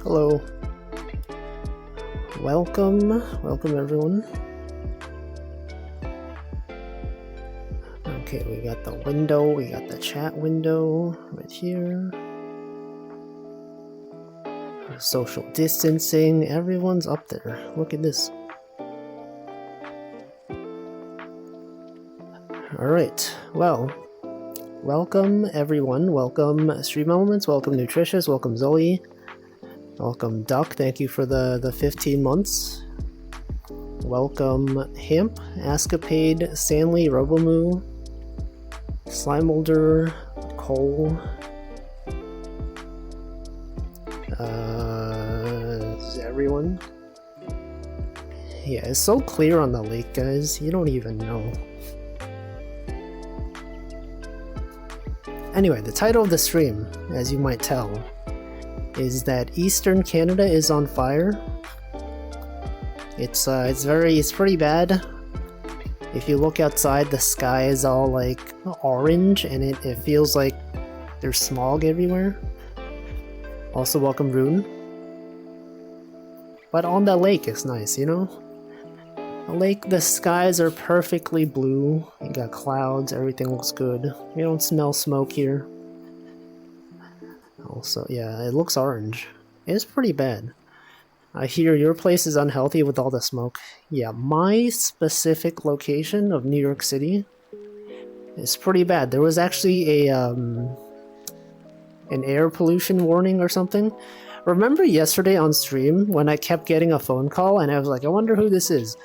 Hello. Welcome everyone. Okay, we got the window, we got the chat window right here. Social distancing, everyone's up there. Look at this. Alright, well, welcome everyone. Welcome Stream Elements, welcome Nutritious, welcome Zoe. Welcome Duck, thank you for the 15 months. Welcome Hemp, Ascapade, Stanley, Robomoo, Slimolder, Cole. Is everyone? Yeah, it's so clear on the lake, guys. You don't even know. Anyway, the title of the stream, as you might tell, is that Eastern Canada is on fire. It's pretty bad. If you look outside, the sky is all like orange and it feels like there's smog everywhere. Also welcome Rune. But on the lake it's nice, you know? The lake, the skies are perfectly blue. You got clouds, everything looks good. You don't smell smoke here. Also, yeah, it looks orange. It's pretty bad. I hear your place is unhealthy with all the smoke. Yeah, my specific location of New York City is pretty bad. There was actually an air pollution warning or something. Remember yesterday on stream when I kept getting a phone call and I was like, I wonder who this is.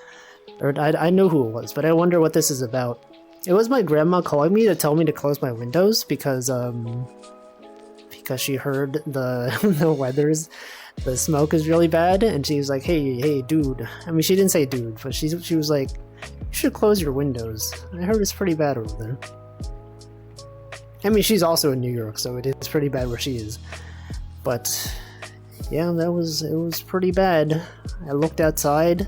Or I know who it was, but I wonder what this is about. It was my grandma calling me to tell me to close my windows because she heard the the smoke is really bad, and she was like, hey dude. I mean, she didn't say dude, but she was like, you should close your windows. I heard it's pretty bad over there. I mean, she's also in New York, so it is pretty bad where she is. But yeah, it was pretty bad. I looked outside.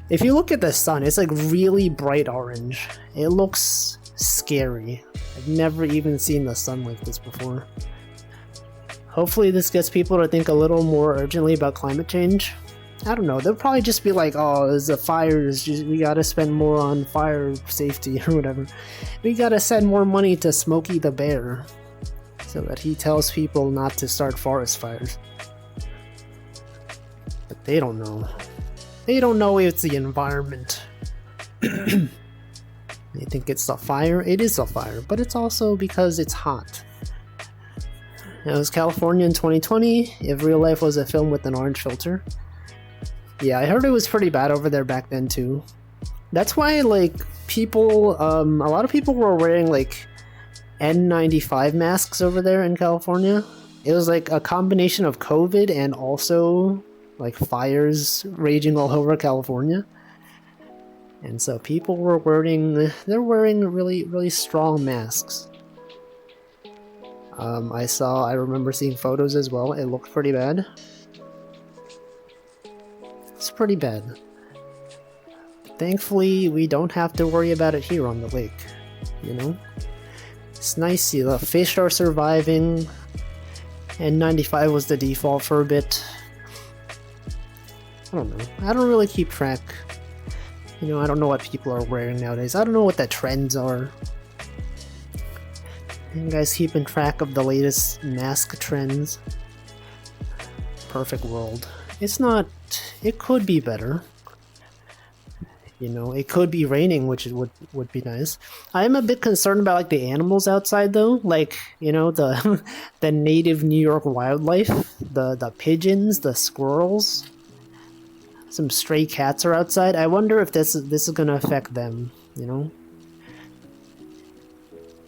If you look at the sun, it's like really bright orange. It looks scary. I've never even seen the sun like this before. Hopefully this gets people to think a little more urgently about climate change. I don't know, they'll probably just be like, oh, there's a fire, we gotta spend more on fire safety or whatever. We gotta send more money to Smokey the Bear so that he tells people not to start forest fires. But they don't know. They don't know it's the environment. They think it's the fire. It is the fire, but it's also because it's hot. It was California in 2020, if real life was a film with an orange filter. Yeah, I heard it was pretty bad over there back then too. That's why, like, people, a lot of people were wearing, like, N95 masks over there in California. It was, like, a combination of COVID and also, like, fires raging all over California. And so people were wearing really, really strong masks. I remember seeing photos as well. It looked pretty bad. It's pretty bad. Thankfully, we don't have to worry about it here on the lake, you know? It's nice, the fish are surviving, and N95 was the default for a bit. I don't know. I don't really keep track. You know, I don't know what people are wearing nowadays. I don't know what the trends are. You guys keeping track of the latest mask trends? Perfect world. It's not... It could be better. You know, it could be raining, which would be nice. I am a bit concerned about, like, the animals outside, though. Like, you know, the the native New York wildlife. The pigeons, the squirrels. Some stray cats are outside. I wonder if this is gonna affect them, you know?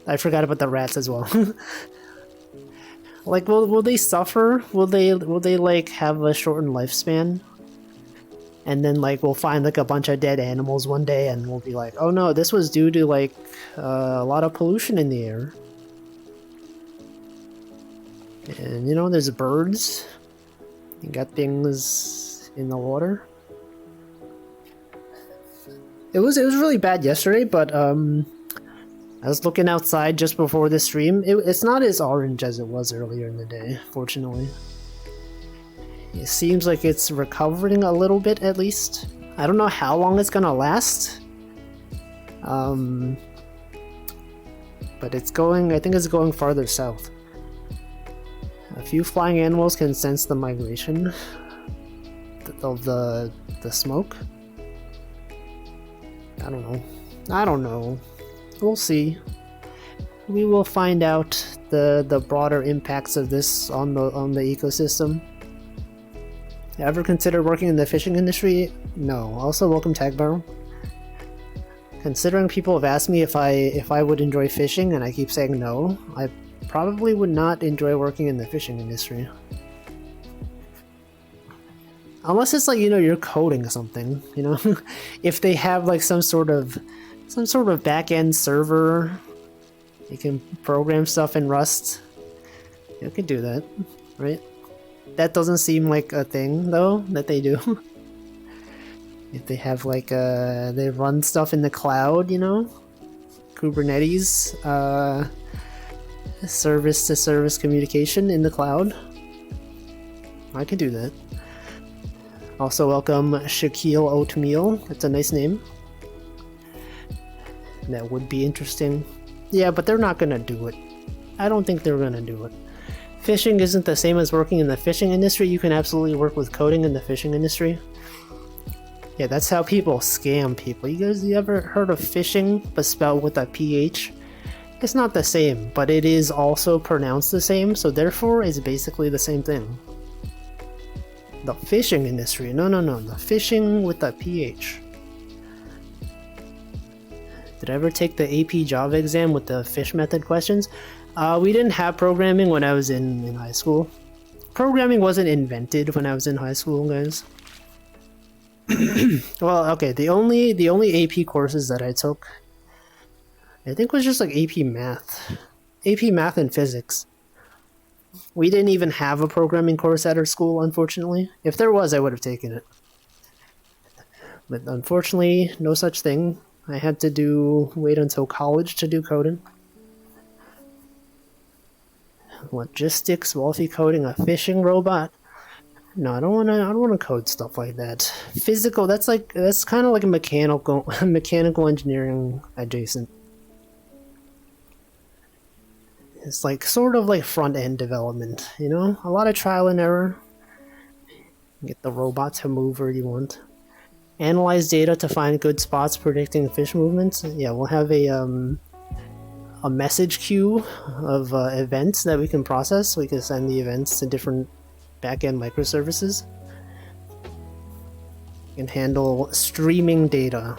I forgot about the rats as well. Like, will they suffer? Will they like have a shortened lifespan? And then, like, we'll find like a bunch of dead animals one day, and we'll be like, oh no, this was due to like a lot of pollution in the air. And you know, there's birds. You got things in the water. It was really bad yesterday, but I was looking outside just before the stream. It's not as orange as it was earlier in the day, fortunately. It seems like it's recovering a little bit, at least. I don't know how long it's gonna last. But it's going, I think it's going farther south. A few flying animals can sense the migration of the smoke. I don't know. We'll see. We will find out the broader impacts of this on the ecosystem. Ever consider working in the fishing industry? No. Also, welcome Tagbarrow. Considering people have asked me if I would enjoy fishing, and I keep saying no, I probably would not enjoy working in the fishing industry. Unless it's like, you're coding something, if they have like some sort of back-end server, you can program stuff in Rust. You can do that, right? That doesn't seem like a thing though that they do. If they have like they run stuff in the cloud, Kubernetes, service-to-service communication in the cloud. I can do that. Also welcome Shaquille Oatmeal. That's a nice name. That would be interesting. Yeah, but they're not gonna do it. I don't think they're gonna do it. Fishing isn't the same as working in the fishing industry. You can absolutely work with coding in the fishing industry. Yeah, that's how people scam people. You ever heard of fishing but spelled with a PH? It's not the same, but it is also pronounced the same, so therefore it's basically the same thing. The fishing industry. No. The fishing with a PH. Did I ever take the AP Java exam with the fish method questions? We didn't have programming when I was in high school. Programming wasn't invented when I was in high school, guys. Well, okay, the only AP courses that I took, I think was just like AP Math. AP Math and Physics. We didn't even have a programming course at our school, unfortunately. If there was, I would have taken it. But unfortunately, no such thing. I had to wait until college to do coding. Logistics, Wolfie coding a fishing robot. No, I don't wanna code stuff like that. Physical, that's kind of like a mechanical engineering adjacent. It's like sort of like front end development, a lot of trial and error. Get the robot to move where you want. Analyze data to find good spots predicting fish movements. Yeah, we'll have a message queue of events that we can process. We can send the events to different backend microservices. We can handle streaming data.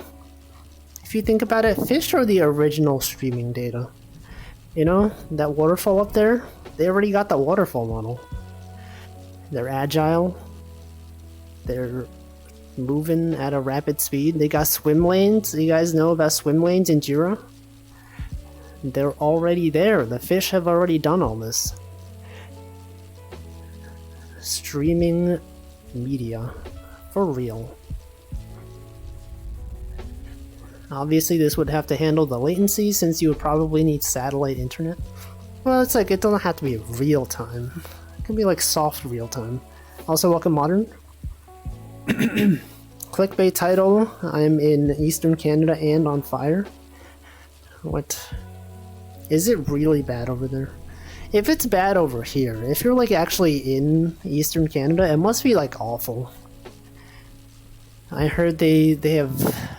If you think about it, fish are the original streaming data. That waterfall up there, they already got the waterfall model. They're agile. They're moving at a rapid speed. They got swim lanes. You guys know about swim lanes in Jira? They're already there. The fish have already done all this. Streaming media. For real. Obviously, this would have to handle the latency since you would probably need satellite internet. Well, it's like, it doesn't have to be real time. It can be like soft real time. Also, welcome Modern. Clickbait title, I'm in Eastern Canada and on fire. What? Is it really bad over there? If it's bad over here, if you're like actually in Eastern Canada, it must be like awful. I heard they have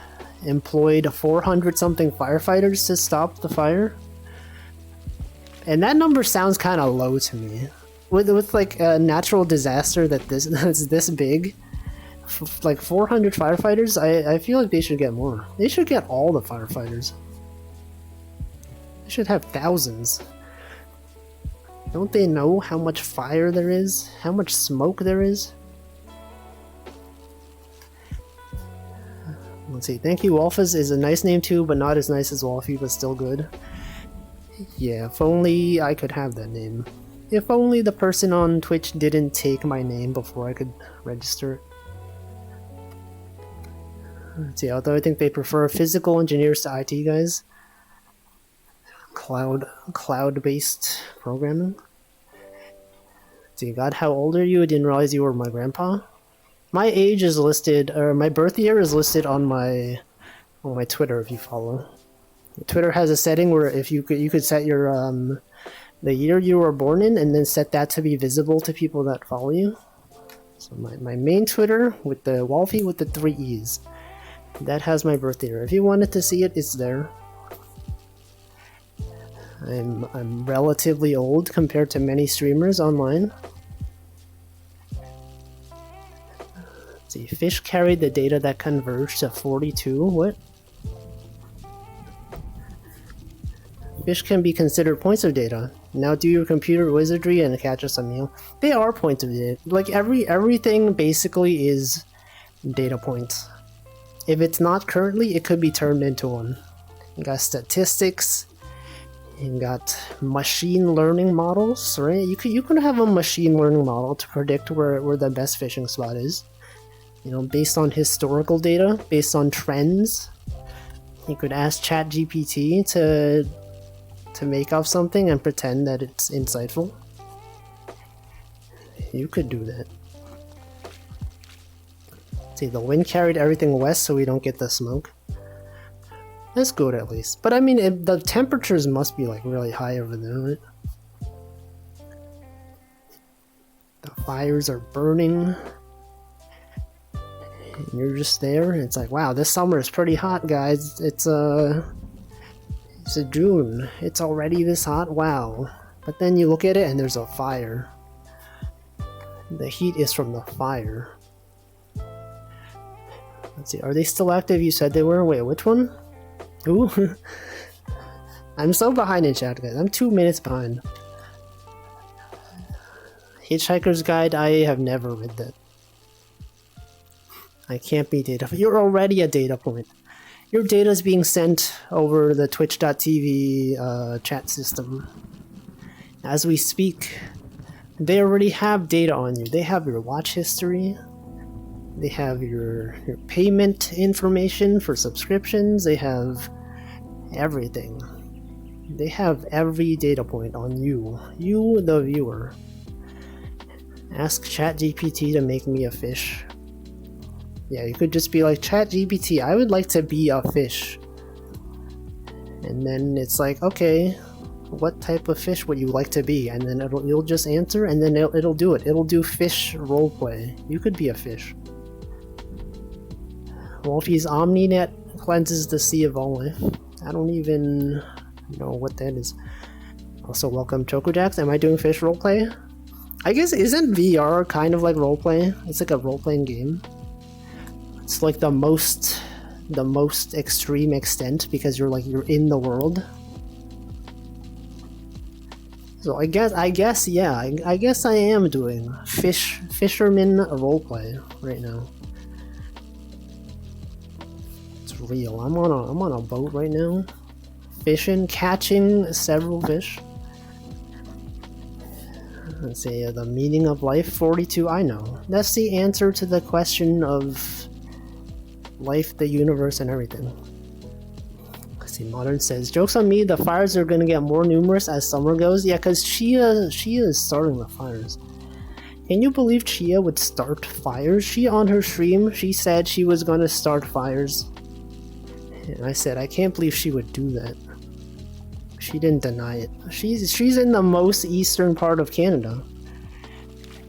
employed 400 something firefighters to stop the fire. And that number sounds kind of low to me. With like a natural disaster that's this big, like 400 firefighters, I feel like they should get more. They should get all the firefighters. They should have thousands. Don't they know how much fire there is? How much smoke there is? Let's see. Thank you, Wolfus is a nice name too, but not as nice as Wolfie, but still good. Yeah, if only I could have that name. If only the person on Twitch didn't take my name before I could register it. Let's see, although I think they prefer physical engineers to IT guys. Cloud-based programming. See, God, how old are you? I didn't realize you were my grandpa. My age is listed, or my birth year is listed on my Twitter if you follow. Twitter has a setting where if you could set your the year you were born in and then set that to be visible to people that follow you. So my main Twitter with the Wolfie with the 3 E's. That has my birth year. If you wanted to see it, it's there. I'm relatively old compared to many streamers online. Let's see, Fish carried the data that converged to 42. What? Fish can be considered points of data. Now do your computer wizardry and catch us a meal. They are points of data. Like everything basically is data points. If it's not currently, it could be turned into one. You got statistics. You got machine learning models, right? You could have a machine learning model to predict where the best fishing spot is. You know, based on historical data, based on trends. You could ask ChatGPT to make up something and pretend that it's insightful. You could do that. See, the wind carried everything west so we don't get the smoke. That's good at least. But I mean, the temperatures must be like really high over there, right? The fires are burning. And you're just there and it's like, wow, this summer is pretty hot, guys. It's June. It's already this hot? Wow. But then you look at it and there's a fire. The heat is from the fire. Let's see, are they still active? You said they were? Wait, which one? Ooh. I'm so behind in chat, guys. I'm 2 minutes behind. Hitchhiker's Guide, I have never read that. I can't be data. You're already a data point. Your data is being sent over the twitch.tv chat system. As we speak, they already have data on you. They have your watch history. They have your payment information for subscriptions. They have everything. They have every data point on you. You, the viewer. Ask ChatGPT to make me a fish. Yeah, you could just be like, ChatGPT, I would like to be a fish. And then it's like, okay, what type of fish would you like to be? And then you'll just answer, and then it'll do it. It'll do fish roleplay. You could be a fish. Wolfie's OmniNet cleanses the sea of all life. I don't even know what that is. Also, welcome ChocoJax. Am I doing fish roleplay? I guess, isn't VR kind of like roleplay? It's like a role-playing game. It's like the most extreme extent because you're in the world. So I guess yeah, I guess I am doing fisherman roleplay right now. It's real. I'm on a boat right now, fishing, catching several fish. Let's see, the meaning of life, 42. I know. That's the answer to the question of life, the universe, and everything. Let's see, Modern says, jokes on me, the fires are gonna get more numerous as summer goes. Yeah, because Chia is starting the fires. Can you believe Chia would start fires? She, on her stream, she said she was gonna start fires. And I said, I can't believe she would do that. She didn't deny it. She's in the most eastern part of Canada.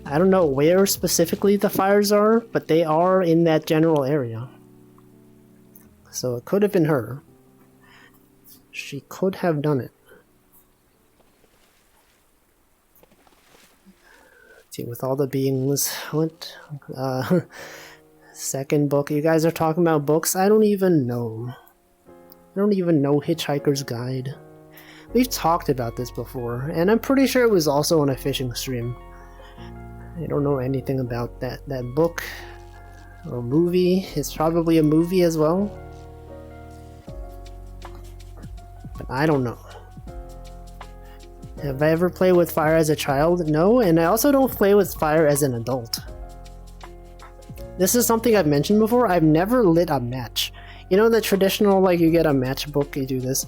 I don't know where specifically the fires are, but they are in that general area. So it could have been her. She could have done it. See, with all the beings, what? Second book. You guys are talking about books? I don't even know. I don't even know Hitchhiker's Guide. We've talked about this before, and I'm pretty sure it was also on a fishing stream. I don't know anything about that book or movie. It's probably a movie as well. But I don't know. Have I ever played with fire as a child? No, and I also don't play with fire as an adult. This is something I've mentioned before. I've never lit a match. You know the traditional, like, you get a matchbook, you do this.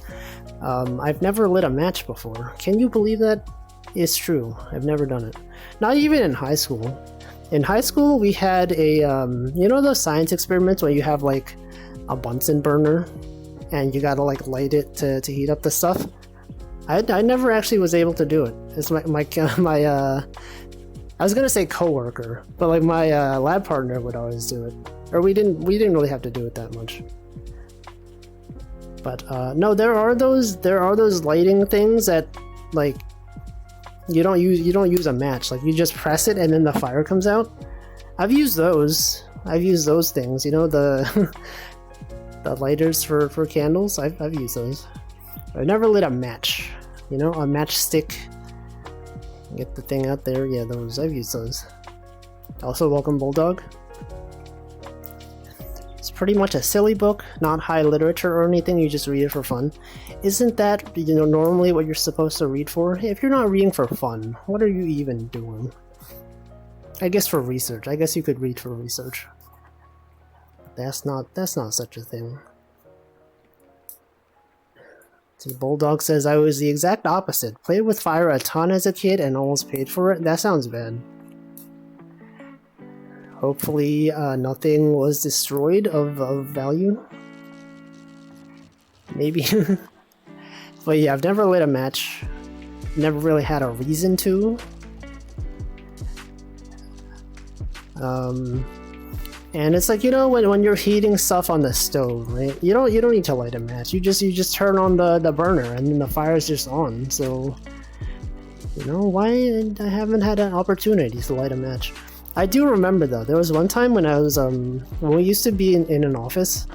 I've never lit a match before. Can you believe that? It's true. I've never done it. Not even in high school. In high school, we had a, you know those science experiments where you have like a Bunsen burner and you gotta like light it to heat up the stuff? I never actually was able to do it. It's my I was gonna say coworker, but like my lab partner would always do it. Or we didn't really have to do it that much. But no, there are those lighting things that like you don't use a match. Like you just press it and then the fire comes out. I've used those. I've used those things. You know, the the lighters for candles. I've used those. I've never lit a match. You know, a matchstick. Get the thing out there. Yeah, those. I've used those. Also, welcome Bulldog. It's pretty much a silly book, not high literature or anything. You just read it for fun. Isn't that, you know, normally what you're supposed to read for? If you're not reading for fun, what are you even doing? I guess for research. I guess you could read for research. That's not such a thing. See, Bulldog says I was the exact opposite. Played with fire a ton as a kid and almost paid for it. That sounds bad. Hopefully nothing was destroyed of value. Maybe. But yeah, I've never lit a match. Never really had a reason to. And it's like, you know, when you're heating stuff on the stove, right? You don't need to light a match. You just turn on the burner and then the fire's just on. So, you know, why I haven't had an opportunity to light a match. I do remember though, there was one time when I was when we used to be in an office,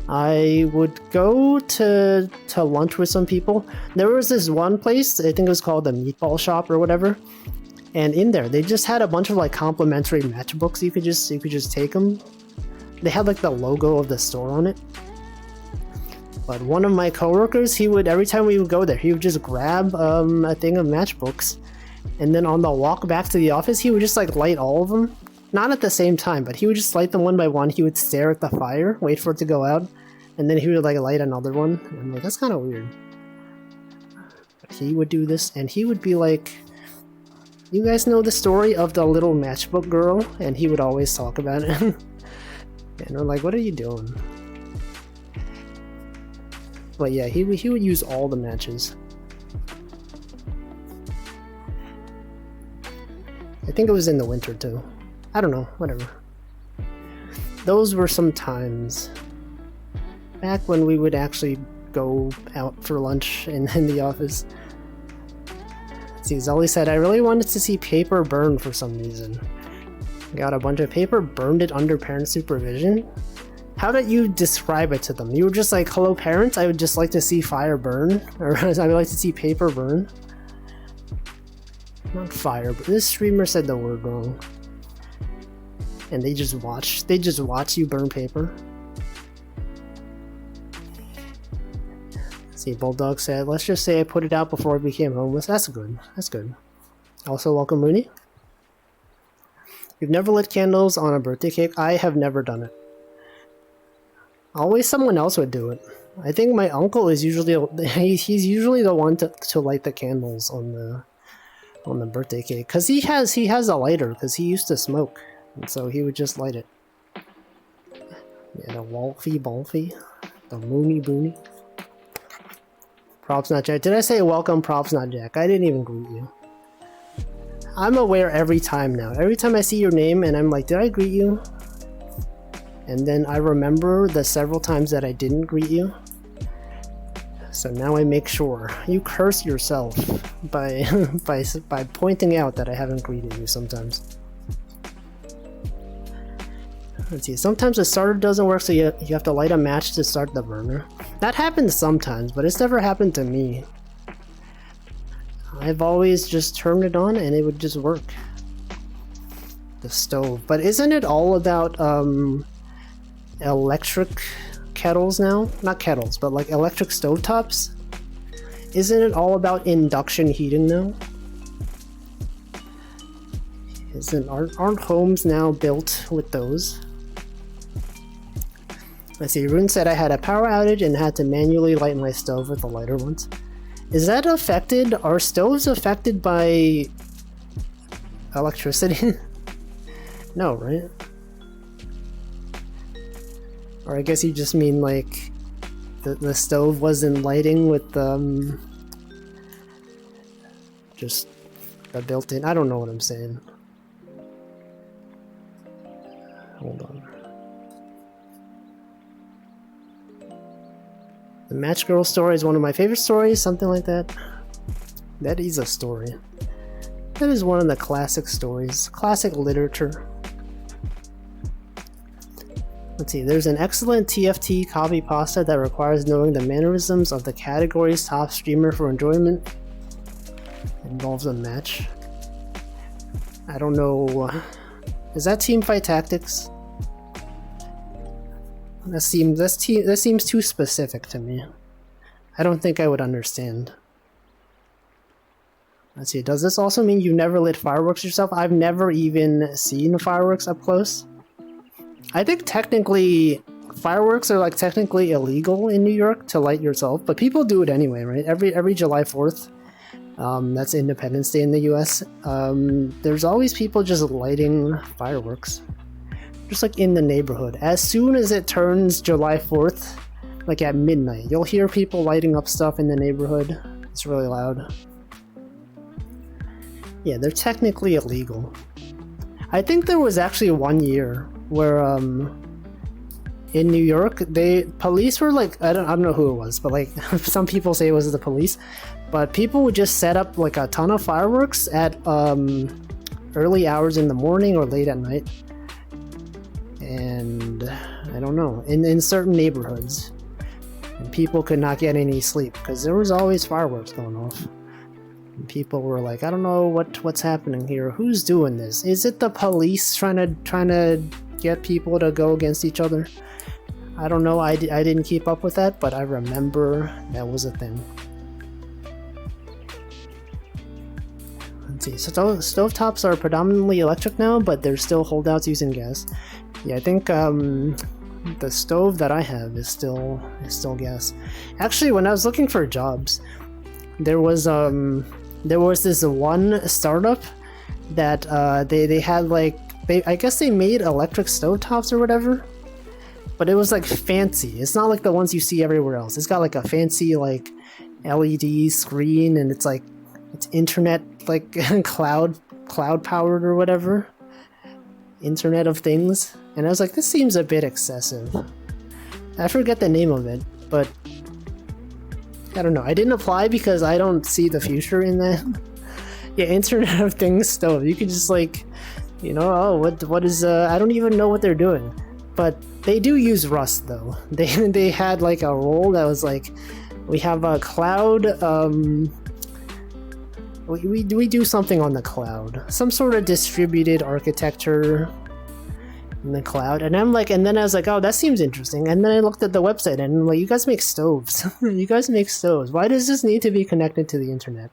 I would go to lunch with some people. There was this one place, I think it was called the Meatball Shop or whatever. And in there, they just had a bunch of like complimentary matchbooks. You could just take them. They had like the logo of the store on it. But one of my coworkers, he would, every time we would go there, he would just grab a thing of matchbooks, and then on the walk back to the office, he would just like light all of them. Not at the same time, but he would just light them one by one. He would stare at the fire, wait for it to go out, and then he would like light another one. And I'm like, that's kind of weird. But he would do this, and he would be like, you guys know the story of the little matchbook girl? And he would always talk about it. And we're like, what are you doing? But yeah, he would use all the matches. I think it was in the winter too. I don't know, whatever. Those were some times. Back when we would actually go out for lunch in the office. See, Zully said, I really wanted to see paper burn for some reason. Got a bunch of paper, burned it under parent supervision. How did you describe it to them? You were just like, hello parents, I would just like to see fire burn. Or I would like to see paper burn. Not fire, but this streamer said the word wrong. And they just watch you burn paper. See, Bulldog said, let's just say I put it out before I became homeless. That's good. That's good. Also, welcome Mooney. You've never lit candles on a birthday cake? I have never done it. Always someone else would do it. I think my uncle is usually he's usually the one to light the candles on the birthday cake, because he has a lighter because he used to smoke, and so he would just light it. Yeah, the Wolfie Bolfie, the Mooney Booney. Props not Jack. Did I say welcome, Props not Jack? I didn't even greet you. I'm aware every time now. Every time I see your name and I'm like, did I greet you? And then I remember the several times that I didn't greet you. So now I make sure. You curse yourself by by pointing out that I haven't greeted you sometimes. Let's see, sometimes the starter doesn't work, so you have to light a match to start the burner. That happens sometimes, but it's never happened to me. I've always just turned it on and it would just work. The stove. But isn't it all about electric kettles now? Not kettles, but like electric stovetops? Isn't it all about induction heating now? Aren't homes now built with those? Let's see, Rune said I had a power outage and had to manually light my stove with a lighter once. Is that affected? Are stoves affected by electricity? No, right? Or I guess you just mean like the stove wasn't lighting with just the built-in. I don't know what I'm saying. Hold on. The Match Girl story is one of my favorite stories, something like that. That is a story. That is one of the classic stories, classic literature. Let's see, there's an excellent TFT copy pasta that requires knowing the mannerisms of the category's top streamer for enjoyment. Involves a match. I don't know. Is that Teamfight Tactics? That seems too specific to me. I don't think I would understand. Let's see, does this also mean you've never lit fireworks yourself? I've never even seen fireworks up close. I think technically fireworks are like technically illegal in New York to light yourself, but people do it anyway, right? Every July 4th, that's Independence Day in the US, there's always people just lighting fireworks. Just like in the neighborhood. As soon as it turns July 4th, like at midnight, you'll hear people lighting up stuff in the neighborhood. It's really loud. Yeah, they're technically illegal. I think there was actually 1 year where in New York, police were like, I don't know who it was, but like some people say it was the police, but people would just set up like a ton of fireworks at early hours in the morning or late at night. And I don't know, in certain neighborhoods, and people could not get any sleep because there was always fireworks going off. And people were like, I don't know what's happening here. Who's doing this? Is it the police trying to get people to go against each other? I don't know. I didn't keep up with that, but I remember that was a thing. Let's see. So stovetops are predominantly electric now, but there's still holdouts using gas. Yeah, I think the stove that I have is still gas. Actually, when I was looking for jobs, there was this one startup that they had like I guess they made electric stovetops or whatever, but it was like fancy. It's not like the ones you see everywhere else. It's got like a fancy like LED screen, and it's internet like cloud powered or whatever. Internet of Things. And I was like, this seems a bit excessive. I forget the name of it, but I don't know. I didn't apply because I don't see the future in that. Yeah, Internet of Things stove. You could just like, you know, oh, what is I don't even know what they're doing. But they do use Rust though. They had like a role that was like, we have a cloud, we do something on the cloud. Some sort of distributed architecture in the cloud. And I'm like, and then I was like, oh, that seems interesting. And then I looked at the website and I'm like, you guys make stoves. You guys make stoves. Why does this need to be connected to the internet?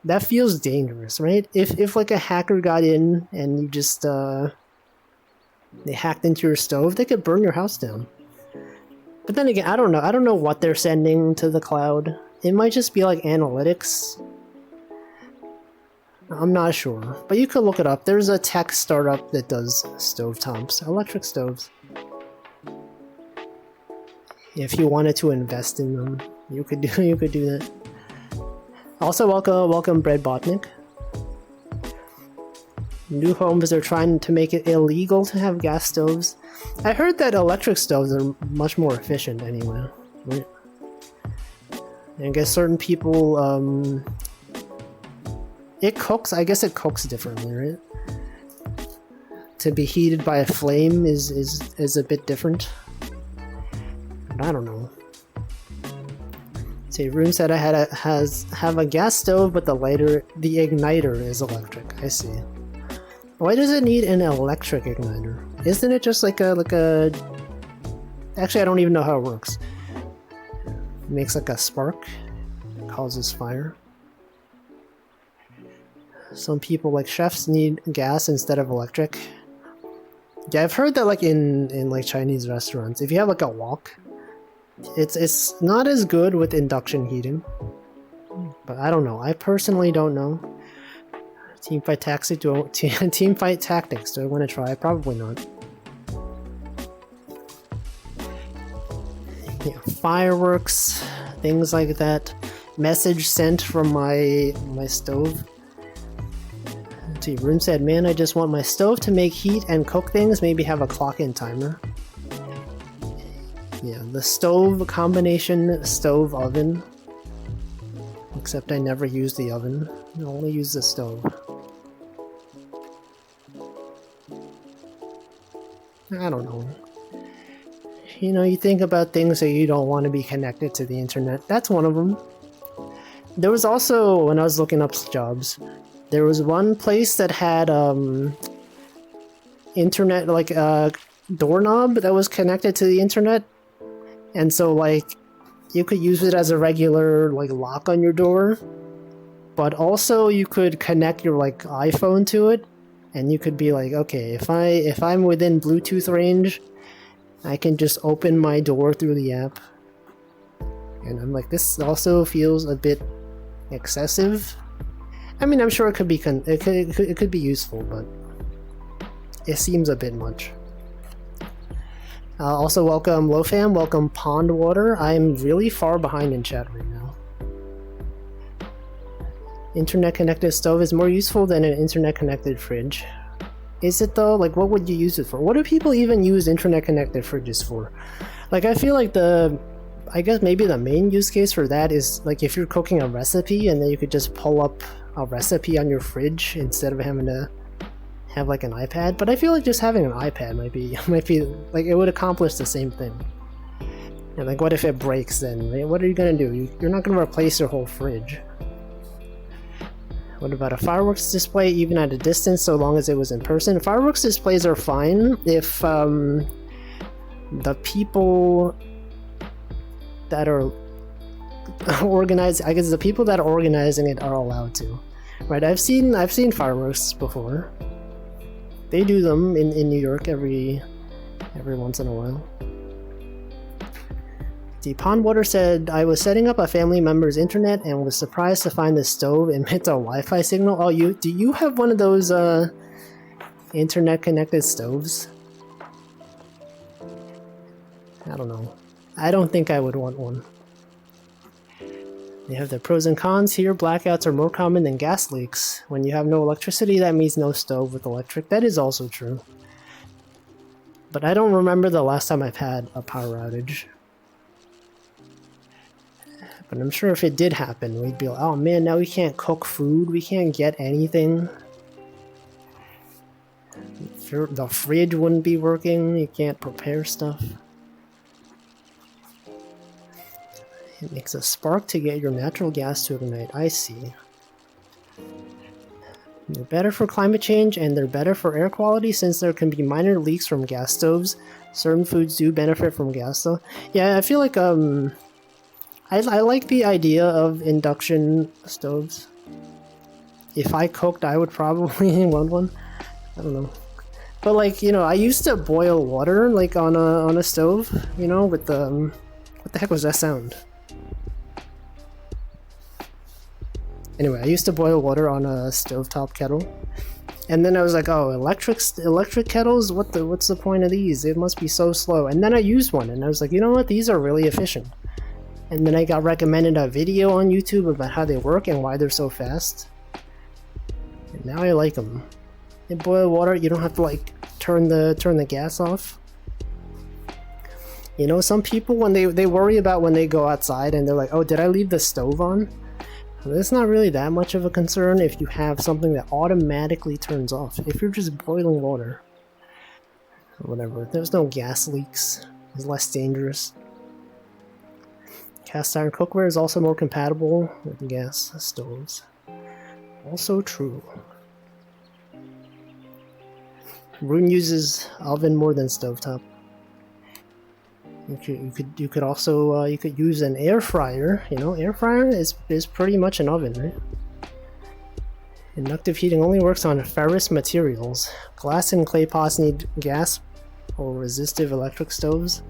That feels dangerous, right? If like a hacker got in and you just they hacked into your stove, they could burn your house down. But then again, I don't know. I don't know what they're sending to the cloud. It might just be like analytics. I'm not sure, but you could look it up. There's a tech startup that does stovetops, electric stoves. If you wanted to invest in them, you could do that. Also, welcome Bread Botnik. New homes are trying to make it illegal to have gas stoves. I heard that electric stoves are much more efficient anyway. Right? And I guess certain people, it cooks. I guess it cooks differently, right? To be heated by a flame is a bit different. But I don't know. See, Rune said I have a gas stove, but the igniter is electric. I see. Why does it need an electric igniter? Isn't it just like a? Actually, I don't even know how it works. It makes like a spark, causes fire. Some people, like chefs, need gas instead of electric. Yeah, I've heard that like in like Chinese restaurants, if you have like a wok, it's not as good with induction heating. But I don't know. I personally don't know. Teamfight Tactics. Do I want to try? Probably not. Yeah, fireworks, things like that. Message sent from my stove. Let's see, Rune said, man, I just want my stove to make heat and cook things, maybe have a clock-in timer. Yeah, the stove combination stove oven. Except I never use the oven. I only use the stove. I don't know. You know, you think about things that you don't want to be connected to the internet. That's one of them. There was also, when I was looking up jobs, there was one place that had internet, like a doorknob that was connected to the internet. And so, like, you could use it as a regular, like, lock on your door. But also you could connect your, like, iPhone to it. And you could be like, okay, if I'm within Bluetooth range, I can just open my door through the app. And I'm like, this also feels a bit excessive. I mean, I'm sure it could be it could be useful, but it seems a bit much. Also, welcome Lofam, welcome Pond Water. I'm really far behind in chat right now. Internet connected stove is more useful than an internet connected fridge. Is it though? Like, what would you use it for? What do people even use internet connected fridges for? Like, I feel like I guess maybe the main use case for that is like if you're cooking a recipe and then you could just pull up a recipe on your fridge instead of having to have like an iPad. But I feel like just having an iPad might be like, it would accomplish the same thing. And like, what if it breaks then? What are you gonna do? You're not gonna replace your whole fridge. What about a fireworks display, even at a distance, so long as it was in person? Fireworks displays are fine if the people that are organized, I guess the people that are organizing it are allowed to, right? I've seen fireworks before. They do them in New York every once in a while. The Pond Water said, I was setting up a family member's internet and was surprised to find the stove emit a Wi-Fi signal. Oh, do you have one of those internet connected stoves? I don't know. I don't think I would want one. They have the pros and cons here. Blackouts are more common than gas leaks. When you have no electricity, that means no stove with electric. That is also true. But I don't remember the last time I've had a power outage. But I'm sure if it did happen, we'd be like, oh man, now we can't cook food, we can't get anything. The fridge wouldn't be working, you can't prepare stuff. It makes a spark to get your natural gas to ignite, I see. They're better for climate change and they're better for air quality since there can be minor leaks from gas stoves. Certain foods do benefit from gas though. Yeah, I feel like I like the idea of induction stoves. If I cooked, I would probably want one. I don't know. But like, you know, I used to boil water like on a stove, you know, with the what the heck was that sound? Anyway, I used to boil water on a stovetop kettle. And then I was like, oh, electric kettles? What's the point of these? It must be so slow. And then I used one and I was like, you know what? These are really efficient. And then I got recommended a video on YouTube about how they work and why they're so fast. And now I like them. They boil water, you don't have to like turn the gas off. You know, some people when they worry about when they go outside and they're like, oh, did I leave the stove on? Well, it's not really that much of a concern if you have something that automatically turns off. If you're just boiling water or whatever, there's no gas leaks. It's less dangerous. Cast iron cookware is also more compatible with gas stoves. Also true. Rune uses oven more than stovetop. You could also you could use an air fryer. You know, air fryer is pretty much an oven, right? Inductive heating only works on ferrous materials. Glass and clay pots need gas or resistive electric stoves.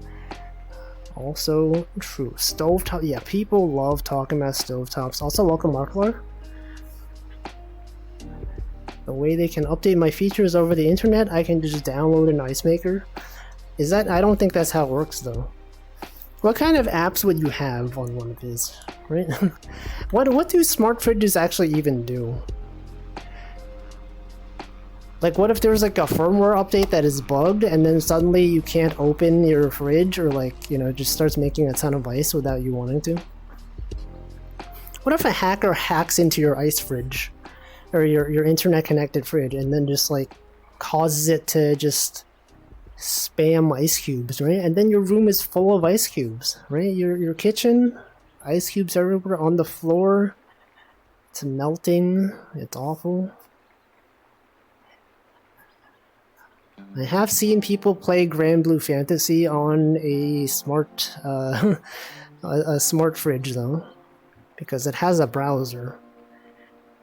Also true. Stovetop, yeah, people love talking about stovetops. Also, welcome Marklar. The way they can update my features over the internet, I can just download an ice maker. Is that? I don't think that's how it works though. What kind of apps would you have on one of these, right? What do smart fridges actually even do? Like, what if there's like a firmware update that is bugged and then suddenly you can't open your fridge, or like, you know, just starts making a ton of ice without you wanting to? What if a hacker hacks into your ice fridge or your internet connected fridge and then just like causes it to just spam ice cubes, right? And then your room is full of ice cubes, right? Your kitchen, ice cubes everywhere on the floor. It's melting. It's awful. I have seen people play Grand Blue Fantasy on a smart a smart fridge though, because it has a browser.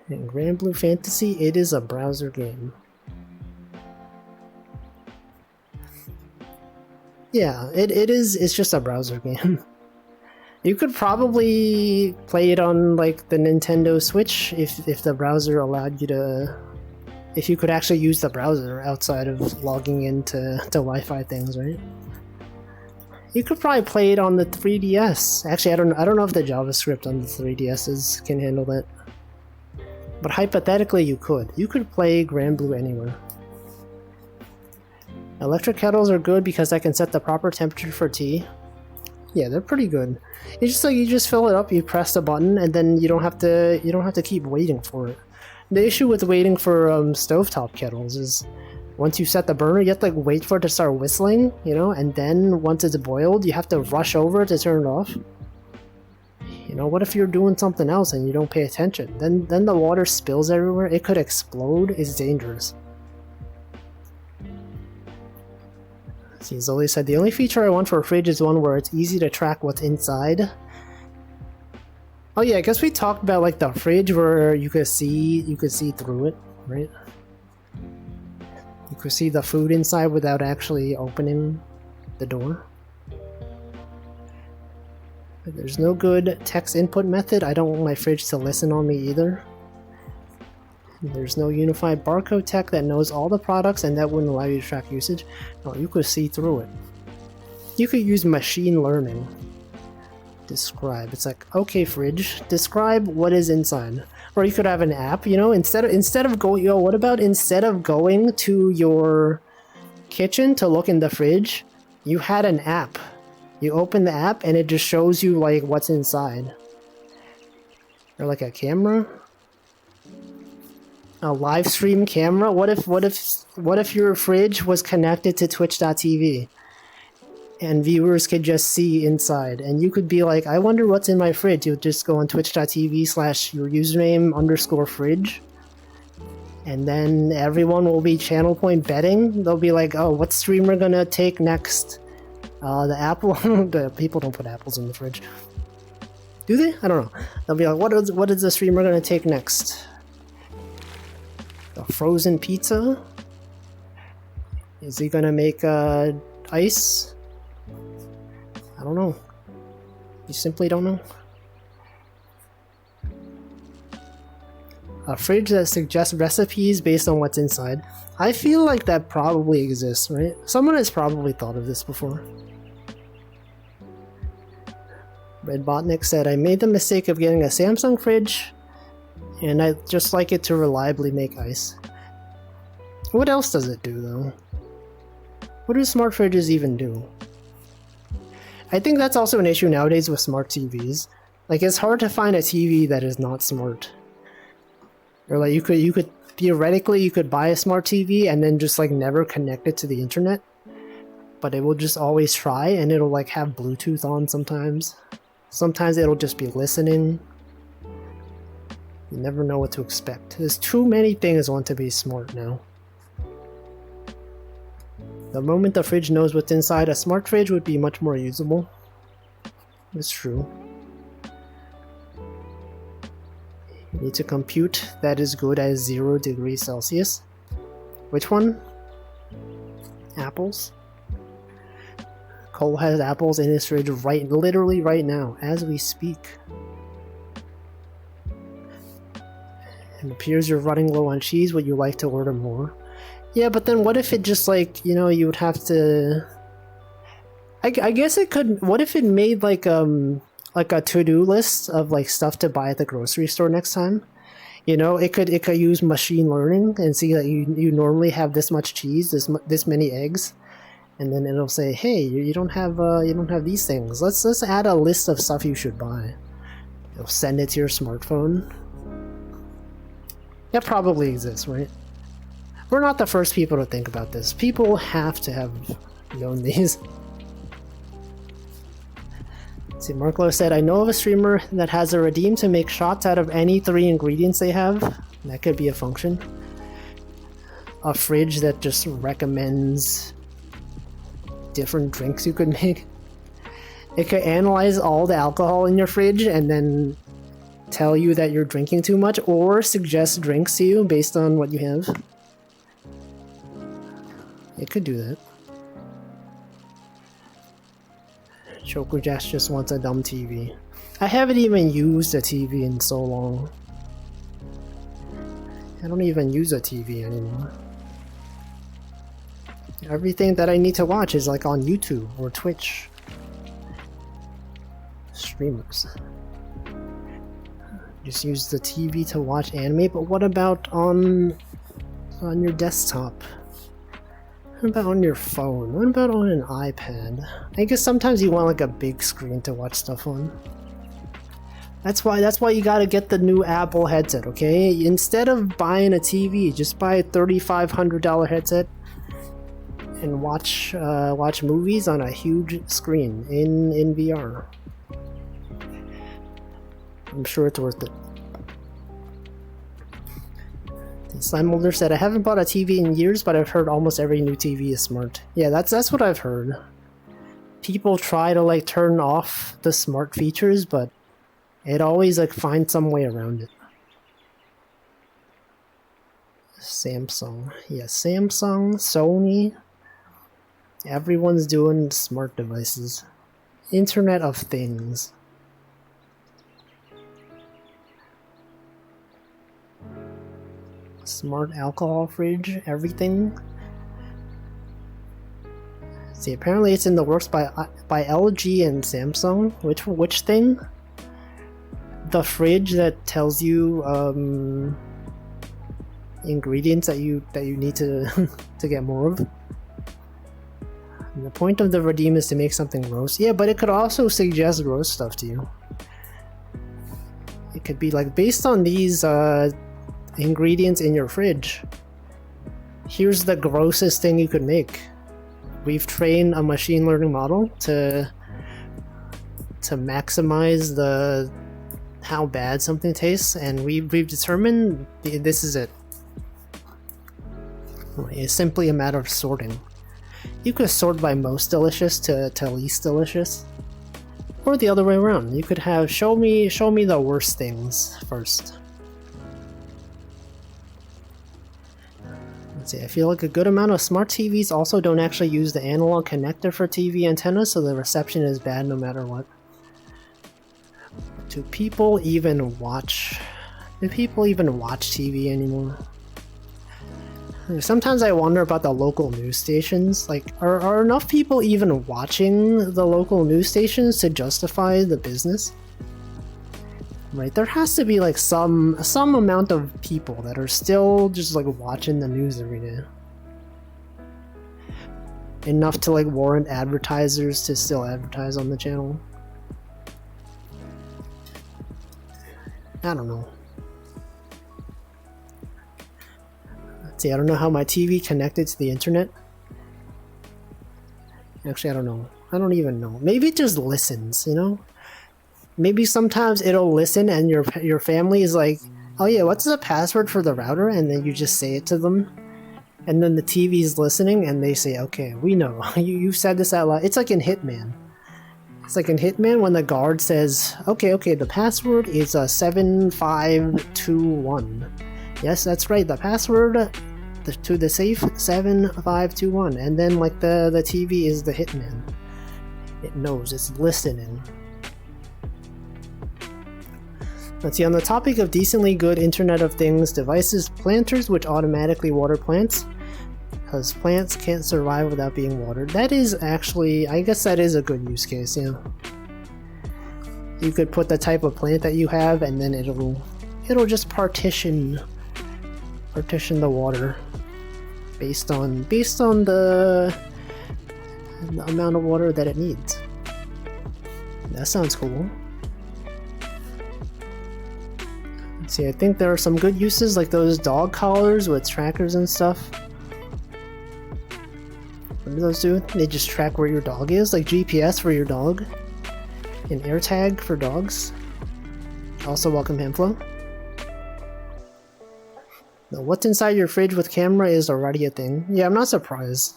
In Grand Blue Fantasy, it is a browser game. Yeah, it is. It's just a browser game. You could probably play it on like the Nintendo Switch if the browser allowed you to. If you could actually use the browser outside of logging into Wi-Fi things, right? You could probably play it on the 3DS. Actually, I don't know if the JavaScript on the 3DSs can handle that. But hypothetically, you could. You could play Grand Blue anywhere. Electric kettles are good because I can set the proper temperature for tea. Yeah, they're pretty good. It's just like you just fill it up, you press the button, and then you don't have to keep waiting for it. The issue with waiting for stovetop kettles is once you set the burner, you have to like wait for it to start whistling, you know, and then once it's boiled, you have to rush over to turn it off. You know, what if you're doing something else and you don't pay attention? Then the water spills everywhere. It could explode. It's dangerous. See, Zoe said, the only feature I want for a fridge is one where it's easy to track what's inside. Oh yeah, I guess we talked about like the fridge where you could see through it, right? You could see the food inside without actually opening the door. But there's no good text input method. I don't want my fridge to listen on me either. There's no unified barcode tech that knows all the products, and that wouldn't allow you to track usage. No, you could see through it. You could use machine learning. Describe. It's like, okay, fridge, describe what is inside. Or you could have an app, you know, instead of going, what about instead of going to your kitchen to look in the fridge, you had an app. You open the app and it just shows you like what's inside. Or like a camera. A live stream camera? What if your fridge was connected to Twitch.tv and viewers could just see inside, and you could be like, I wonder what's in my fridge. You would just go on twitch.tv/your username _fridge, and then everyone will be channel point betting. They'll be like, oh, what streamer gonna take next? The apple. The people don't put apples in the fridge. Do they? I don't know. They'll be like, what is the streamer gonna take next? A frozen pizza? Is he gonna make ice? I don't know. You simply don't know. A fridge that suggests recipes based on what's inside. I feel like that probably exists, right? Someone has probably thought of this before. Red Botnik said, I made the mistake of getting a Samsung fridge, and I just like it to reliably make ice. What else does it do, though? What do smart fridges even do? I think that's also an issue nowadays with smart TVs. Like, it's hard to find a TV that is not smart. Or like, you could theoretically, you could buy a smart TV and then just like never connect it to the internet. But it will just always try, and it'll like have Bluetooth on sometimes. Sometimes it'll just be listening. You never know what to expect. There's too many things want to be smart now. The moment the fridge knows what's inside, a smart fridge would be much more usable. It's true. You need to compute that is good as 0 degrees Celsius. Which one? Apples? Cole has apples in his fridge literally right now, as we speak. It appears you're running low on cheese. Would you like to order more? Yeah, but then what if it just like, you know, you would have to... I guess it could... What if it made like a to-do list of like stuff to buy at the grocery store next time? You know, it could use machine learning and see that you normally have this much cheese, this many eggs, and then it'll say, hey, you don't have these things. Let's add a list of stuff you should buy. It'll send it to your smartphone. That probably exists, right? We're not the first people to think about this. People have to have known these. Let's see, Marklo said, I know of a streamer that has a redeem to make shots out of any 3 ingredients they have. That could be a function. A fridge that just recommends different drinks you could make. It could analyze all the alcohol in your fridge and then tell you that you're drinking too much, or suggest drinks to you based on what you have. It could do that. Chokujash just wants a dumb TV. I haven't even used a TV in so long. I don't even use a TV anymore. Everything that I need to watch is like on YouTube or Twitch. Streamers. Just use the TV to watch anime, but what about on your desktop? What about on your phone? What about on an iPad? I guess sometimes you want like a big screen to watch stuff on. That's why you gotta get the new Apple headset, okay? Instead of buying a TV, just buy a $3,500 headset and watch movies on a huge screen in VR. I'm sure it's worth it. Slime Molder said, I haven't bought a TV in years, but I've heard almost every new TV is smart. Yeah, that's what I've heard. People try to like turn off the smart features, but it always like finds some way around it. Samsung. Yeah, Samsung, Sony. Everyone's doing smart devices. Internet of Things. Smart alcohol fridge, everything. See, apparently it's in the works by LG and Samsung. Which thing? The fridge that tells you ingredients that you need to to get more of. And the point of the redeem is to make something gross. Yeah, but it could also suggest gross stuff to you. It could be like, based on these ingredients in your fridge, here's the grossest thing you could make. We've trained a machine learning model to maximize how bad something tastes, and we've determined this is it. It's simply a matter of sorting. You could sort by most delicious to least delicious, or the other way around. You could have show me the worst things first. Let's see, I feel like a good amount of smart TVs also don't actually use the analog connector for TV antennas, so the reception is bad no matter what. Do people even watch TV anymore? Sometimes I wonder about the local news stations. Like, are enough people even watching the local news stations to justify the business? Right, there has to be like some amount of people that are still just like watching the news every day. Enough to like warrant advertisers to still advertise on the channel. I don't know. Let's see, I don't know how my TV connected to the internet. Actually, I don't know. I don't even know. Maybe it just listens, you know? Maybe sometimes it'll listen and your family is like, oh yeah, what's the password for the router? And then you just say it to them. And then the TV's listening and they say, okay, we know. you said this out loud. It's like in Hitman. It's like in Hitman when the guard says, okay, the password is 7521. Yes, that's right. The password to the safe 7521. And then like the TV is the Hitman. It knows, it's listening. Let's see, on the topic of decently good Internet of Things devices, planters which automatically water plants, because plants can't survive without being watered. That is actually, I guess that is a good use case, yeah. You could put the type of plant that you have, and then it'll just partition the water based on the amount of water that it needs. That sounds cool. Let's see, I think there are some good uses like those dog collars with trackers and stuff. What do those do? They just track where your dog is, like GPS for your dog. An AirTag for dogs. Also welcome Hempflow. Now, what's inside your fridge with camera is already a thing. Yeah, I'm not surprised.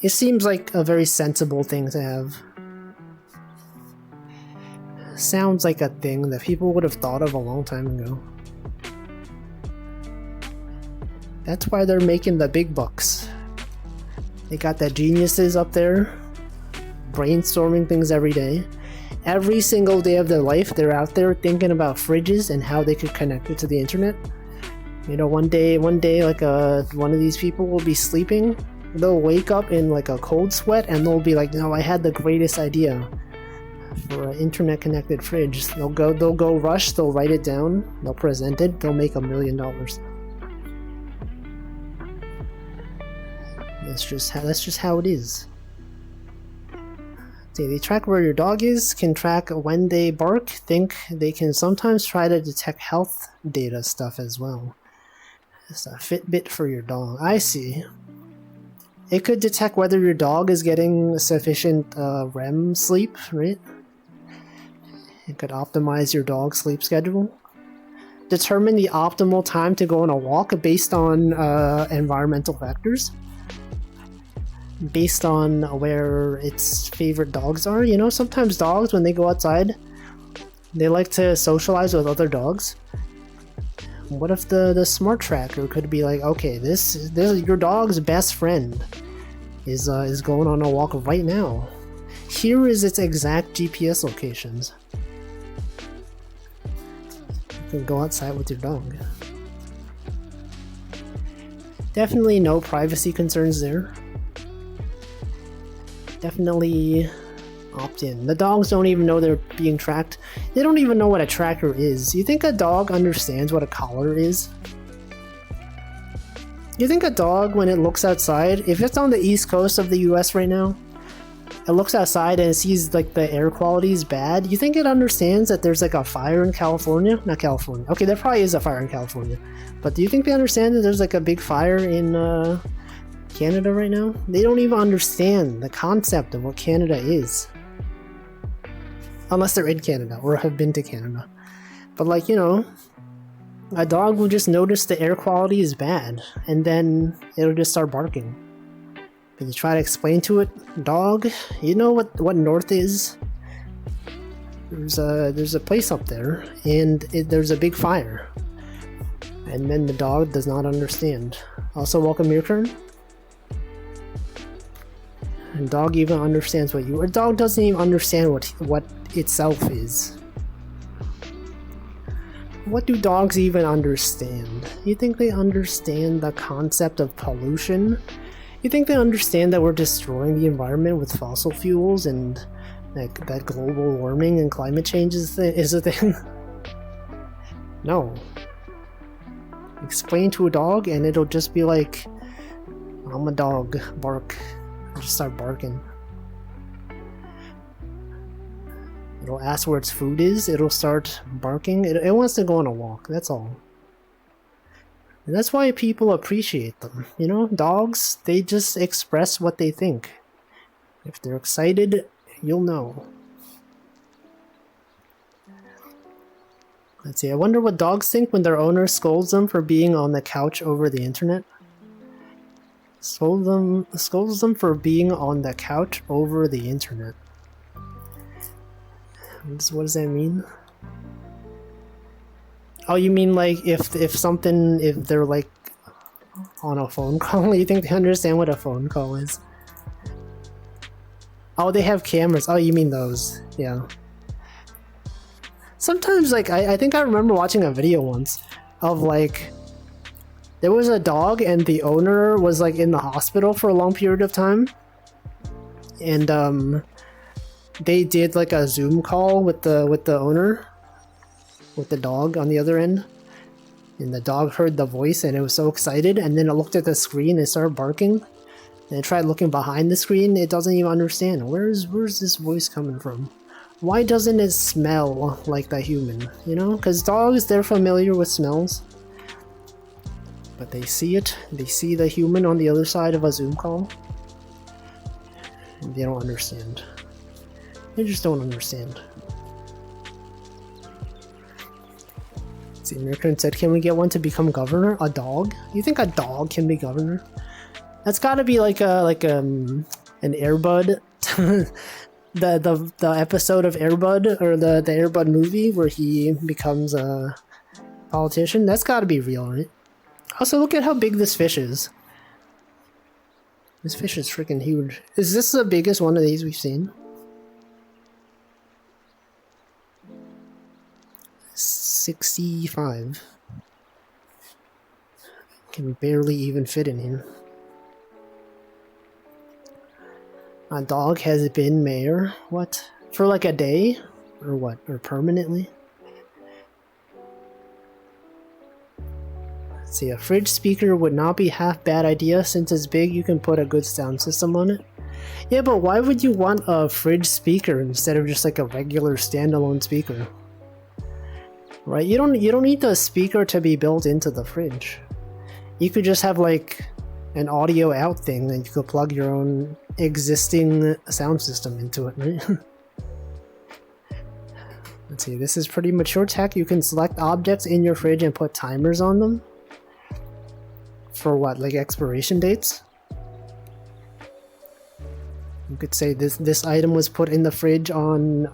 It seems like a very sensible thing to have. Sounds like a thing that people would have thought of a long time ago. That's why they're making the big bucks. They got the geniuses up there brainstorming things every day. Every single day of their life, they're out there thinking about fridges and how they could connect it to the internet. You know, one day, like one of these people will be sleeping. They'll wake up in like a cold sweat, and they'll be like, "No, I had the greatest idea for an internet-connected fridge." They'll go rush. They'll write it down. They'll present it. They'll make $1 million. That's just how it is. See, they track where your dog is, can track when they bark, think they can sometimes try to detect health data stuff as well. It's a Fitbit for your dog. I see. It could detect whether your dog is getting sufficient REM sleep, right? It could optimize your dog's sleep schedule. Determine the optimal time to go on a walk based on environmental factors. Based on where its favorite dogs are. You know, sometimes dogs, when they go outside, they like to socialize with other dogs. What if the smart tracker could be like, okay, this your dog's best friend is going on a walk right now. Here is its exact GPS locations. You can go outside with your dog. Definitely no privacy concerns there. Definitely opt in. The dogs don't even know they're being tracked. They don't even know what a tracker is. You think a dog understands what a collar is? You think a dog, when it looks outside, if it's on the east coast of the US right now, it looks outside and it sees like the air quality is bad, you think it understands that there's like a fire in California? Not California. Okay, there probably is a fire in California. But do you think they understand that there's like a big fire in Canada right now? They don't even understand the concept of what Canada is. Unless they're in Canada or have been to Canada. But like, you know, a dog will just notice the air quality is bad and then it'll just start barking. But you try to explain to it, dog, you know what north is? There's a place up there and there's a big fire. And then the dog does not understand. Also, welcome your turn. And dog even understands what you... A dog doesn't even understand what itself is. What do dogs even understand? You think they understand the concept of pollution? You think they understand that we're destroying the environment with fossil fuels and that global warming and climate change is a thing? No. Explain to a dog and it'll just be like, I'm a dog, bark. Just start barking. It'll ask where its food is, it'll start barking. It wants to go on a walk, that's all. And that's why people appreciate them. You know, dogs, they just express what they think. If they're excited, you'll know. Let's see, I wonder what dogs think when their owner scolds them for being on the couch over the internet. Scolds them for being on the couch over the internet. What does that mean? Oh, you mean like if they're like on a phone call? You think they understand what a phone call is? Oh, they have cameras. Oh, you mean those? Yeah. Sometimes, like, I think I remember watching a video once of, like, there was a dog and the owner was, like, in the hospital for a long period of time. And, they did, like, a Zoom call with the owner, with the dog on the other end. And the dog heard the voice and it was so excited, and then it looked at the screen and started barking. And it tried looking behind the screen, it doesn't even understand. Where's this voice coming from? Why doesn't it smell like the human? You know? Because dogs, they're familiar with smells. But they see it. They see the human on the other side of a Zoom call. And they don't understand. They just don't understand. See, American said, can we get one to become governor? A dog? You think a dog can be governor? That's gotta be like an Air Bud. the episode of Air Bud, or the Air Bud movie where he becomes a politician. That's gotta be real, right? Also, look at how big this fish is. This fish is freaking huge. Is this the biggest one of these we've seen? 65. Can barely even fit in here. A dog has been mayor? What? For like a day? Or what? Or permanently? Let's see, a fridge speaker would not be half bad idea. Since it's big, you can put a good sound system on it. Yeah, but why would you want a fridge speaker instead of just like a regular standalone speaker? Right? You don't need the speaker to be built into the fridge. You could just have like an audio out thing and you could plug your own existing sound system into it, right? Let's see, this is pretty mature tech. You can select objects in your fridge and put timers on them. For what, like expiration dates? You could say this item was put in the fridge on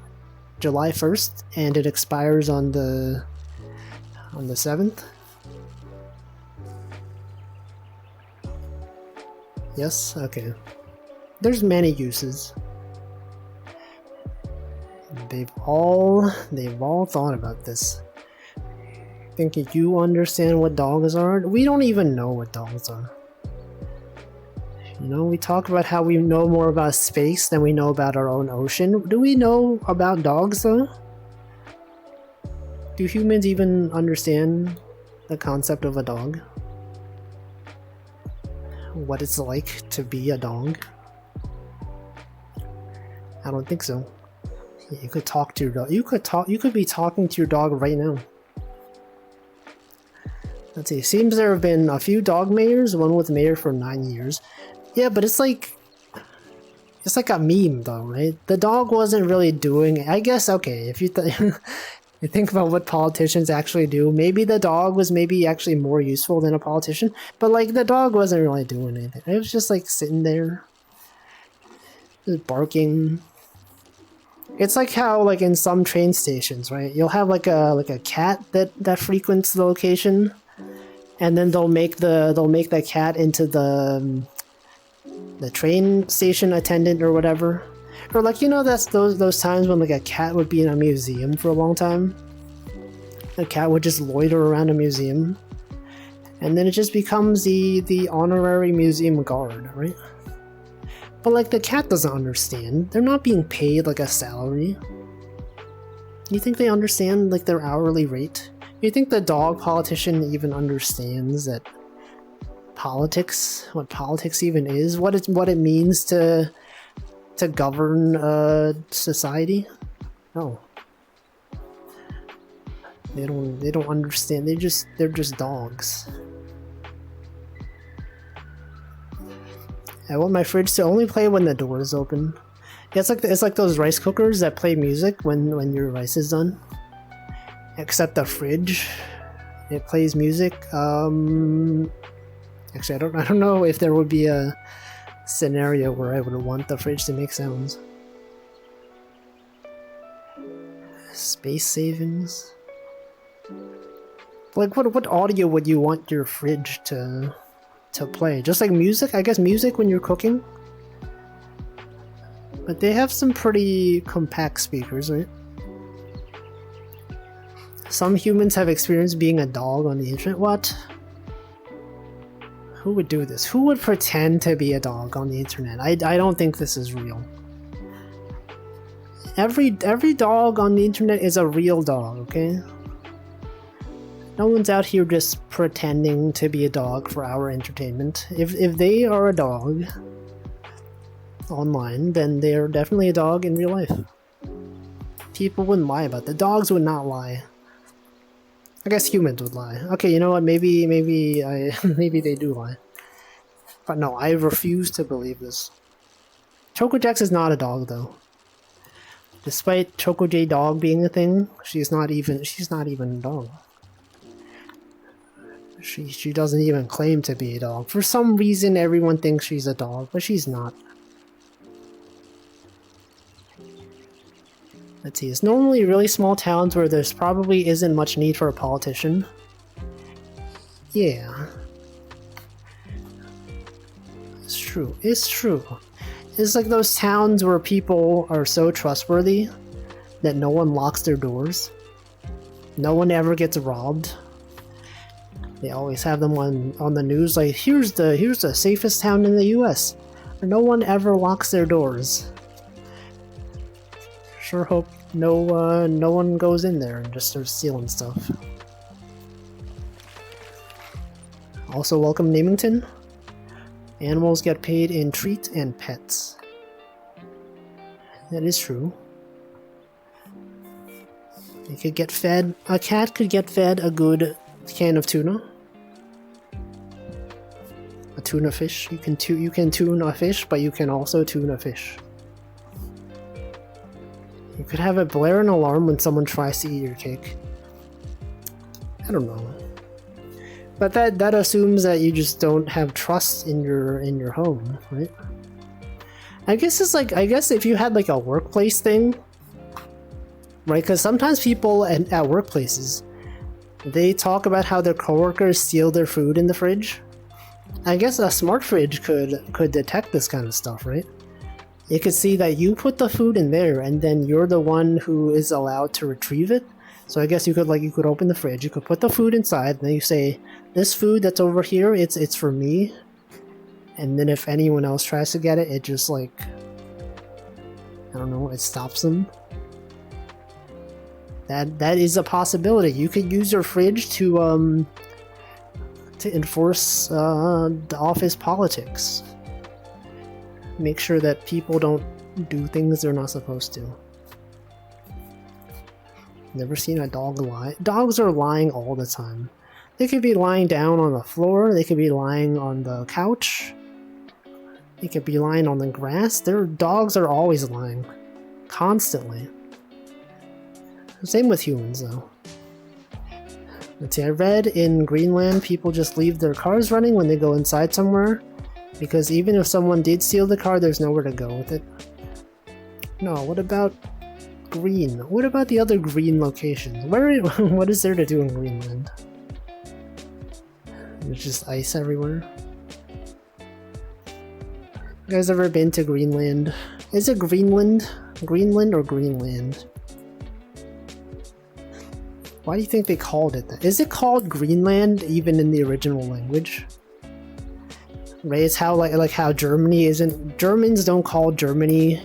July 1st and it expires on the 7th. Yes? Okay. There's many uses. They've all thought about this. Think you understand what dogs are? We don't even know what dogs are. You know, we talk about how we know more about space than we know about our own ocean. Do we know about dogs though? Do humans even understand the concept of a dog? What it's like to be a dog? I don't think so. You could talk to your dog. You could be talking to your dog right now. Let's see. Seems there have been a few dog mayors, one with mayor for 9 years. Yeah, but it's like a meme though, right? The dog wasn't really doing it. I guess, okay, if you you think about what politicians actually do, maybe the dog was maybe actually more useful than a politician, but like the dog wasn't really doing anything. It was just like sitting there, just barking. It's like how like in some train stations, right? You'll have like a cat that frequents the location, and then they'll make the cat into the train station attendant or whatever. Or like, you know, that's those times when like a cat would be in a museum for a long time. A cat would just loiter around a museum, and then it just becomes the honorary museum guard, right? But like the cat doesn't understand. They're not being paid like a salary. You think they understand like their hourly rate? You think the dog politician even understands that politics, what politics even is, what it means to govern a society? No. They don't understand. They're just dogs. I want my fridge to only play when the door is open. Yeah, it's like those rice cookers that play music when your rice is done. Except the fridge, it plays music. Actually, I don't know if there would be a scenario where I would want the fridge to make sounds. Space savings. Like what audio would you want your fridge to play? Just like music? I guess music when you're cooking? But they have some pretty compact speakers, right? Some humans have experienced being a dog on the internet. What? Who would do this? Who would pretend to be a dog on the internet? I don't think this is real. Every dog on the internet is a real dog, okay? No one's out here just pretending to be a dog for our entertainment. If they are a dog online, then they are definitely a dog in real life. People wouldn't lie about that. Dogs would not lie. I guess humans would lie. Okay, you know what? Maybe they do lie. But no, I refuse to believe this. Chocojax is not a dog, though. Despite Choco Dog being a thing, she's not even a dog. She doesn't even claim to be a dog. For some reason, everyone thinks she's a dog, but she's not. Let's see, it's normally really small towns where there's probably isn't much need for a politician. Yeah. It's true. It's true. It's like those towns where people are so trustworthy that no one locks their doors. No one ever gets robbed. They always have them on the news like, here's the safest town in the US. No one ever locks their doors. Sure hope no one goes in there and just starts stealing stuff. Also, welcome Namington. Animals get paid in treat and pets. That is true. They could get fed. A cat could get fed a good can of tuna. A tuna fish. You can tune a fish, but you can also tune a fish. You could have it blare an alarm when someone tries to eat your cake. I don't know. But that assumes that you just don't have trust in your home, right? I guess if you had like a workplace thing, right? Because sometimes people at workplaces, they talk about how their coworkers steal their food in the fridge. I guess a smart fridge could detect this kind of stuff, right? It could see that you put the food in there and then you're the one who is allowed to retrieve it. So I guess you could open the fridge, you could put the food inside, and then you say, this food that's over here, it's for me. And then if anyone else tries to get it, it just like, I don't know, it stops them. That is a possibility. You could use your fridge to enforce the office politics. Make sure that people don't do things they're not supposed to. Never seen a dog lie. Dogs are lying all the time. They could be lying down on the floor, they could be lying on the couch, they could be lying on the grass. Their dogs are always lying. Constantly. Same with humans, though. Let's see, I read in Greenland people just leave their cars running when they go inside somewhere, because even if someone did steal the car, there's nowhere to go with it. No, what about green? What about the other green locations? What is there to do in Greenland? There's just ice everywhere. You guys ever been to Greenland? Is it Greenland? Greenland or Greenland? Why do you think they called it that? Is it called Greenland even in the original language? Right, it's how like how Germany isn't. Germans don't call Germany,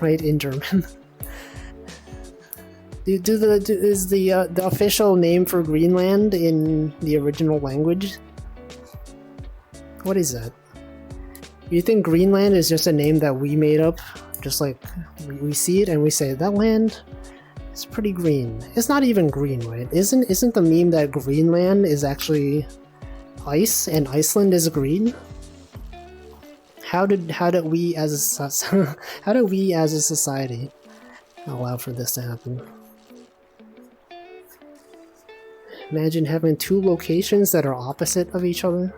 right, in German. Is the official name for Greenland in the original language? What is that? You think Greenland is just a name that we made up? Just like we see it and we say that land is pretty green. It's not even green, right? Isn't the meme that Greenland is actually ice and Iceland is green? How did we as a society allow for this to happen? Imagine having two locations that are opposite of each other,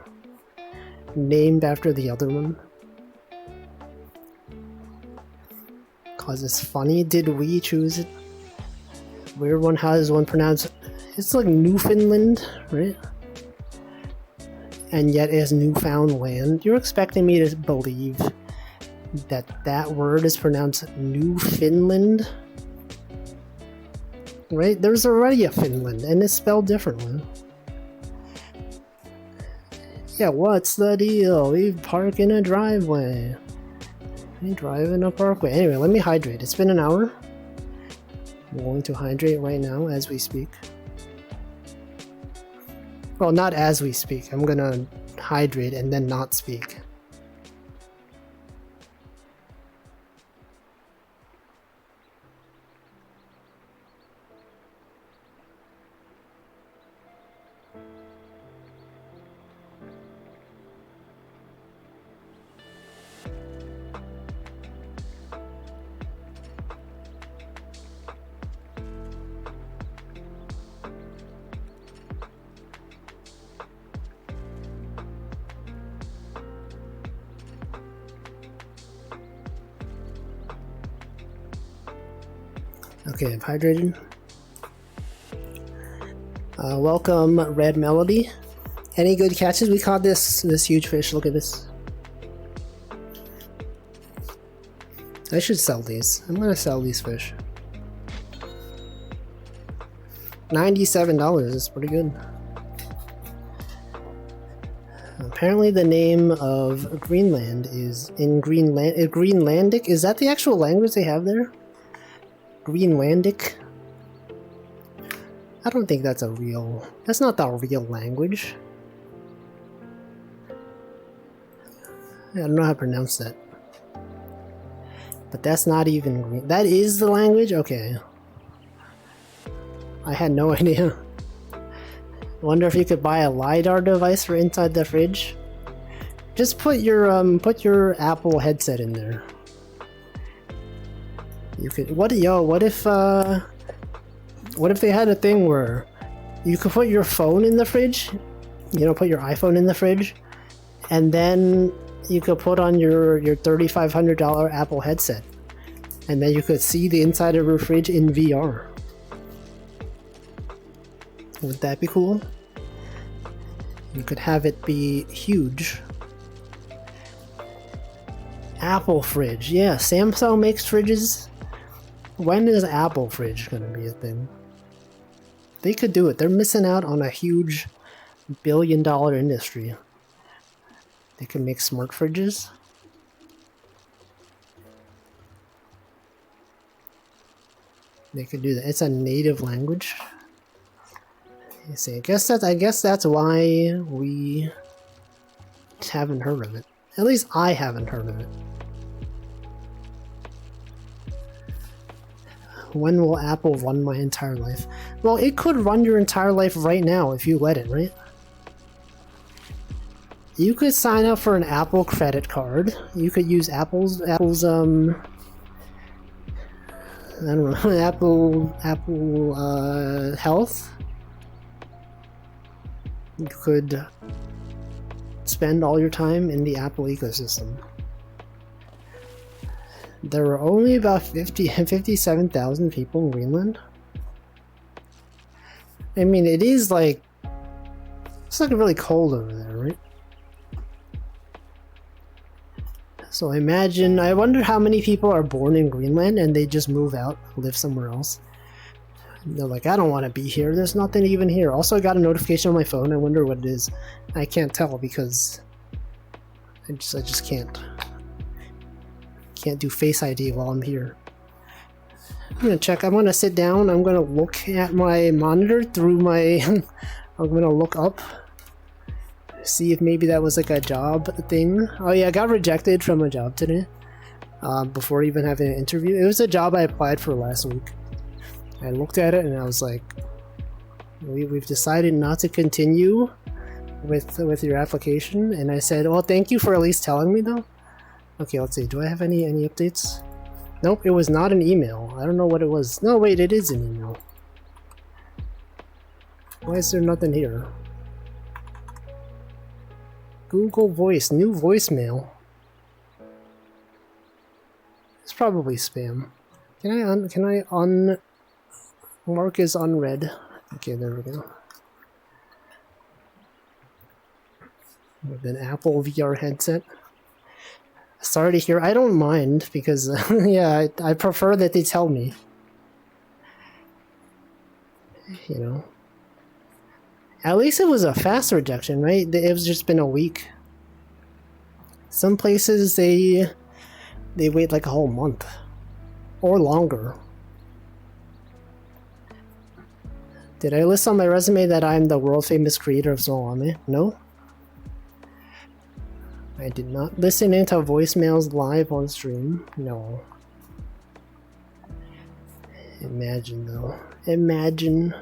named after the other one. Cause it's funny, did we choose it? Weird one, how does one pronounce it? It's like Newfoundland, right? And yet it's Newfoundland. You're expecting me to believe that word is pronounced Newfoundland. Right? There's already a Finland, and it's spelled differently. Yeah, what's the deal? We park in a driveway. We drive in a parkway. Anyway, let me hydrate. It's been an hour. I'm going to hydrate right now as we speak. Well, not as we speak. I'm gonna hydrate and then not speak. Okay, I've hydrated. Welcome, Red Melody. Any good catches? We caught this huge fish. Look at this. I should sell these. I'm gonna sell these fish. $97 is pretty good. Apparently the name of Greenland is in Greenlandic. Is that the actual language they have there? Greenlandic? I don't think that's that's not the real language. I don't know how to pronounce that. But that's not even green. That is the language? Okay. I had no idea. Wonder if you could buy a LiDAR device for inside the fridge. Just put your Apple headset in there. You could what if they had a thing where you could put your phone in the fridge, you know, put your iPhone in the fridge, and then you could put on your $3,500 Apple headset, and then you could see the inside of your fridge in VR. Would that be cool? You could have it be huge. Apple fridge, yeah. Samsung makes fridges. When is Apple fridge gonna be a thing? They could do it. They're missing out on a huge billion-dollar industry. They can make smart fridges. They could do that. It's a native language. You see, I guess that's why we haven't heard of it. At least I haven't heard of it. When will Apple run my entire life? Well, it could run your entire life right now if you let it, right? You could sign up for an Apple credit card. You could use Apple's I don't know, Apple Health. You could spend all your time in the Apple ecosystem. There are only about 57,000 people in Greenland. I mean, it's like really cold over there, right? So I wonder how many people are born in Greenland and they just move out, live somewhere else. They're like, I don't want to be here. There's nothing even here. Also, I got a notification on my phone. I wonder what it is. I can't tell because I just can't do Face ID while I'm here. I'm gonna check. I'm gonna sit down. I'm gonna look at my monitor through my. I'm gonna look up, see if maybe that was like a job thing. Oh yeah, I got rejected from a job today. Before even having an interview. It was a job I applied for last week. I looked at it and I was like, we've decided not to continue with your application. And I said, well, thank you for at least telling me though. Okay, let's see. Do I have any updates? Nope, it was not an email. I don't know what it was. No, wait, it is an email. Why is there nothing here? Google Voice, new voicemail. It's probably spam. Can I mark as unread? Okay, there we go. With an Apple VR headset. Sorry to hear. I don't mind because, yeah, I prefer that they tell me. You know. At least it was a fast rejection, right? It was just been a week. Some places they wait like a whole month or longer. Did I list on my resume that I'm the world famous creator of Zolame? No. I did not. Listening to voicemails live on stream? No. Imagine though. Imagine.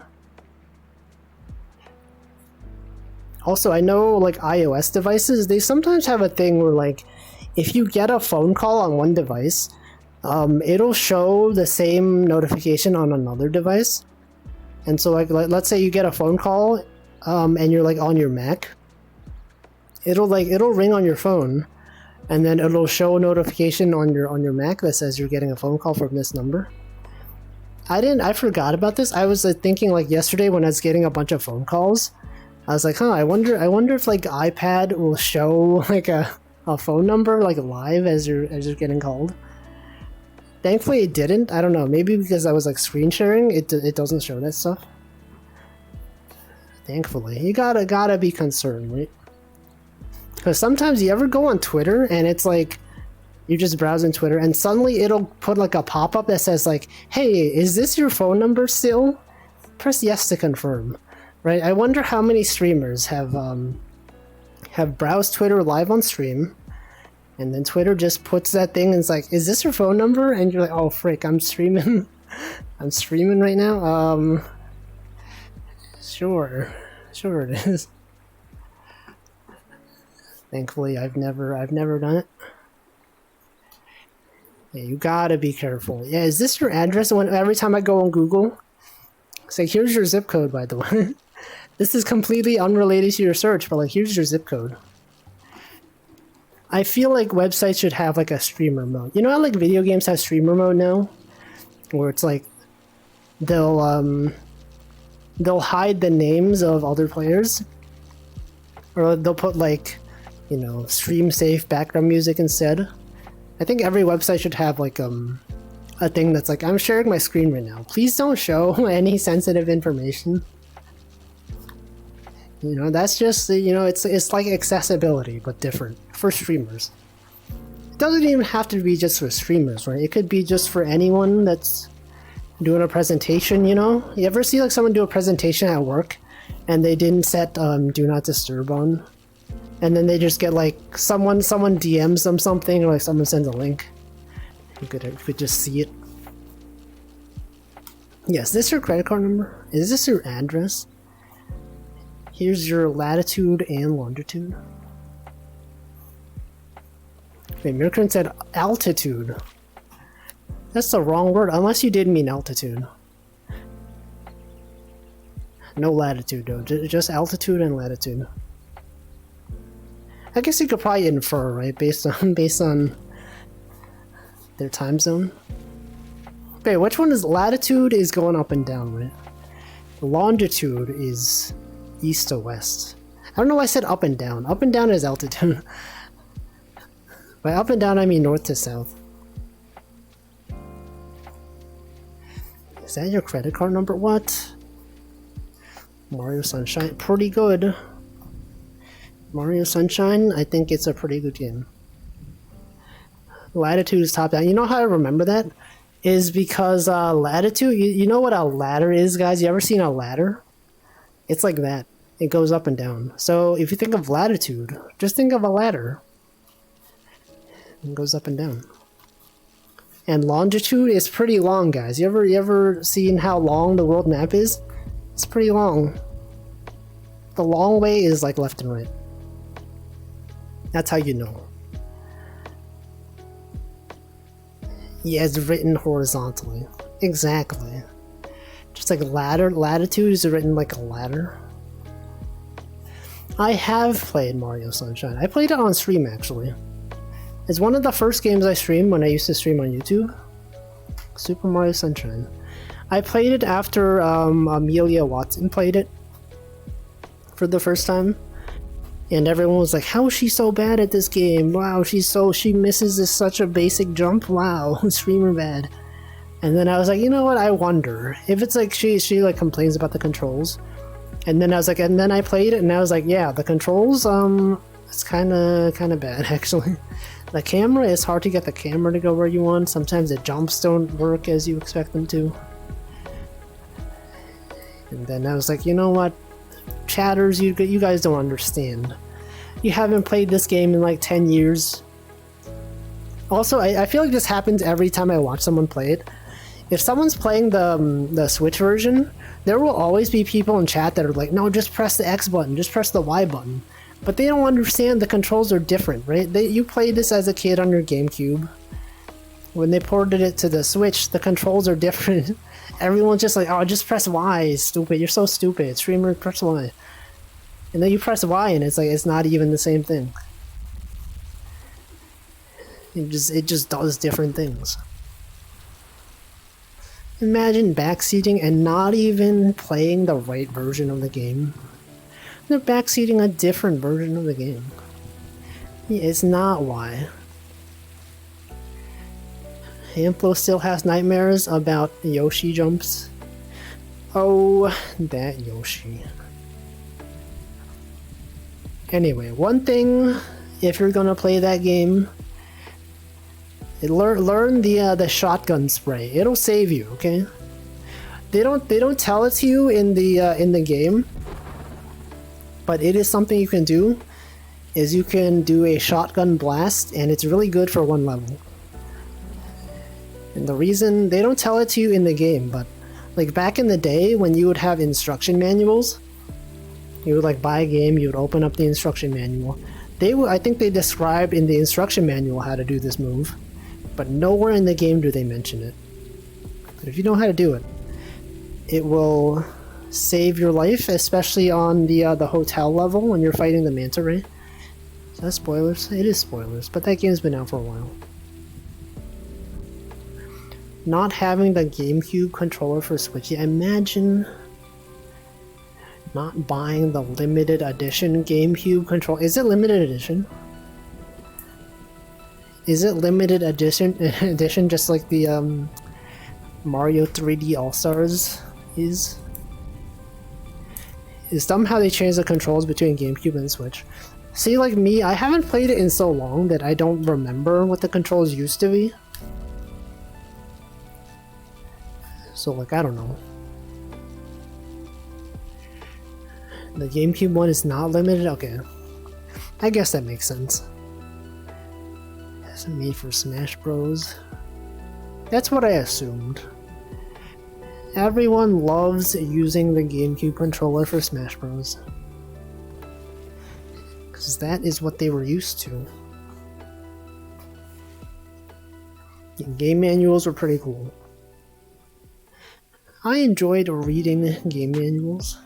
Also, I know like iOS devices, they sometimes have a thing where like if you get a phone call on one device, it'll show the same notification on another device. And so like let's say you get a phone call and you're like on your Mac. It'll ring on your phone and then it'll show a notification on your Mac that says you're getting a phone call from this number. I forgot about this. I was thinking like yesterday when I was getting a bunch of phone calls. I was like, I wonder if like iPad will show like a phone number like live as you're getting called. Thankfully it didn't. I don't know, maybe because I was like screen sharing, it doesn't show that stuff. Thankfully. You gotta be concerned, right? Because sometimes you ever go on Twitter and it's like you're just browsing Twitter and suddenly it'll put like a pop-up that says like, hey, is this your phone number still? Press yes to confirm. Right? I wonder how many streamers have browsed Twitter live on stream, and then Twitter just puts that thing and it's like, is this your phone number? And you're like, oh frick, I'm streaming. I'm streaming right now. Sure it is. Thankfully, I've never done it. Yeah, you gotta be careful. Yeah, is this your address? Every time I go on Google, it's like, here's your zip code, by the way. This is completely unrelated to your search, but like, here's your zip code. I feel like websites should have like a streamer mode. You know how like video games have streamer mode now? Where it's like, they'll hide the names of other players. Or they'll put like, you know, stream safe background music instead. I think every website should have like a thing that's like, I'm sharing my screen right now. Please don't show any sensitive information. You know, that's just, you know, it's like accessibility, but different for streamers. It doesn't even have to be just for streamers, right? It could be just for anyone that's doing a presentation, you know? You ever see like someone do a presentation at work and they didn't set do not disturb on? And then they just get like, someone DMs them something, or like someone sends a link. You could just see it. Yes, is this your credit card number? Is this your address? Here's your latitude and longitude. Okay, Mirkran said altitude. That's the wrong word, unless you did mean altitude. No latitude though, just altitude and latitude. I guess you could probably infer, right, based on their time zone. Okay, which one is latitude? Is going up and down, right? Longitude is east to west. I don't know why I said up and down. Up and down is altitude. By up and down I mean north to south. Is that your credit card number? What? Mario Sunshine, pretty good. Mario Sunshine, I think it's a pretty good game. Latitude is top down. You know how I remember that? Is because latitude, you know what a ladder is, guys? You ever seen a ladder? It's like that. It goes up and down. So if you think of latitude, just think of a ladder. It goes up and down. And longitude is pretty long, guys. You ever seen how long the world map is? It's pretty long. The long way is like left and right. That's how you know. Yeah, it's written horizontally. Exactly. Just like latitude is written like a ladder. I have played Mario Sunshine. I played it on stream, actually. It's one of the first games I streamed when I used to stream on YouTube. Super Mario Sunshine. I played it after Amelia Watson played it for the first time. And everyone was like, how is she so bad at this game? Wow, she misses this such a basic jump. Wow, streamer bad. And then I was like, you know what, I wonder if it's like she like complains about the controls. And then I was like, and then I played it and I was like, yeah, the controls, it's kind of bad actually. The camera, it's hard to get the camera to go where you want. Sometimes the jumps don't work as you expect them to. And then I was like, you know what, chatters, you guys don't understand. You haven't played this game in like 10 years. Also, I feel like this happens every time I watch someone play it. If someone's playing the Switch version, there will always be people in chat that are like, no, just press the X button, just press the Y button. But they don't understand the controls are different, right? You played this as a kid on your GameCube. When they ported it to the Switch, the controls are different. Everyone's just like, oh, just press Y, stupid. You're so stupid. Streamer, press Y. And then you press Y and it's like, it's not even the same thing. It just does different things. Imagine backseating and not even playing the right version of the game. They're backseating a different version of the game. It's not why. Amplo still has nightmares about Yoshi jumps. Oh, that Yoshi. Anyway, one thing, if you're gonna play that game, learn the shotgun spray. It'll save you, okay? They don't tell it to you in the game, but it is something you can do. Is you can do a shotgun blast, and it's really good for one level. And the reason they don't tell it to you in the game, but like back in the day when you would have instruction manuals, you would like buy a game, you would open up the instruction manual. I think they described in the instruction manual how to do this move, but nowhere in the game do they mention it. But if you know how to do it, it will save your life, especially on the hotel level when you're fighting the manta ray. Is that spoilers? It is spoilers, but that game's been out for a while. Not having the GameCube controller for Switch, imagine not buying the limited edition GameCube controller. Is it limited edition? Is it limited edition just like the Mario 3D All-Stars is? Somehow they changed the controls between GameCube and Switch. See, like me, I haven't played it in so long that I don't remember what the controls used to be. So, like, I don't know. The GameCube one is not limited? Okay. I guess that makes sense. It's made for Smash Bros. That's what I assumed. Everyone loves using the GameCube controller for Smash Bros. Because that is what they were used to. Game manuals were pretty cool. I enjoyed reading game manuals.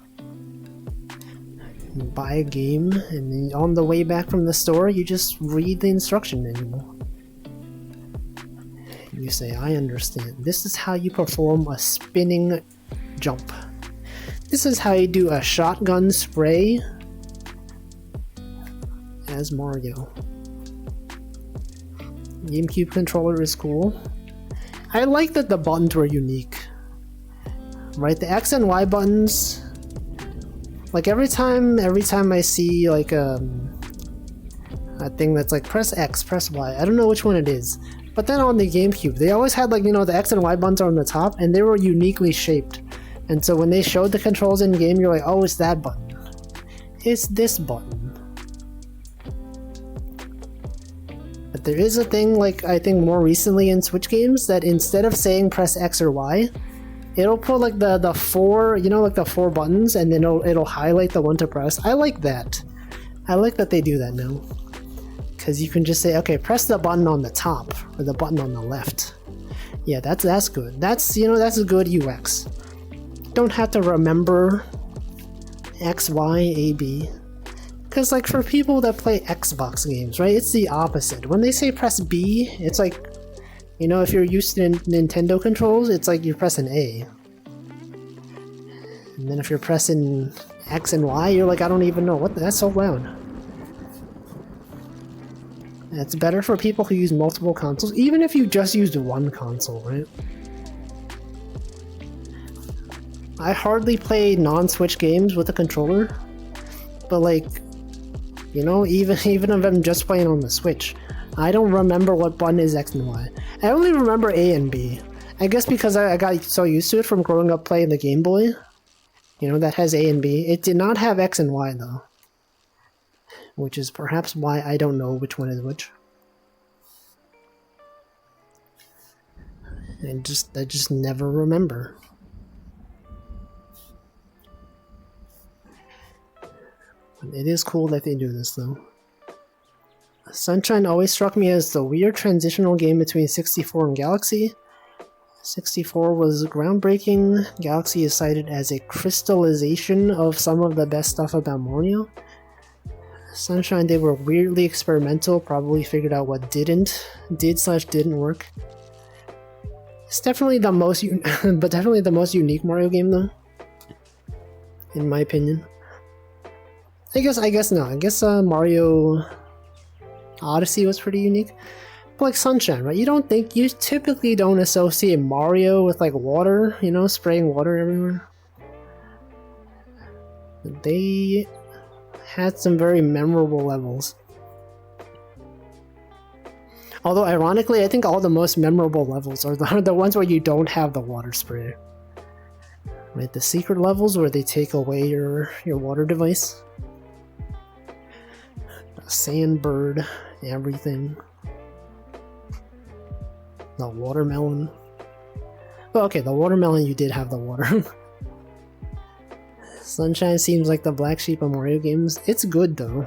You buy a game, and then on the way back from the store, you just read the instruction manual. You say, I understand. This is how you perform a spinning jump. This is how you do a shotgun spray as Mario. GameCube controller is cool. I like that the buttons were unique. Right, the X and Y buttons, like every time I see like a thing that's like press X, press Y, I don't know which one it is. But then on the GameCube, they always had like, you know, the X and Y buttons are on the top and they were uniquely shaped. And so when they showed the controls in game, you're like, oh, it's that button. It's this button. But there is a thing, like I think more recently in Switch games, that instead of saying press X or Y, it'll put like the four, you know, like the four buttons, and then it'll highlight the one to press. I like that. I like that they do that now. Because you can just say, okay, press the button on the top, or the button on the left. Yeah, that's good. That's, you know, that's a good UX. Don't have to remember X, Y, A, B. Because like for people that play Xbox games, right, it's the opposite. When they say press B, it's like, you know, if you're used to Nintendo controls, it's like you're pressing A. And then if you're pressing X and Y, you're like, I don't even know. That's so loud. It's better for people who use multiple consoles, even if you just used one console, right? I hardly play non-Switch games with a controller, but like, you know, even if I'm just playing on the Switch, I don't remember what button is X and Y. I only remember A and B. I guess because I got so used to it from growing up playing the Game Boy. You know, that has A and B. It did not have X and Y though, which is perhaps why I don't know which one is which. I just never remember. It is cool that they do this though. Sunshine always struck me as the weird transitional game between 64 and Galaxy. 64 was groundbreaking. Galaxy is cited as a crystallization of some of the best stuff about Mario. Sunshine, they were weirdly experimental, probably figured out what didn't work. It's definitely the most definitely the most unique Mario game though, in my opinion. I guess Mario Odyssey was pretty unique. But like Sunshine, right? You typically don't associate Mario with like water, you know, spraying water everywhere. They had some very memorable levels. Although ironically, I think all the most memorable levels are the ones where you don't have the water spray. Right? The secret levels where they take away your water device. Sandbird, everything. The watermelon. Well, okay, the watermelon you did have the water. Sunshine seems like the black sheep of Mario games. It's good though.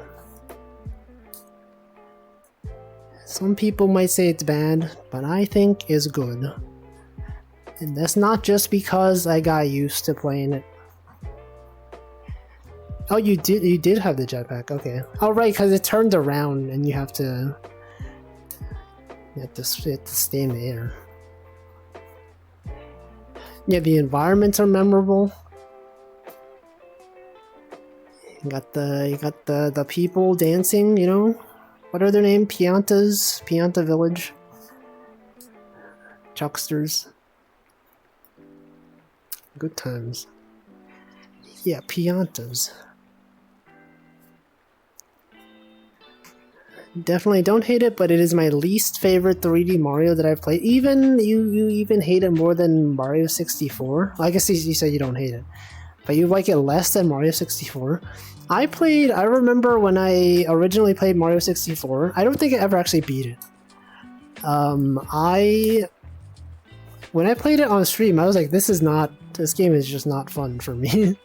Some people might say it's bad, but I think it's good. And that's not just because I got used to playing it. Oh, you did have the jetpack, okay. Oh right, because it turned around and you have to stay in the air. Yeah, the environments are memorable. You got the people dancing, you know? What are their names? Piantas? Pianta Village? Chucksters. Good times. Yeah, Piantas. Definitely don't hate it, but it is my least favorite 3D Mario that I've played. Even you even hate it more than Mario 64. I guess you said you don't hate it, but you like it less than Mario 64. I remember when I originally played Mario 64. I don't think I ever actually beat it. When I played it on stream, I was like, this game is just not fun for me.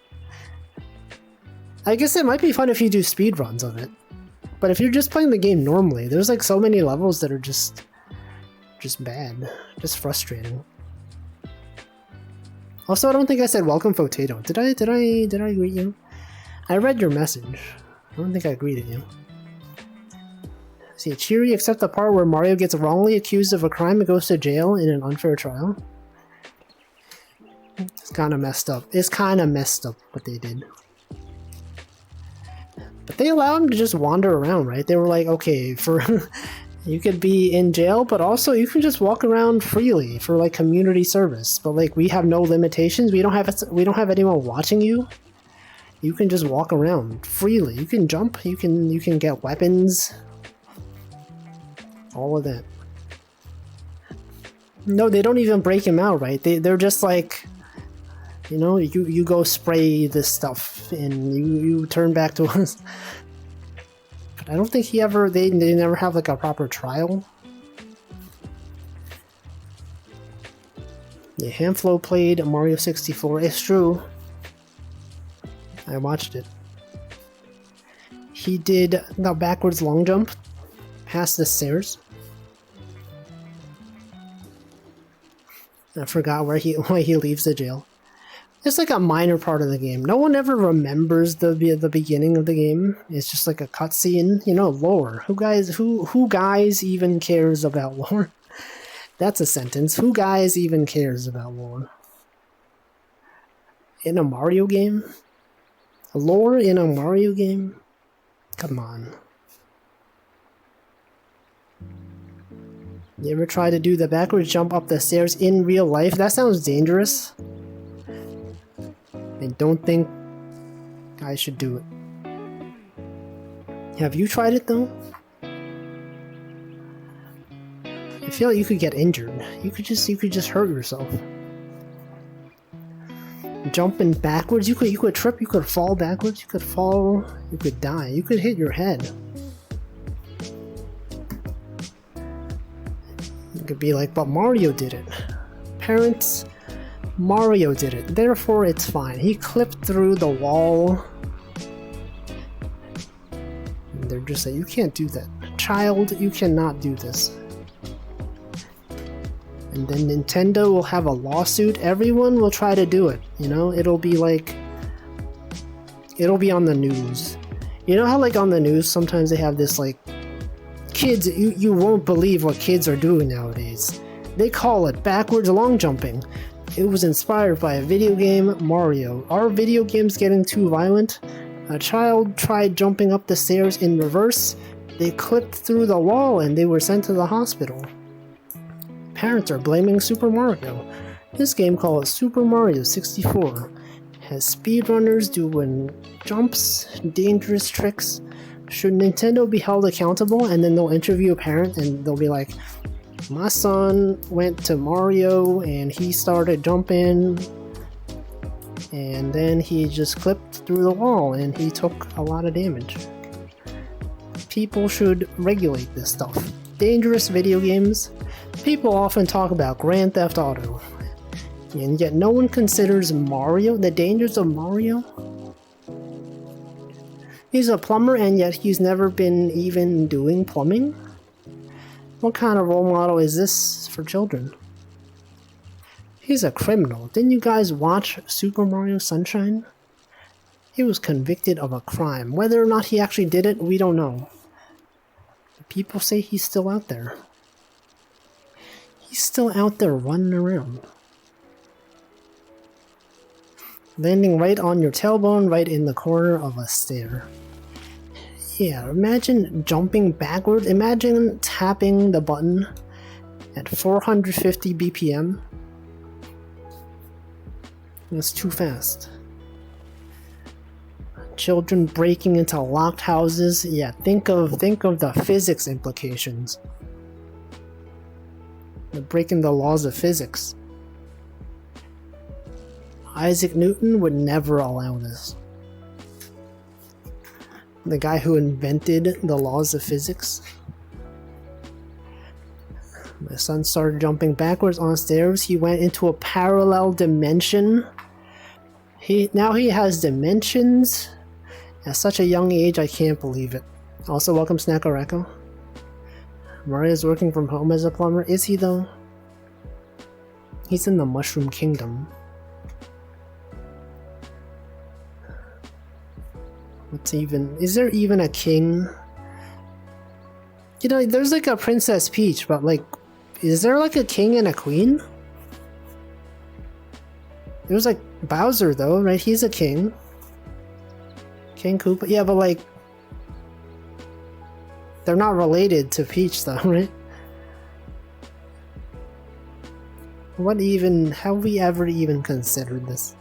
I guess it might be fun if you do speedruns of it. But if you're just playing the game normally, there's like so many levels that are just bad, just frustrating. Also, I don't think I said welcome Potato. Did I greet you? I read your message. I don't think I greeted you. See, cheery except the part where Mario gets wrongly accused of a crime and goes to jail in an unfair trial. It's kind of messed up. It's kind of messed up what they did. But they allowed him to just wander around, right? They were like, okay, you could be in jail, but also you can just walk around freely for like community service. But like we have no limitations. We don't have anyone watching you. You can just walk around freely. You can jump. You can get weapons. All of that. No, they don't even break him out, right? They're just like, you know, you go spray this stuff and you turn back to us. But I don't think they never have like a proper trial. Yeah, Hamflo played Mario 64. It's true. I watched it. He did the backwards long jump past the stairs. I forgot why he leaves the jail. It's like a minor part of the game. No one ever remembers the beginning of the game. It's just like a cutscene, you know, lore. Who guys even cares about lore? That's a sentence. Who guys even cares about lore? In a Mario game? Lore in a Mario game? Come on. You ever try to do the backwards jump up the stairs in real life? That sounds dangerous. I don't think I should do it. Have you tried it though? I feel like you could get injured. You could just hurt yourself. Jumping backwards, you could trip, you could fall backwards, you could fall, you could die, you could hit your head. You could be like, but Mario did it. Parents, Mario did it, therefore it's fine. He clipped through the wall. And they're just like, you can't do that. Child, you cannot do this. And then Nintendo will have a lawsuit. Everyone will try to do it, you know? It'll be like... It'll be on the news. You know how like on the news sometimes they have this like... Kids, you won't believe what kids are doing nowadays. They call it backwards long jumping. It was inspired by a video game, Mario. Are video games getting too violent? A child tried jumping up the stairs in reverse. They clipped through the wall and they were sent to the hospital. Parents are blaming Super Mario. This game called Super Mario 64 has speedrunners doing jumps, dangerous tricks. Should Nintendo be held accountable? And then they'll interview a parent and they'll be like, my son went to Mario and he started jumping and then he just clipped through the wall and he took a lot of damage. People should regulate this stuff. Dangerous video games. People often talk about Grand Theft Auto, and yet no one considers Mario, the dangers of Mario. He's a plumber and yet he's never been even doing plumbing? What kind of role model is this for children? He's a criminal. Didn't you guys watch Super Mario Sunshine? He was convicted of a crime. Whether or not he actually did it, we don't know. People say he's still out there. He's still out there running around. Landing right on your tailbone, right in the corner of a stair. Yeah, imagine jumping backward. Imagine tapping the button at 450 BPM. That's too fast. Children breaking into locked houses. Yeah, think of the physics implications. They're breaking the laws of physics. Isaac Newton would never allow this. The guy who invented the laws of physics. My son started jumping backwards on stairs. He went into a parallel dimension. Now he has dimensions. At such a young age, I can't believe it. Also, welcome Snackareko. Mario's working from home as a plumber. Is he though? He's in the Mushroom Kingdom. Is there even a king? You know, there's like a Princess Peach, but like, is there like a king and a queen? There's like Bowser though, right? He's a king. King Koopa, yeah, but like, they're not related to Peach though, right? Have we ever even considered this?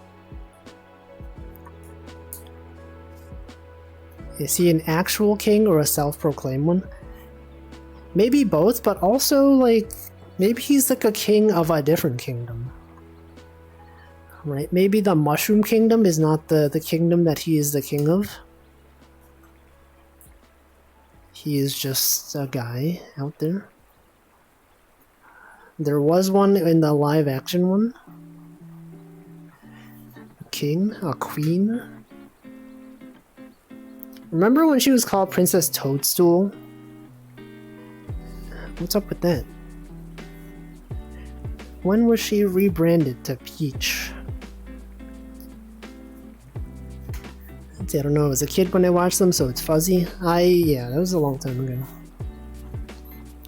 Is he an actual king or a self-proclaimed one? Maybe both, but also like, maybe he's like a king of a different kingdom. Right? Maybe the Mushroom Kingdom is not the kingdom that he is the king of. He is just a guy out there. There was one in the live action one. A king, a queen. Remember when she was called Princess Toadstool? What's up with that? When was she rebranded to Peach? I don't know, I was a kid when I watched them, so it's fuzzy. Yeah, that was a long time ago.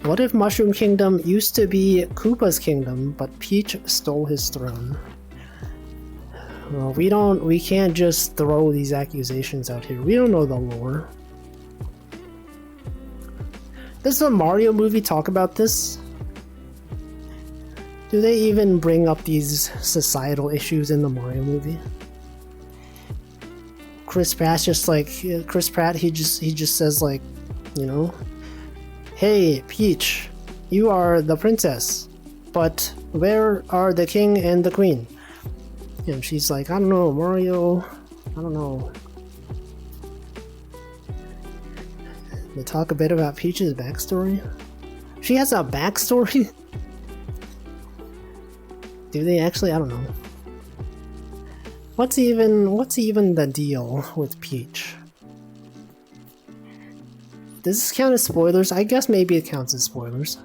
What if Mushroom Kingdom used to be Koopa's kingdom, but Peach stole his throne? Well, we can't just throw these accusations out here. We don't know the lore. Does the Mario movie talk about this? Do they even bring up these societal issues in the Mario movie? Chris Pratt, he just says like, you know, hey Peach, you are the princess, but where are the king and the queen? And she's like, I don't know, Mario, I don't know. They talk a bit about Peach's backstory. She has a backstory? Do they actually? I don't know. What's even the deal with Peach? Does this count as spoilers? I guess maybe it counts as spoilers.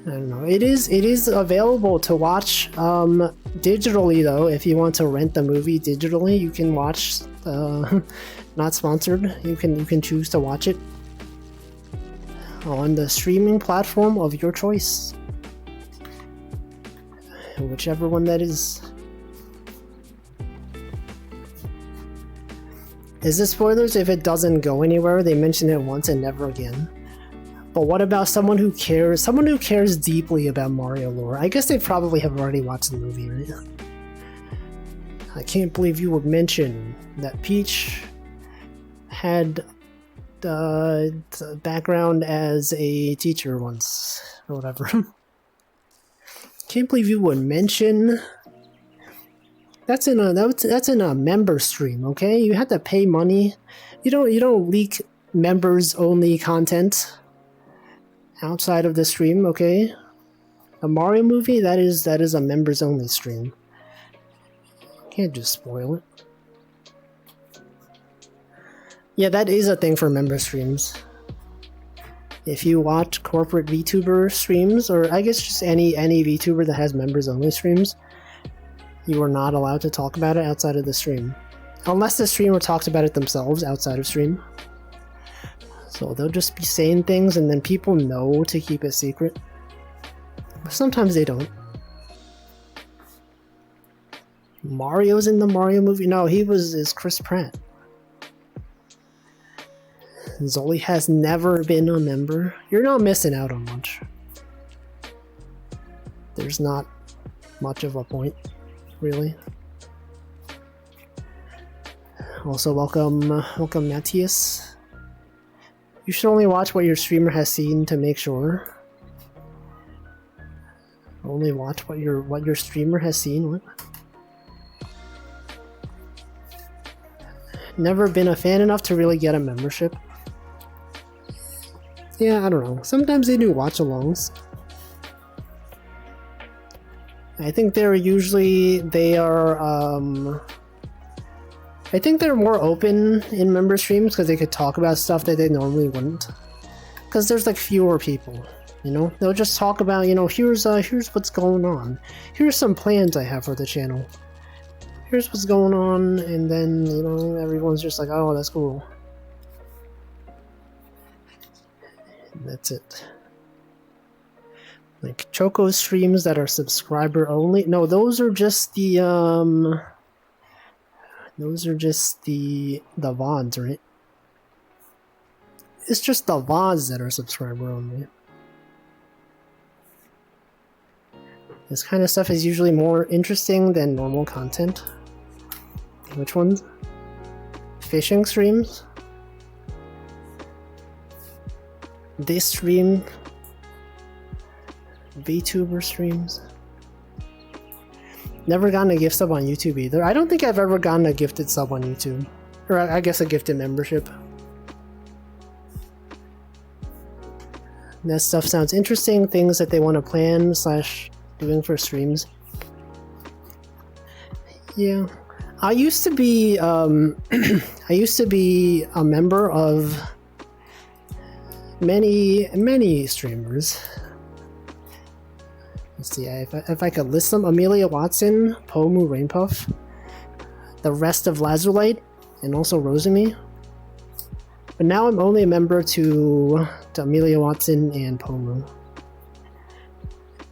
I don't know. It is available to watch digitally though. If you want to rent the movie digitally, you can watch. Not sponsored. You can choose to watch it on the streaming platform of your choice. Whichever one that is. Is this spoilers if it doesn't go anywhere? They mention it once and never again. But what about someone who cares? Someone who cares deeply about Mario lore. I guess they probably have already watched the movie, right? I can't believe you would mention that Peach had the background as a teacher once, or whatever. Can't believe you would mention. That's in a member stream, okay? You have to pay money. You don't leak members only content outside of the stream, okay? A Mario movie, that is a members only stream. Can't just spoil it. Yeah, that is a thing for member streams. If you watch corporate VTuber streams, or I guess just any VTuber that has members only streams, you are not allowed to talk about it outside of the stream. Unless the streamer talks about it themselves outside of stream. So they'll just be saying things and then people know to keep it secret. But sometimes they don't. Mario's in the Mario movie? No, is Chris Pratt. Zoli has never been a member. You're not missing out on much. There's not much of a point, really. Also, welcome Matthias. You should only watch what your streamer has seen to make sure. Only watch what your streamer has seen. What? Never been a fan enough to really get a membership. Yeah, I don't know. Sometimes they do watch-alongs. I think I think they're more open in member streams because they could talk about stuff that they normally wouldn't. Because there's like fewer people, you know? They'll just talk about, you know, here's what's going on. Here's some plans I have for the channel. Here's what's going on, and then, you know, everyone's just like, oh, that's cool. That's it. Like Choco streams that are subscriber only. No, those are just the VODs, right? It's just the VODs that are subscriber only. This kind of stuff is usually more interesting than normal content. Which ones? Fishing streams? This stream? VTuber streams? Never gotten a gift sub on YouTube either. I don't think I've ever gotten a gifted sub on YouTube. Or I guess a gifted membership. That stuff sounds interesting. Things that they want to plan / doing for streams. Yeah. I used to be a member of many streamers. Let's see if I could list them: Amelia Watson, Pomu Rainpuff, the rest of Lazulite, and also Rosemi. But now I'm only a member to Amelia Watson and Pomu.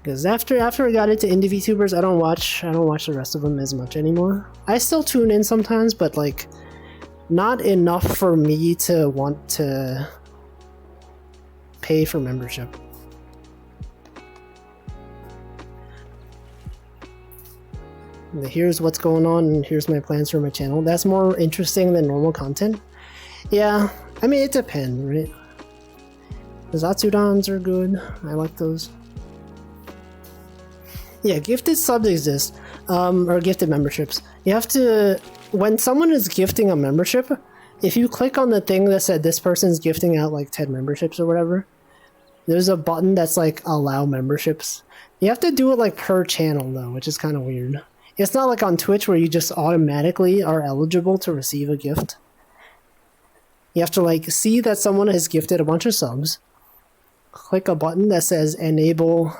Because after I got into indie VTubers, I don't watch the rest of them as much anymore. I still tune in sometimes, but like not enough for me to want to pay for membership. Here's what's going on and here's my plans for my channel. That's more interesting than normal content. Yeah, I mean, it depends, right? The Zatsudans are good. I like those. Yeah, gifted subs exist, or gifted memberships. You have to, when someone is gifting a membership, if you click on the thing that said this person's gifting out like 10 memberships or whatever, there's a button that's like allow memberships. You have to do it like per channel though, which is kind of weird. It's not like on Twitch where you just automatically are eligible to receive a gift. You have to like see that someone has gifted a bunch of subs, click a button that says enable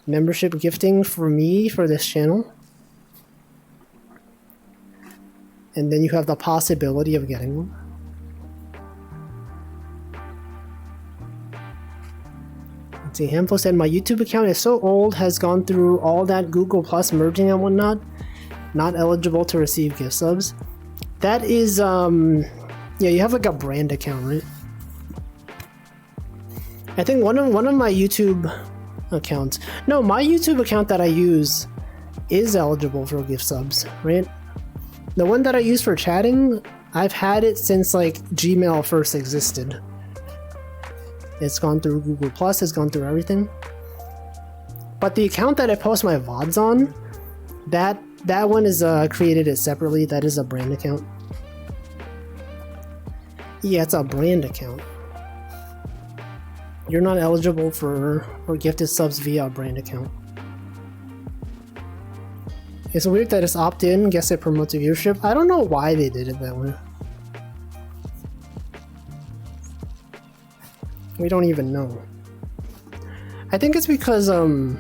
membership gifting for me for this channel, and then you have the possibility of getting one. Let's see, Hamfo said my YouTube account is so old, has gone through all that Google Plus merging and whatnot, not eligible to receive gift subs. That is yeah, you have like a brand account, right? I think one of my YouTube accounts, no, my YouTube account that I use is eligible for gift subs, right? The one that I use for chatting, I've had it since like Gmail first existed. It's gone through Google Plus, it's gone through everything. But the account that I post my VODs on, that one is created it separately. That is a brand account. Yeah, it's a brand account. You're not eligible for gifted subs via a brand account. It's weird that it's opt-in, guess it promotes viewership. I don't know why they did it that way. We don't even know. I think it's because, I don't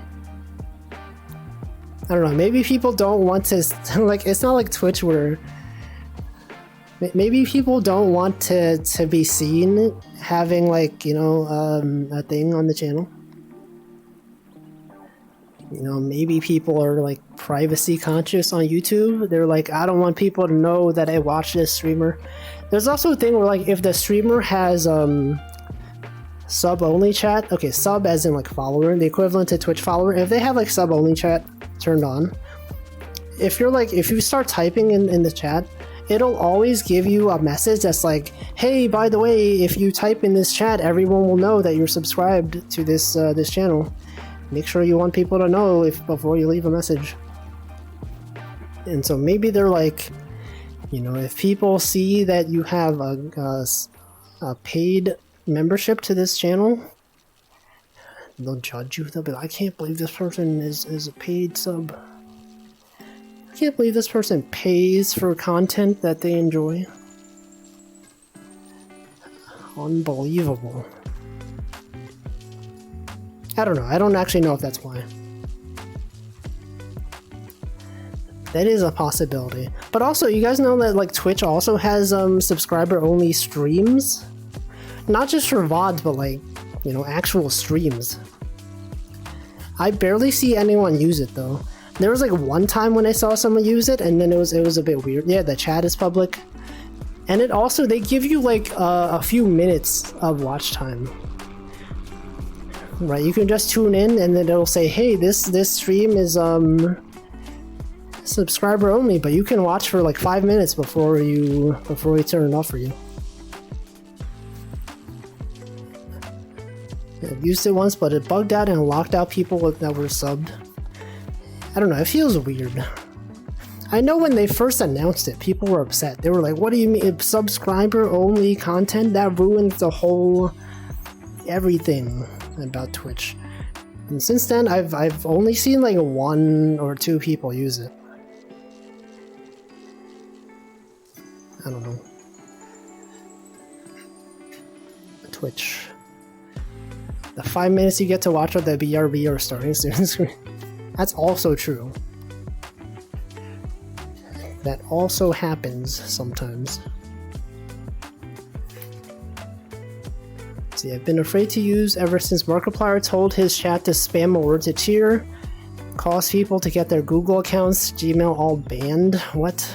know, maybe people don't want to, like, it's not like Twitch where, maybe people don't want to be seen having, like, you know, a thing on the channel. You know, maybe people are, like, privacy conscious on YouTube. They're like, I don't want people to know that I watch this streamer. There's also a thing where, like, if the streamer has, sub-only chat, okay, sub as in, like, follower, the equivalent to Twitch follower, if they have, like, sub-only chat turned on, if you're, like, if you start typing in the chat, it'll always give you a message that's like, hey, by the way, if you type in this chat, everyone will know that you're subscribed to this this channel. Make sure you want people to know before you leave a message. And so maybe they're like, you know, if people see that you have a paid membership to this channel, they'll judge you. They'll be like, I can't believe this person is a paid sub. I can't believe this person pays for content that they enjoy. Unbelievable. I don't know. I don't actually know if that's why. That is a possibility. But also, you guys know that, like, Twitch also has subscriber-only streams? Not just for VODs, but, like, you know, actual streams. I barely see anyone use it, though. There was, like, one time when I saw someone use it, and then it was a bit weird. Yeah, the chat is public. And it also, they give you, like, a few minutes of watch time. Right, you can just tune in, and then it'll say, hey, this stream is, subscriber only, but you can watch for, like, 5 minutes before we turn it off for you. I've used it once, but it bugged out and locked out people that were subbed. I don't know, it feels weird. I know when they first announced it, people were upset. They were like, what do you mean, subscriber-only content? That ruins the whole everything about Twitch. And since then, I've only seen like 1 or 2 people use it. I don't know. Twitch. The 5 minutes you get to watch of the BRB or starting student screen. That's also true. That also happens sometimes. See, I've been afraid to use ever since Markiplier told his chat to spam a word to cheer, cause people to get their Google accounts, Gmail all banned. What?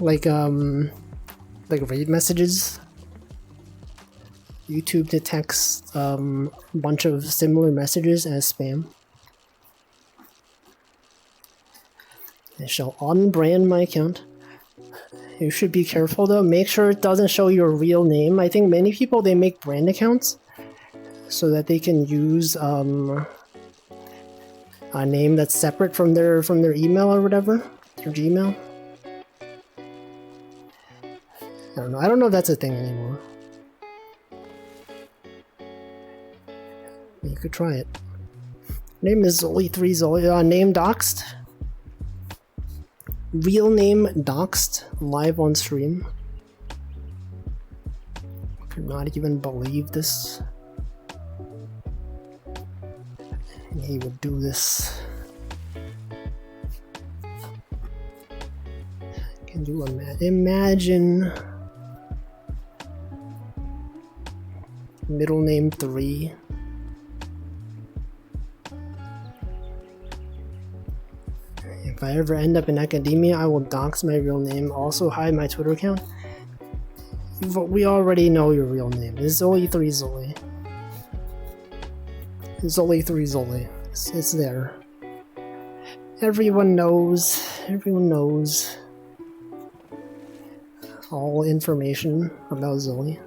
Like raid messages? YouTube detects a bunch of similar messages as spam. It shall unbrand my account. You should be careful though. Make sure it doesn't show your real name. I think many people, they make brand accounts so that they can use a name that's separate from their email or whatever, their Gmail. I don't know. I don't know if that's a thing anymore. You could try it. Name is Zoli3Zoli. Name doxed. Real name doxed live on stream. Could not even believe this. And he would do this. Can you imagine? Middle name 3. If I ever end up in academia, I will dox my real name. Also hide my Twitter account. We already know your real name. It's Zoli3Zoli. Zoli3Zoli. It's there. Everyone knows. Everyone knows all information about Zoli.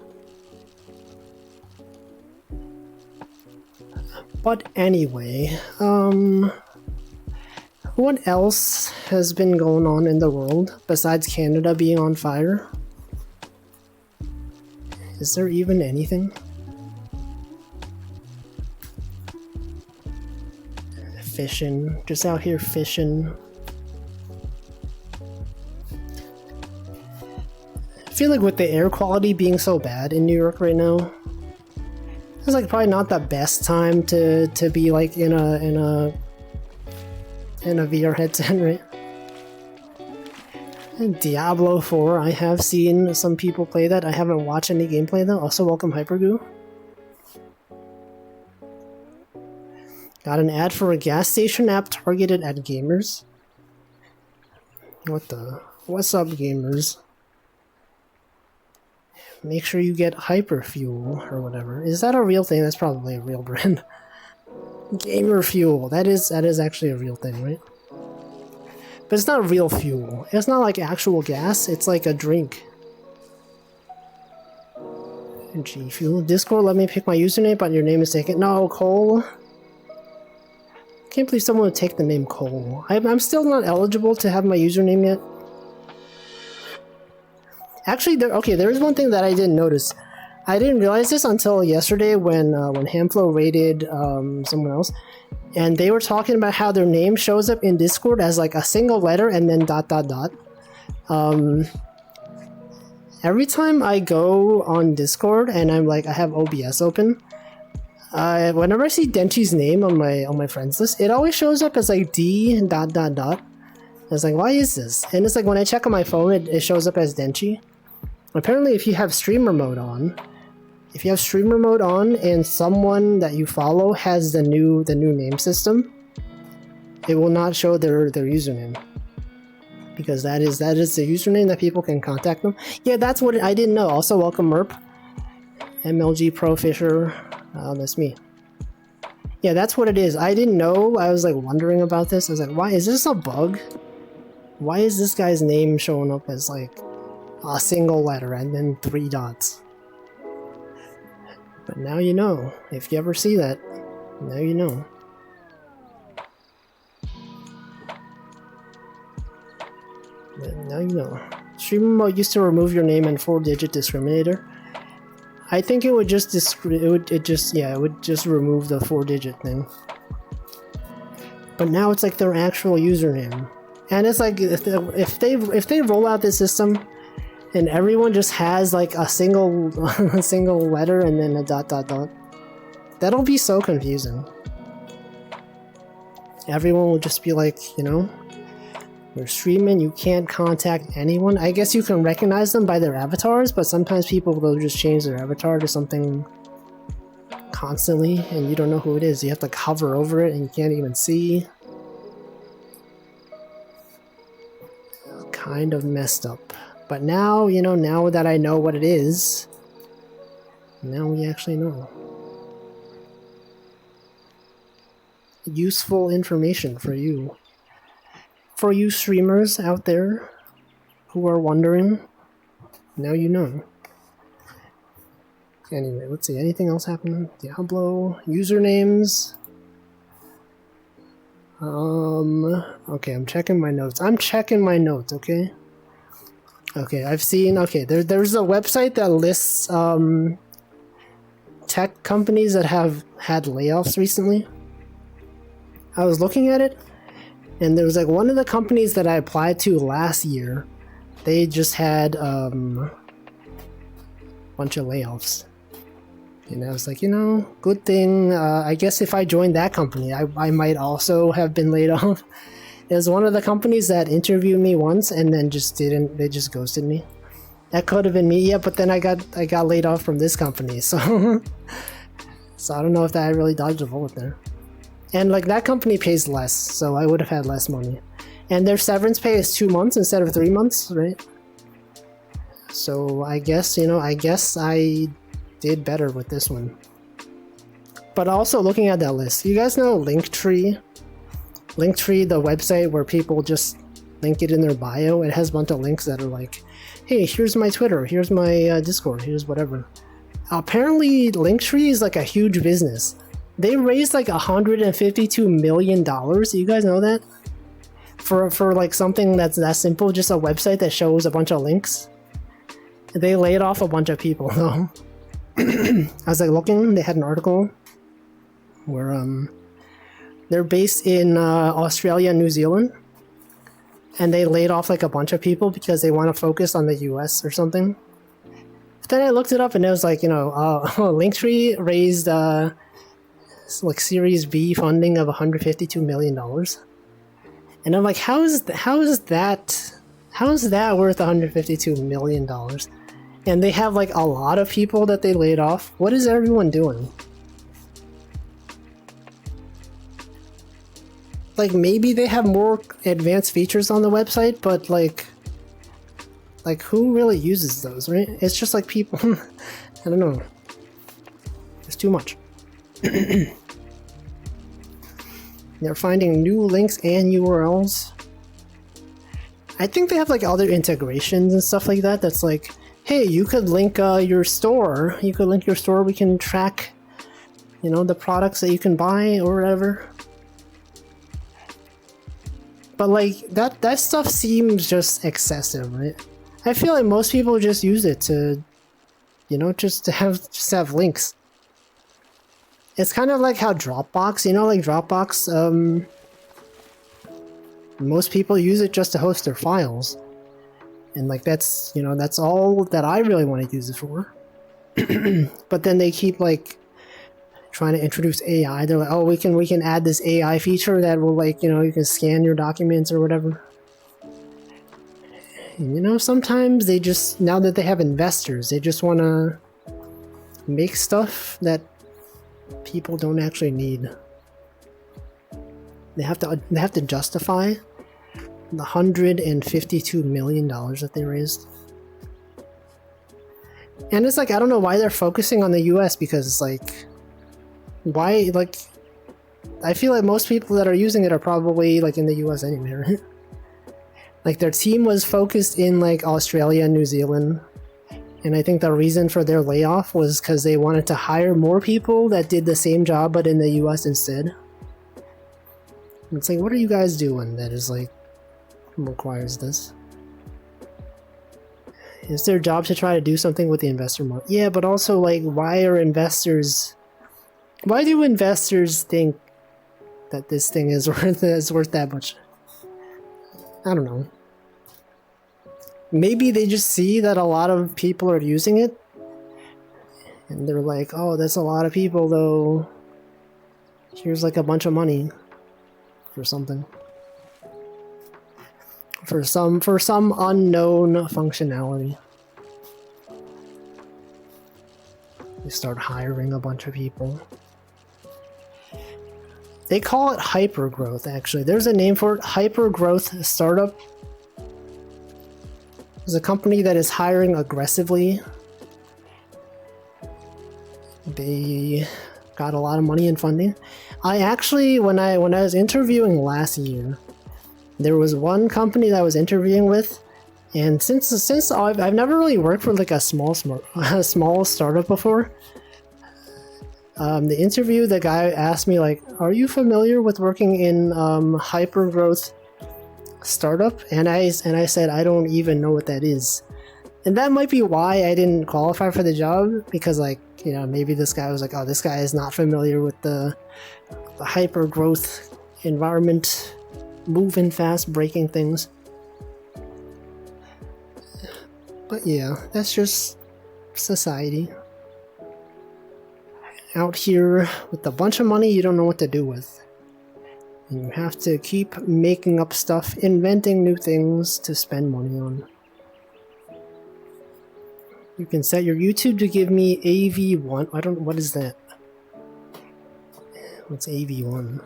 But anyway, what else has been going on in the world besides Canada being on fire? Is there even anything? Fishing, just out here fishing. I feel like with the air quality being so bad in New York right now, it's like probably not the best time to be like in a VR headset, right? And Diablo 4, I have seen some people play that. I haven't watched any gameplay though. Also, welcome Hypergoo. Got an ad for a gas station app targeted at gamers. What the? What's up, gamers? Make sure you get Hyper Fuel or whatever. Is that a real thing? That's probably a real brand. Gamer Fuel. That is actually a real thing, right? But it's not real fuel. It's not like actual gas. It's like a drink. G Fuel. Discord, let me pick my username, but your name is taken. No, Cole. Can't believe someone would take the name Cole. I'm still not eligible to have my username yet. Actually, there is one thing that I didn't notice. I didn't realize this until yesterday when Hamflow raided someone else, and they were talking about how their name shows up in Discord as like a single letter and then ... Every time I go on Discord and I'm like I have OBS open, whenever I see Denchi's name on my friends list, it always shows up as like D ... I was like, why is this? And it's like when I check on my phone, it shows up as Denchi. Apparently, if you have streamer mode on, and someone that you follow has the new name system, it will not show their username, because that is the username that people can contact them. Yeah, that's what I didn't know. Also, welcome Merp, MLG Pro Fisher. That's me. Yeah, that's what it is. I didn't know. I was like wondering about this. I was like, why is this a bug? Why is this guy's name showing up as like a single letter and then 3 dots? But now you know. If you ever see that, now you know. But now you know. Streamer mode used to remove your name and 4-digit discriminator. I think it would just it would just remove the 4-digit thing. But now it's like their actual username. And it's like if they roll out this system and everyone just has like a single letter and then a ... that'll be so confusing. Everyone will just be like, you know, you're streaming, you can't contact anyone. I guess you can recognize them by their avatars, but sometimes people will just change their avatar to something constantly and you don't know who it is. You have to hover over it and you can't even see. Kind of messed up. But now, you know, now that I know what it is, Now we actually know. Useful information for you. For you streamers out there who are wondering, now you know. Anyway, let's see, anything else happen? Diablo, usernames. Okay, I'm checking my notes. Okay? Okay, I've seen, okay, there's a website that lists, tech companies that have had layoffs recently. I was looking at it, and there was like one of the companies that I applied to last year, they just had, bunch of layoffs. And I was like, you know, good thing. I guess if I joined that company, I might also have been laid off. It was one of the companies that interviewed me once and then they just ghosted me. That could have been me, yeah, but then I got laid off from this company, so so I don't know if that really dodged a bullet there. And like that company pays less, so I would have had less money. And their severance pay is 2 months instead of 3 months, right? So I guess, you know, I did better with this one. But also looking at that list, you guys know Linktree? Linktree, the website where people just link it in their bio. It has a bunch of links that are like, hey, here's my Twitter, here's my Discord, here's whatever. Apparently Linktree is like a huge business. They raised like $152 million. You guys know that? For like something that's that simple, just a website that shows a bunch of links. They laid off a bunch of people though. I was like looking, they had an article where they're based in Australia and New Zealand, and they laid off like a bunch of people because they want to focus on the US or something. But then I looked it up and it was like, you know, Linktree raised like Series B funding of $152 million. And I'm like, how is that worth $152 million? And they have like a lot of people that they laid off. What is everyone doing? Like maybe they have more advanced features on the website, but like who really uses those, right? It's just like people, I don't know. It's too much. They're finding new links and URLs. I think they have like other integrations and stuff like that. That's like, hey, you could link your store. You could link your store. We can track, you know, the products that you can buy or whatever. But like that stuff seems just excessive, right? I feel like most people just use it to, you know, just to have links. It's kind of like how Dropbox, you know, like Dropbox, most people use it just to host their files. And like that's, you know, that's all that I really want to use it for. But then they keep like trying to introduce AI. They're like, oh, we can add this AI feature that will, like, you know, you can scan your documents or whatever. And you know, sometimes they just, now that they have investors, they just want to make stuff that people don't actually need. They have to justify the $152 million that they raised. And it's like, I don't know why they're focusing on the US, because it's like, why, like, I feel like most people that are using it are probably like in the US anyway, right? Like their team was focused in like Australia and New Zealand. And I think the reason for their layoff was because they wanted to hire more people that did the same job but in the US instead. And it's like, what are you guys doing that is like requires this? It's their job to try to do something with the investor market. Yeah, but also like, why do investors think that this thing is worth that much? I don't know. Maybe they just see that a lot of people are using it, and they're like, oh, that's a lot of people though. Here's like a bunch of money for something. For some unknown functionality. They start hiring a bunch of people. They call it hypergrowth, actually. There's a name for it, hypergrowth startup. There's a company that is hiring aggressively. They got a lot of money and funding. I actually, when I was interviewing last year, there was one company that I was interviewing with, and since I've never really worked for like a small startup before. The interview, the guy asked me like, "Are you familiar with working in hyper growth startup?" And I said, "I don't even know what that is." And that might be why I didn't qualify for the job, because like, you know, maybe this guy was like, "Oh, this guy is not familiar with the hyper growth environment, moving fast, breaking things." But yeah, that's just society. Out here with a bunch of money you don't know what to do with. And you have to keep making up stuff, inventing new things to spend money on. You can set your YouTube to give me AV1. I don't. What is that? What's AV1?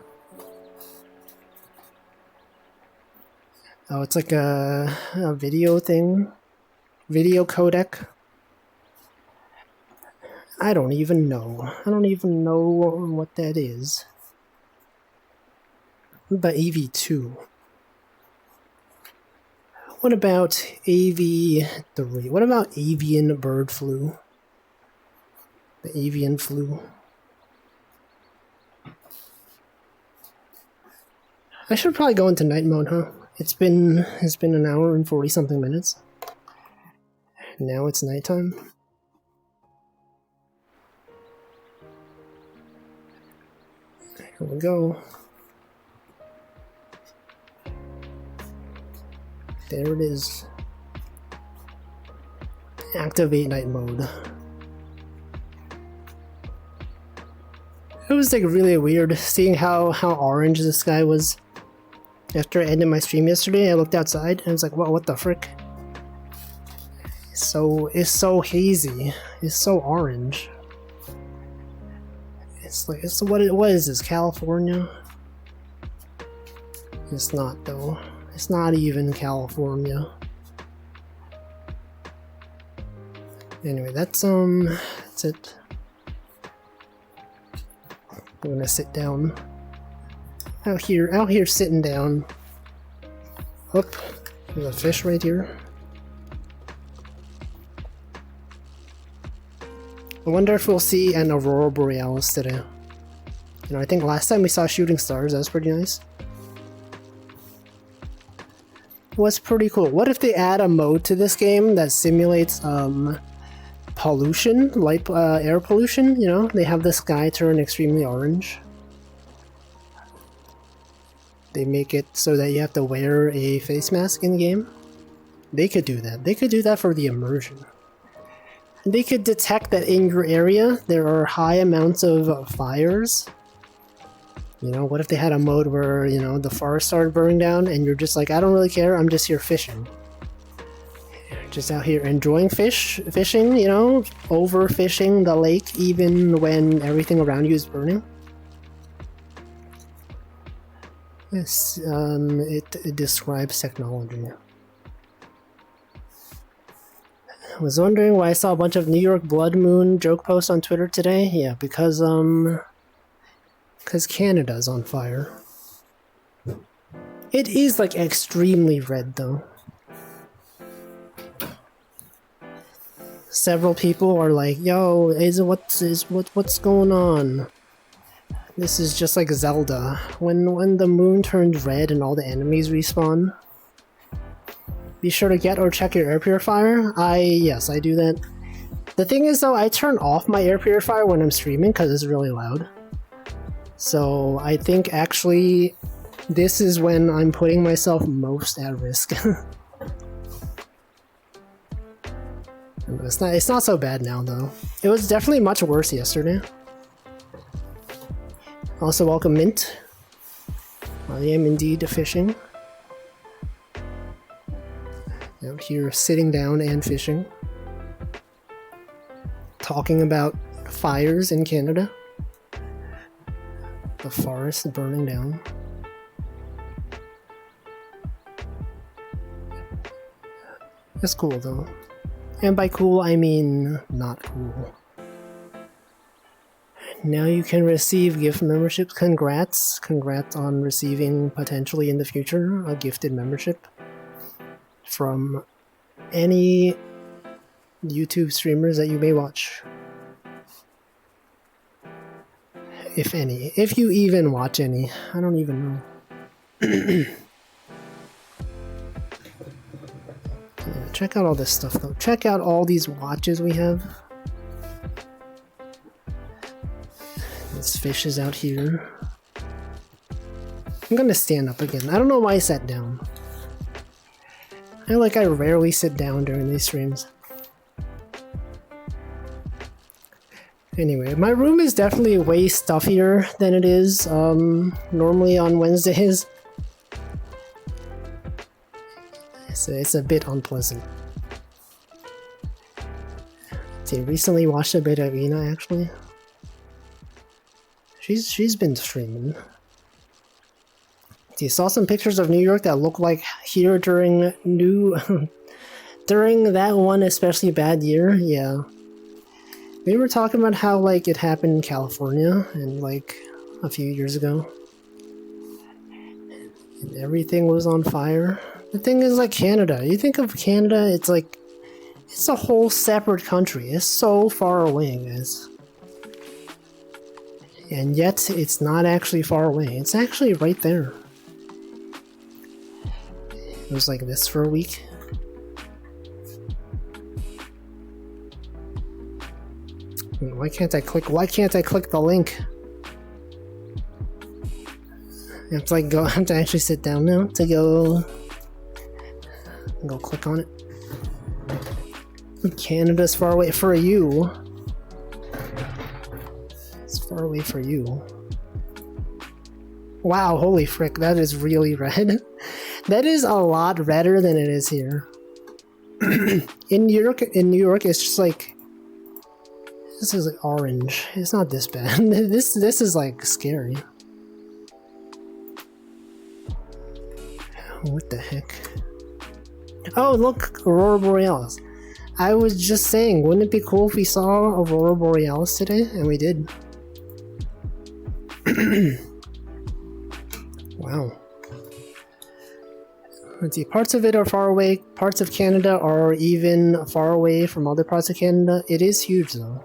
Oh, it's like a video thing. Video codec. I don't even know. I don't even know what that is. What about AV2? What about AV3? What about avian bird flu? The avian flu. I should probably go into night mode, huh? It's been an hour and 40 something minutes. Now it's nighttime. Here we go. There it is. Activate night mode. It was like really weird seeing how orange the sky was. After I ended my stream yesterday, I looked outside and I was like, what the frick? It's so hazy. It's so orange. It's like, what is this, California? It's not though. It's not even California. Anyway, that's it. I'm gonna sit down. Out here sitting down. Oop, there's a fish right here. I wonder if we'll see an aurora borealis today. You know, I think last time we saw shooting stars. That was pretty nice. It was pretty cool. What if they add a mode to this game that simulates pollution, air pollution? You know, they have the sky turn extremely orange. They make it so that you have to wear a face mask in the game. They could do that. They could do that for the immersion. They could detect that in your area there are high amounts of fires. You know, what if they had a mode where, you know, the forest started burning down and you're just like, I don't really care, I'm just here fishing. Just out here enjoying fishing, you know, overfishing the lake even when everything around you is burning. Yes, it describes technology. I was wondering why I saw a bunch of New York blood moon joke posts on Twitter today. Yeah, because Canada's on fire. It is like extremely red though. Several people are like, "Yo, what's going on?" This is just like Zelda. When the moon turns red and all the enemies respawn. Be sure to get or check your air purifier. Yes, I do that. The thing is though, I turn off my air purifier when I'm streaming because it's really loud. So I think actually this is when I'm putting myself most at risk. It's not so bad now though. It was definitely much worse yesterday. Also welcome Mint. I am indeed fishing. Out here sitting down and fishing. Talking about fires in Canada. The forest burning down. It's cool though. And by cool I mean not cool. Now you can receive gift memberships. Congrats on receiving, potentially in the future, a gifted membership from any YouTube streamers that you may watch. If any. If you even watch any. I don't even know. Yeah, check out all this stuff though. Check out all these watches we have. This fish is out here. I'm gonna stand up again. I don't know why I sat down. I rarely sit down during these streams. Anyway, my room is definitely way stuffier than it is normally on Wednesdays. It's a bit unpleasant. See, recently watched a bit of Ina actually. She's been streaming. See, saw some pictures of New York that look like here during during that one especially bad year. Yeah. We were talking about how it happened in California and a few years ago. And everything was on fire. The thing is Canada. You think of Canada, it's a whole separate country. It's so far away, guys. And yet, it's not actually far away. It's actually right there. It was like this for a week. Why can't I click the link? I have to I have to actually sit down now to go click on it. Canada's far away for you. It's far away for you. Wow, holy frick, that is really red. That is a lot redder than it is here. In New York, it's just this is orange. It's not this bad. This is scary. What the heck? Oh, look, Aurora Borealis. I was just saying, wouldn't it be cool if we saw Aurora Borealis today? And we did. Wow. Let's see, parts of it are far away. Parts of Canada are even far away from other parts of Canada. It is huge, though.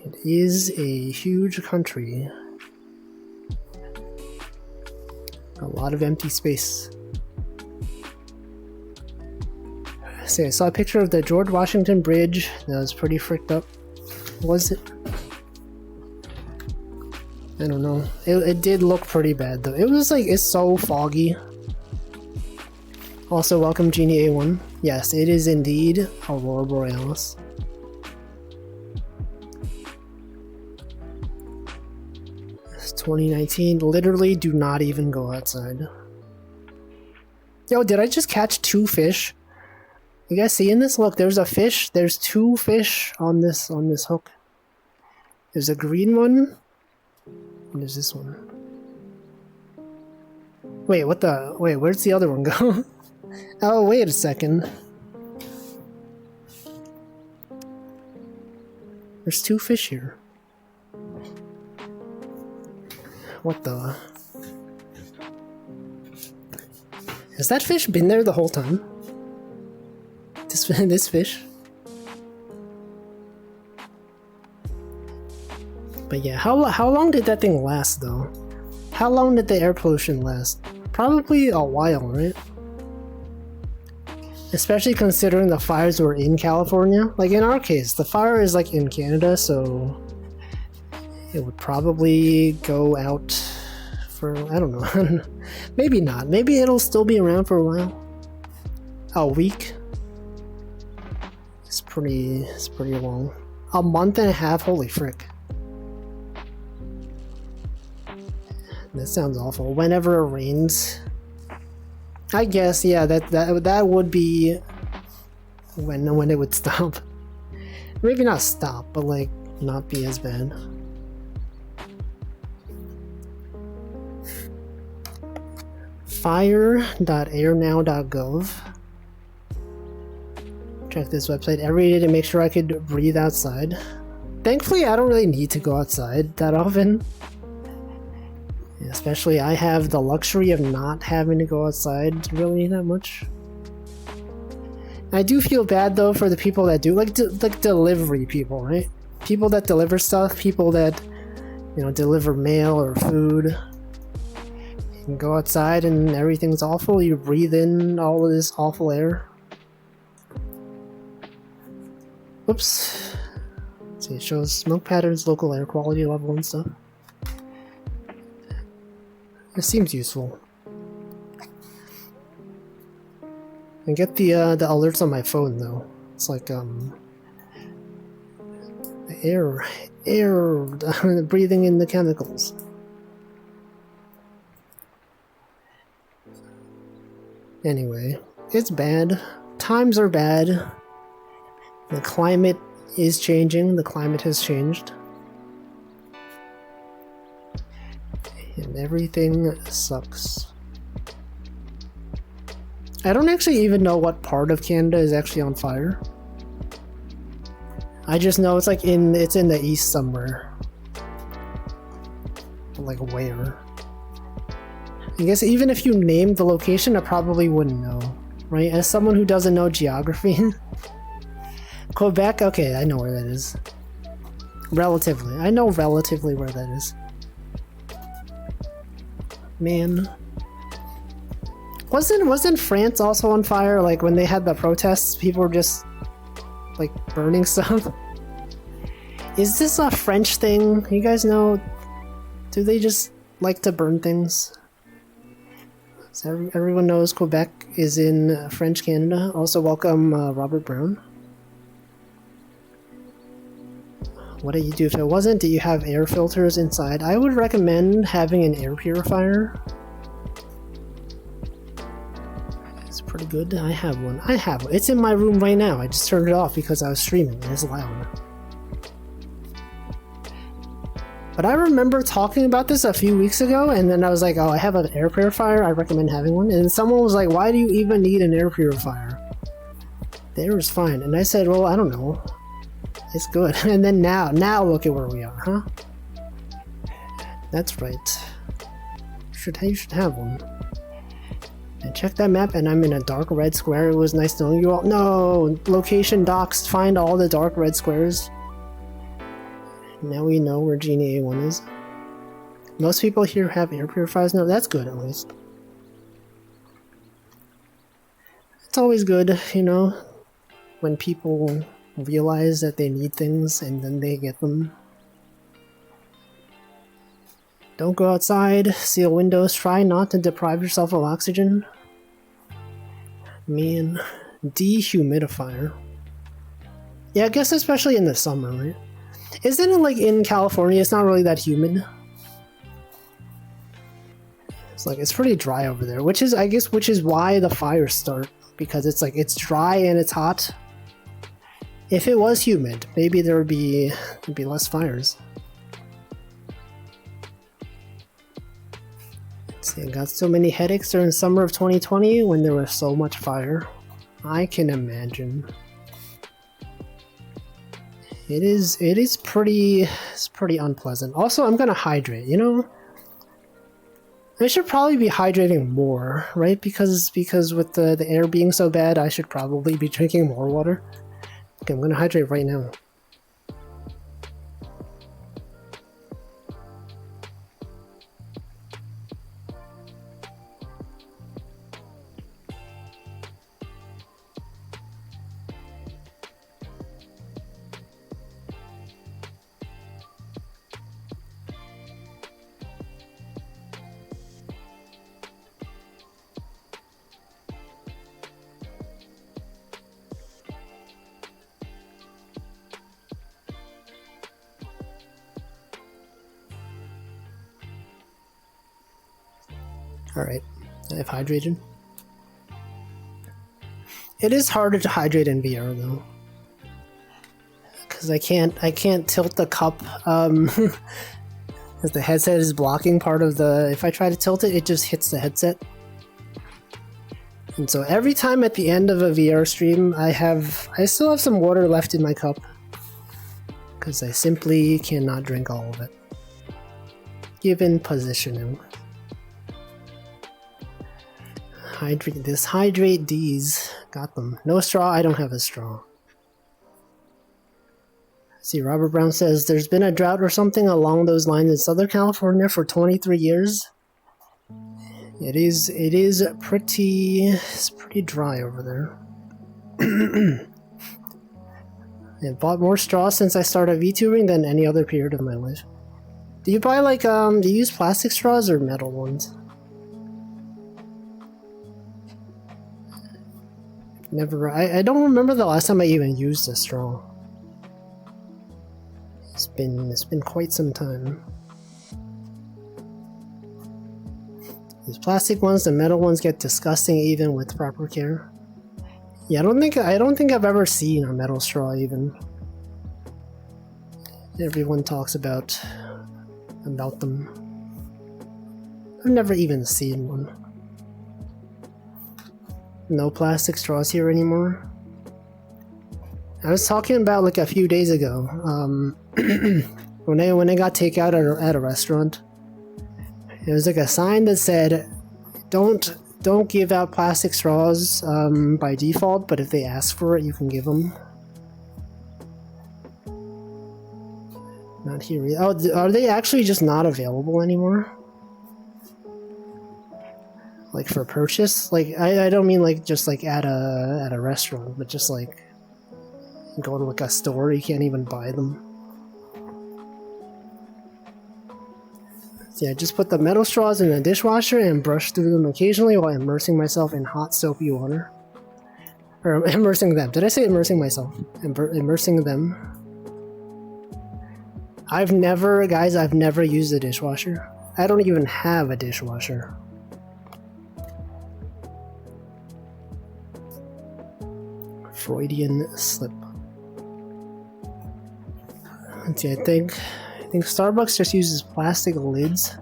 It is a huge country. A lot of empty space. See, I saw a picture of the George Washington Bridge. That was pretty fricked up. Was it? I don't know. It did look pretty bad though. It was it's so foggy. Also, welcome Genie A1. Yes, it is indeed Aurora Borealis. It's 2019. Literally, do not even go outside. Yo, did I just catch 2 fish? You guys seeing this? Look, there's a fish. There's 2 fish on this hook. There's a green one. And there's this one. Wait, where's the other one go? Oh, wait a second. There's 2 fish here. What the? Has that fish been there the whole time? This fish? But yeah, how long did that thing last though? How long did the air pollution last? Probably a while, right? Especially considering the fires were in California. In our case, the fire is in Canada, so it would probably go out for, I don't know. Maybe not. Maybe it'll still be around for a while. A week? It's pretty long. A month and a half? Holy frick. That sounds awful. Whenever it rains. I guess, yeah, that would be when it would stop. Maybe not stop, but not be as bad. Fire.airnow.gov. Check this website every day to make sure I could breathe outside. Thankfully, I don't really need to go outside that often. Especially, I have the luxury of not having to go outside really that much. I do feel bad though for the people that do, like delivery people, right? People that deliver stuff, people that, you know, deliver mail or food. You can go outside and everything's awful. You breathe in all of this awful air. Oops. Let's see, it shows smoke patterns, local air quality level and stuff. It seems useful. I get the alerts on my phone though. It's like air, breathing in the chemicals. Anyway, it's bad. Times are bad. The climate is changing. The climate has changed. And everything sucks. I don't actually even know what part of Canada is actually on fire. I just know it's like it's in the east somewhere. But like where? I guess even if you named the location, I probably wouldn't know, right? As someone who doesn't know geography. Quebec, okay, I know where that is. Relatively. I know relatively where that is. Man. Wasn't France also on fire? Like when they had the protests, people were just like burning stuff? Is this a French thing? You guys know? Do they just like to burn things? So everyone knows Quebec is in French Canada. Also welcome Robert Brown. What do you do if it wasn't? Do you have air filters inside? I would recommend having an air purifier. It's pretty good. I have one. It's in my room right now. I just turned it off because I was streaming. It's loud. But I remember talking about this a few weeks ago, and then I was like, oh, I have an air purifier. I recommend having one. And someone was like, why do you even need an air purifier? The air is fine. And I said, well, I don't know. It's good. And then now look at where we are, huh? That's right. You should have one. And check that map, and I'm in a dark red square. It was nice knowing you all. No! Location doxed. Find all the dark red squares. Now we know where Genie A1 is. Most people here have air purifiers now. That's good, at least. It's always good, you know, when people realize that they need things and then they get them. Don't go outside, seal windows, try not to deprive yourself of oxygen. Man, dehumidifier. Yeah, I guess especially in the summer, right? Isn't it like in California, it's not really that humid? It's like, it's pretty dry over there, which is why the fires start, because it's like, it's dry and it's hot. If it was humid, maybe there'd be less fires. Let's see, I got so many headaches during the summer of 2020 when there was so much fire. I can imagine. It's pretty unpleasant. Also, I'm gonna hydrate, you know? I should probably be hydrating more, right? Because with the air being so bad, I should probably be drinking more water. Okay, I'm gonna hydrate right now. Alright, I've hydrated. It is harder to hydrate in VR though. Because I can't tilt the cup, because the headset is blocking part of the... If I try to tilt it, it just hits the headset. And so every time at the end of a VR stream, I still have some water left in my cup. because I simply cannot drink all of it, given positioning. Hydrate this, hydrate these. Got them. No straw, I don't have a straw. See, Robert Brown says, there's been a drought or something along those lines in Southern California for 23 years. It is pretty dry over there. I bought more straw since I started VTubing than any other period of my life. Do you buy like, do you use plastic straws or metal ones? Never, I don't remember the last time I even used a straw. It's been quite some time. These plastic ones, the metal ones get disgusting even with proper care. Yeah, I don't think I've ever seen a metal straw even. Everyone talks about them. I've never even seen one. No plastic straws here anymore. I was talking about like a few days ago, when I got takeout at a restaurant. It was like a sign that said, "Don't give out plastic straws by default, but if they ask for it, you can give them." Not here. Oh, are they actually just not available anymore? Like for purchase? Like I don't mean like just like at a restaurant, but just like go to like a store, you can't even buy them. So yeah, just put the metal straws in the dishwasher and brush through them occasionally while immersing myself in hot soapy water. Or immersing them. Did I say immersing myself? Immersing them. I've never used a dishwasher. I don't even have a dishwasher. Freudian slip. Let's see, I think Starbucks just uses plastic lids.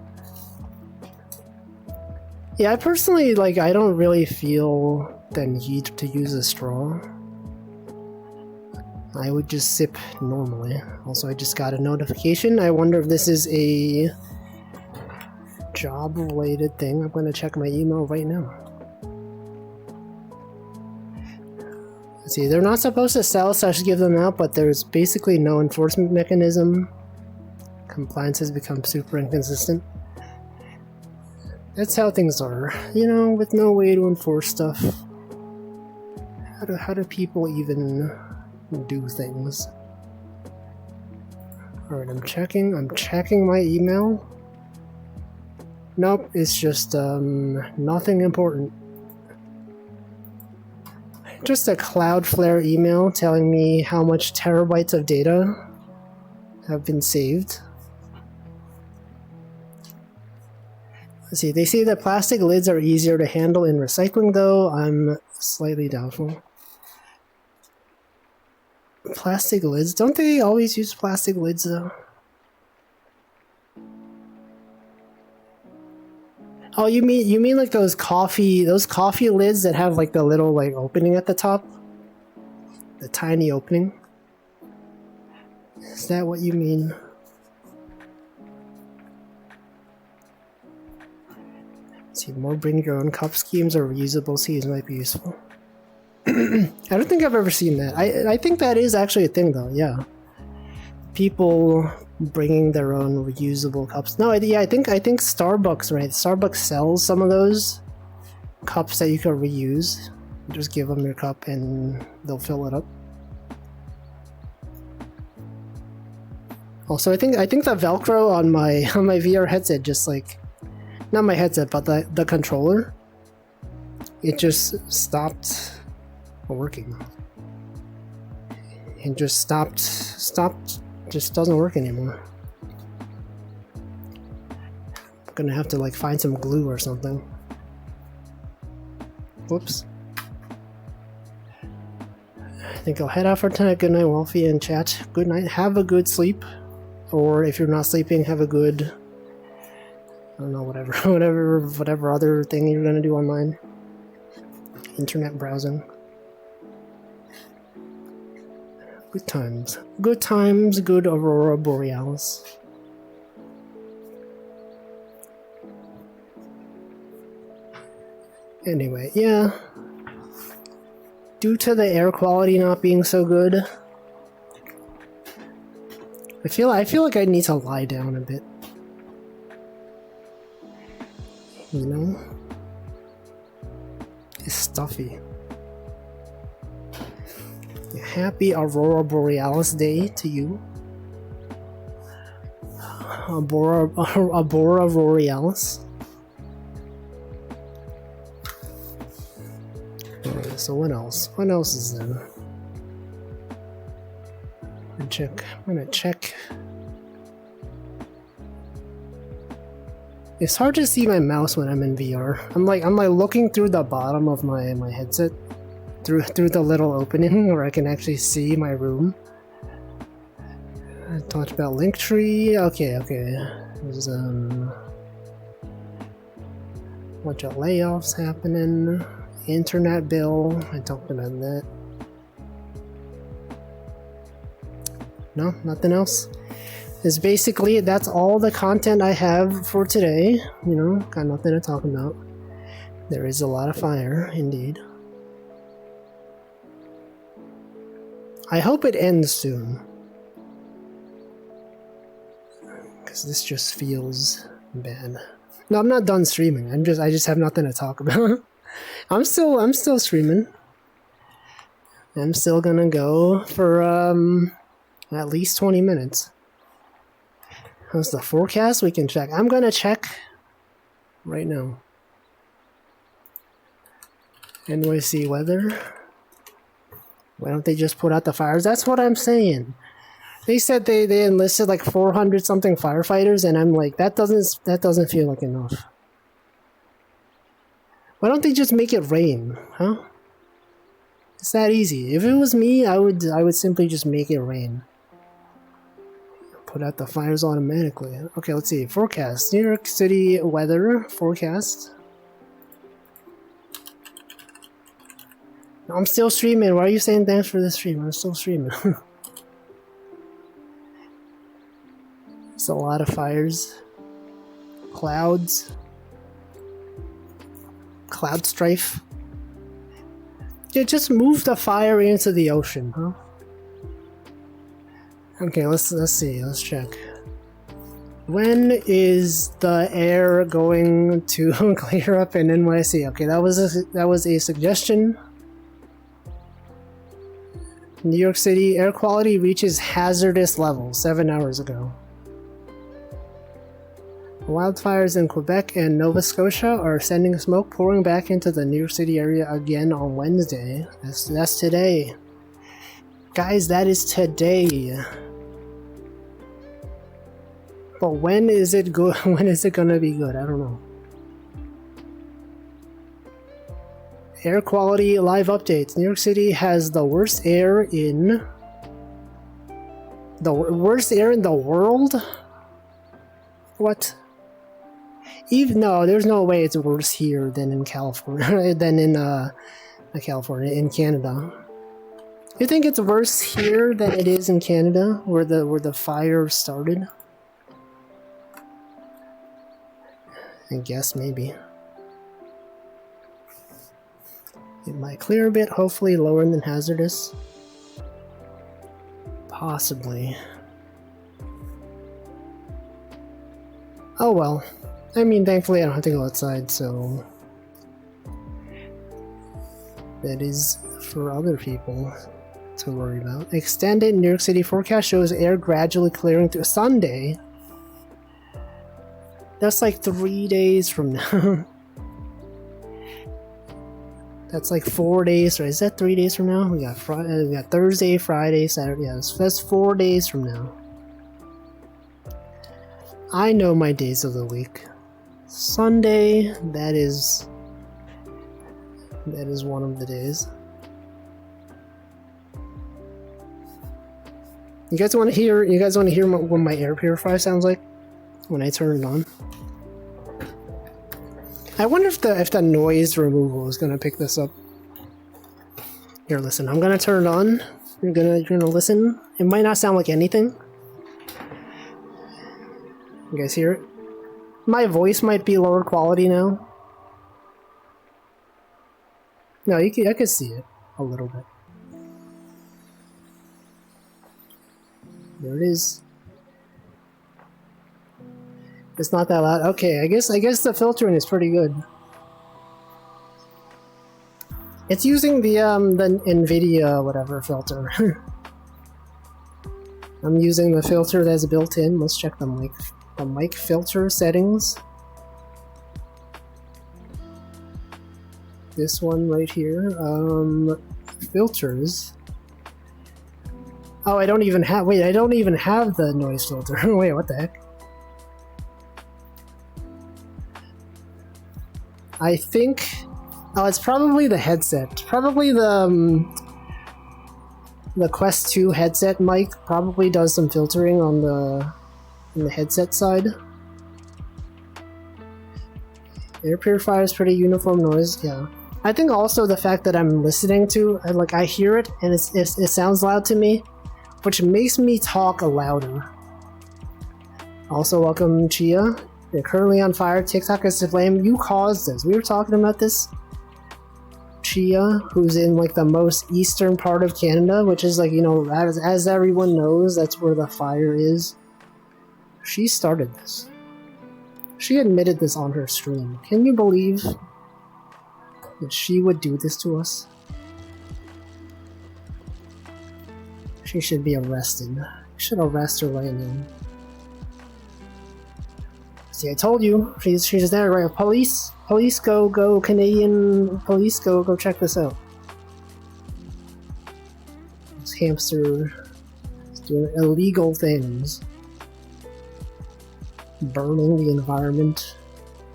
Yeah, I personally, like, I don't really feel the need to use a straw. I would just sip normally. Also, I just got a notification. I wonder if this is a job-related thing. I'm going to check my email right now. Let's see, they're not supposed to sell, so I should give them out, but there's basically no enforcement mechanism. Compliance has become super inconsistent. That's how things are, you know, with no way to enforce stuff. How do people even do things? Alright, I'm checking my email. Nope, it's just nothing important. Just a Cloudflare email telling me how much terabytes of data have been saved. Let's see, they say that plastic lids are easier to handle in recycling, though I'm slightly doubtful. Plastic lids? Don't they always use plastic lids, though? Oh, you mean like those coffee lids that have like the little like opening at the top? The tiny opening? Is that what you mean? Let's see, more bring your own cup schemes or reusable schemes might be useful. I don't think I've ever seen that. I think that is actually a thing though, yeah. People bringing their own reusable cups. No, yeah, I think Starbucks, right? Starbucks sells some of those cups that you can reuse. You just give them your cup and they'll fill it up. Also, I think the Velcro on my VR headset just like, not my headset, but the controller, it just stopped working. It just stopped, just doesn't work anymore. I'm gonna have to like find some glue or something. Whoops. I think I'll head out for tonight. Good night, Wolfie and chat. Good night. Have a good sleep. Or if you're not sleeping, have a good, I don't know, whatever other thing you're gonna do online. Internet browsing. Good times. Good times, good Aurora Borealis. Anyway, yeah. Due to the air quality not being so good, I feel like I need to lie down a bit. You know? It's stuffy. Happy Aurora Borealis Day to you. Aurora Borealis. Alright, so what else? What else is there? I'm gonna check. It's hard to see my mouse when I'm in VR. I'm like looking through the bottom of my headset. Through the little opening where I can actually see my room. I talked about Linktree. Okay. There's bunch of layoffs happening. Internet bill. I talked about that. No, nothing else. It's basically that's all the content I have for today. You know, got nothing to talk about. There is a lot of fire, indeed. I hope it ends soon. Because this just feels bad. No, I'm not done streaming. I just have nothing to talk about. I'm still streaming. I'm still gonna go for at least 20 minutes. How's the forecast? We can check. I'm gonna check right now. NYC weather. Why don't they just put out the fires? That's what I'm saying. They said they enlisted like 400 something firefighters, and I'm like, that doesn't feel like enough. Why don't they just make it rain, huh? It's that easy. If it was me, I would simply just make it rain. Put out the fires automatically. Okay, let's see. Forecast. New York City weather forecast. I'm still streaming. Why are you saying thanks for the stream? I'm still streaming. It's a lot of fires. Clouds. Cloud strife. Yeah, just move the fire into the ocean, huh? Okay, let's see. Let's check. When is the air going to clear up in NYC? Okay, that was a suggestion. New York City air quality reaches hazardous level 7 hours ago. Wildfires in Quebec and Nova Scotia are sending smoke pouring back into the New York City area again on Wednesday. That's today. Guys, that is today. But when is it good? When is it gonna be good? I don't know. Air quality live updates. New York City has the worst air in the world? What? No, there's no way it's worse here than in California, than in California, in Canada. You think it's worse here than it is in Canada, where the fire started? I guess maybe. It might clear a bit, hopefully lower than hazardous. Possibly. Oh well. I mean, thankfully I don't have to go outside, so... that is for other people to worry about. Extended New York City forecast shows air gradually clearing through Sunday. That's like 3 days from now. That's like 4 days, right? Is that 3 days from now? We got Thursday, Friday, Saturday. Yeah, that's 4 days from now. I know my days of the week. Sunday, that is one of the days. You guys want to hear what my air purifier sounds like when I turn it on? I wonder if the noise removal is gonna pick this up. Here, listen, I'm gonna turn it on. You're gonna listen. It might not sound like anything. You guys hear it? My voice might be lower quality now. No, I can see it a little bit. There it is. It's not that loud. Okay, I guess the filtering is pretty good. It's using the NVIDIA whatever filter. I'm using the filter that's built in. Let's check the mic filter settings. This one right here. Filters. Oh, I don't even have. Wait, I don't even have the noise filter. Wait, what the heck? I think. Oh, it's probably the headset. Probably the Quest 2 headset mic probably does some filtering on the headset side. Air purifier is pretty uniform noise, yeah. I think also the fact that I'm listening to, I hear it and it sounds loud to me, which makes me talk louder. Also, welcome Chia. You're currently on fire. TikTok is to blame. You caused this. We were talking about this. Chia, who's in like the most eastern part of Canada, which is like, you know, as everyone knows, that's where the fire is. She started this. She admitted this on her stream. Can you believe that she would do this to us? She should be arrested. You should arrest her right now. See, I told you, she's there, right? Police, go, Canadian police, go check this out. This hamster is doing illegal things. Burning the environment,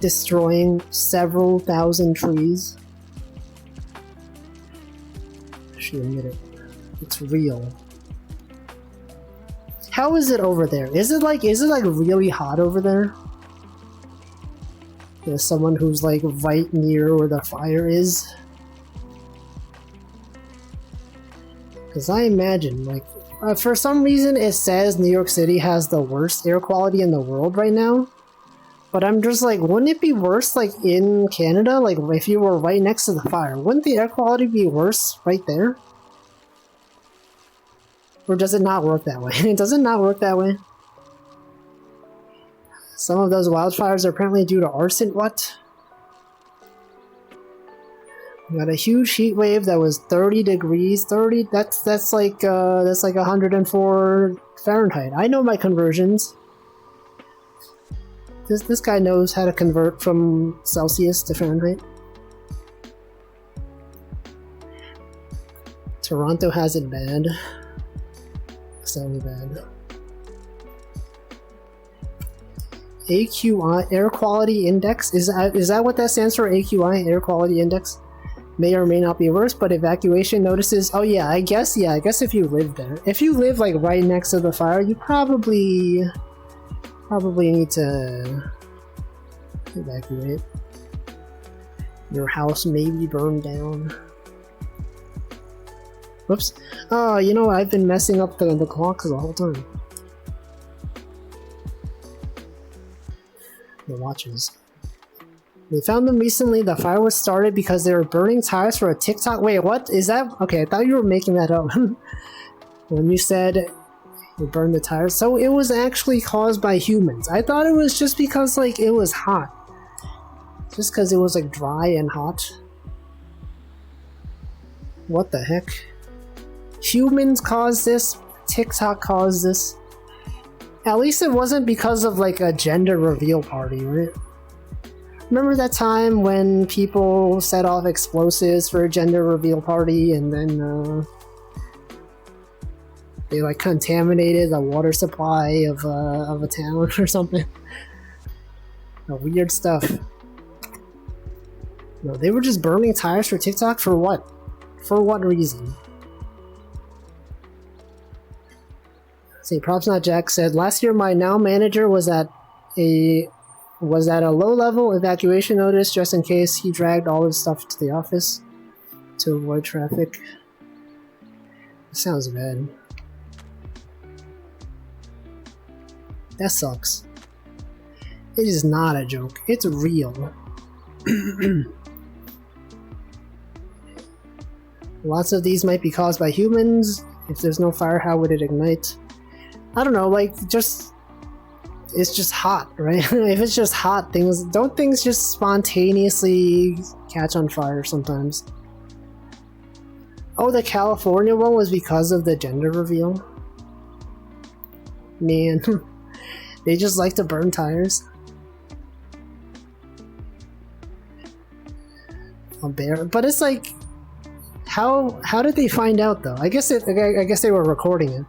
destroying several thousand trees. She admitted it's real. How is it over there? Is it like really hot over there? There's someone who's like right near where the fire is. Because I imagine, like, for some reason it says New York City has the worst air quality in the world right now. But I'm just like, wouldn't it be worse like in Canada? Like if you were right next to the fire, wouldn't the air quality be worse right there? Or does it not work that way? Does it not work that way? Some of those wildfires are apparently due to arson. What? We got a huge heat wave that was 30 degrees. 30. That's like 104 Fahrenheit. I know my conversions. This guy knows how to convert from Celsius to Fahrenheit. Toronto has it bad. So bad. AQI, Air Quality Index, is that what that stands for? AQI, Air Quality Index? May or may not be worse, but evacuation notices. Oh yeah, I guess if you live there, if you live like right next to the fire, you probably need to evacuate. Your house may be burned down. Whoops. Oh, you know, I've been messing up the clocks the whole time. The watches. They found them recently. The fire was started because they were burning tires for a TikTok. Wait, what? Is that? Okay, I thought you were making that up. When you said you burned the tires. So it was actually caused by humans. I thought it was just because, like, it was hot. Just because it was, like, dry and hot. What the heck? Humans caused this? TikTok caused this? At least it wasn't because of like a gender reveal party, right? Remember that time when people set off explosives for a gender reveal party and then they like contaminated the water supply of a town or something? Weird stuff. No, they were just burning tires for TikTok for what? For what reason? See, Props Not Jack said, last year my now manager was at a low-level evacuation notice just in case he dragged all his stuff to the office to avoid traffic. Sounds bad. That sucks. It is not a joke. It's real. Lots of these might be caused by humans. If there's no fire, how would it ignite? I don't know, like, just... It's just hot, right? If it's just hot, don't things just spontaneously catch on fire sometimes? Oh, the California one was because of the gender reveal? Man, they just like to burn tires. A bear, but it's like, how did they find out though? I guess they were recording it.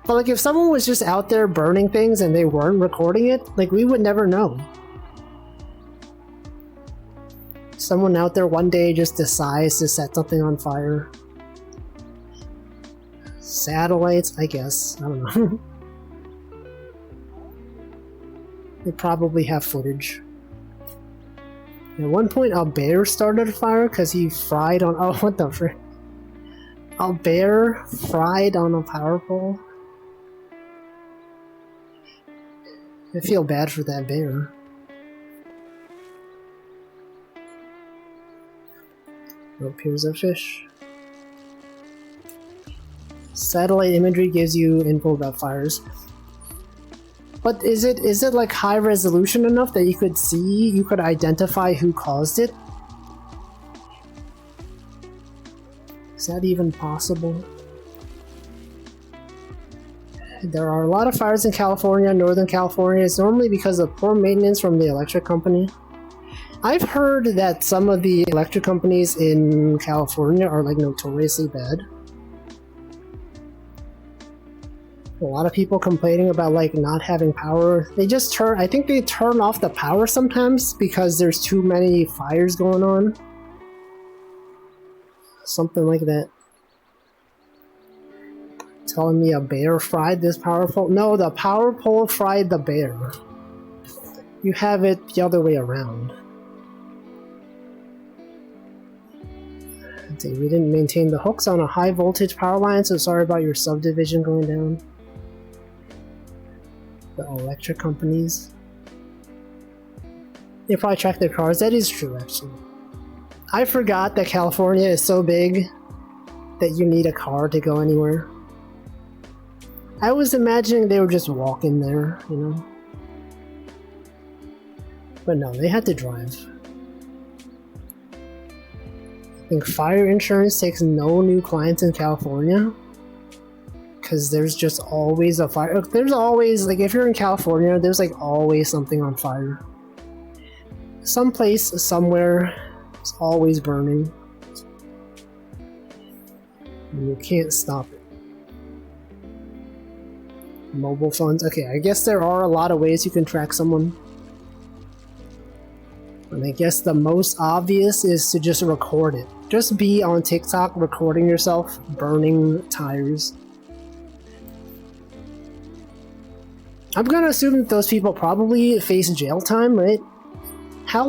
But like, if someone was just out there burning things and they weren't recording it, like, we would never know. Someone out there one day just decides to set something on fire. Satellites, I guess. I don't know. They probably have footage. At one point, a bear started a fire because he fried on... Oh, what the frick? A bear fried on a power pole? I feel bad for that bear. Oh, here's a fish. Satellite imagery gives you info about fires. But is it like high resolution enough that you could identify who caused it? Is that even possible? There are a lot of fires in California, Northern California. It's normally because of poor maintenance from the electric company. I've heard that some of the electric companies in California are like notoriously bad. A lot of people complaining about like not having power. I think they turn off the power sometimes because there's too many fires going on. Something like that. Telling me a bear fried this power pole? No, the power pole fried the bear. You have it the other way around. We didn't maintain the hooks on a high voltage power line, so sorry about your subdivision going down. The electric companies. They probably track their cars. That is true, actually. I forgot that California is so big that you need a car to go anywhere. I was imagining they would just walk in there, you know? But no, they had to drive. I think fire insurance takes no new clients in California. Because there's just always a fire. There's always, like, if you're in California, there's like always something on fire. Someplace, somewhere, it's always burning. And you can't stop it. Mobile phones. Okay, I guess there are a lot of ways you can track someone. And I guess the most obvious is to just record it. Just be on TikTok recording yourself burning tires. I'm gonna assume that those people probably face jail time, right? How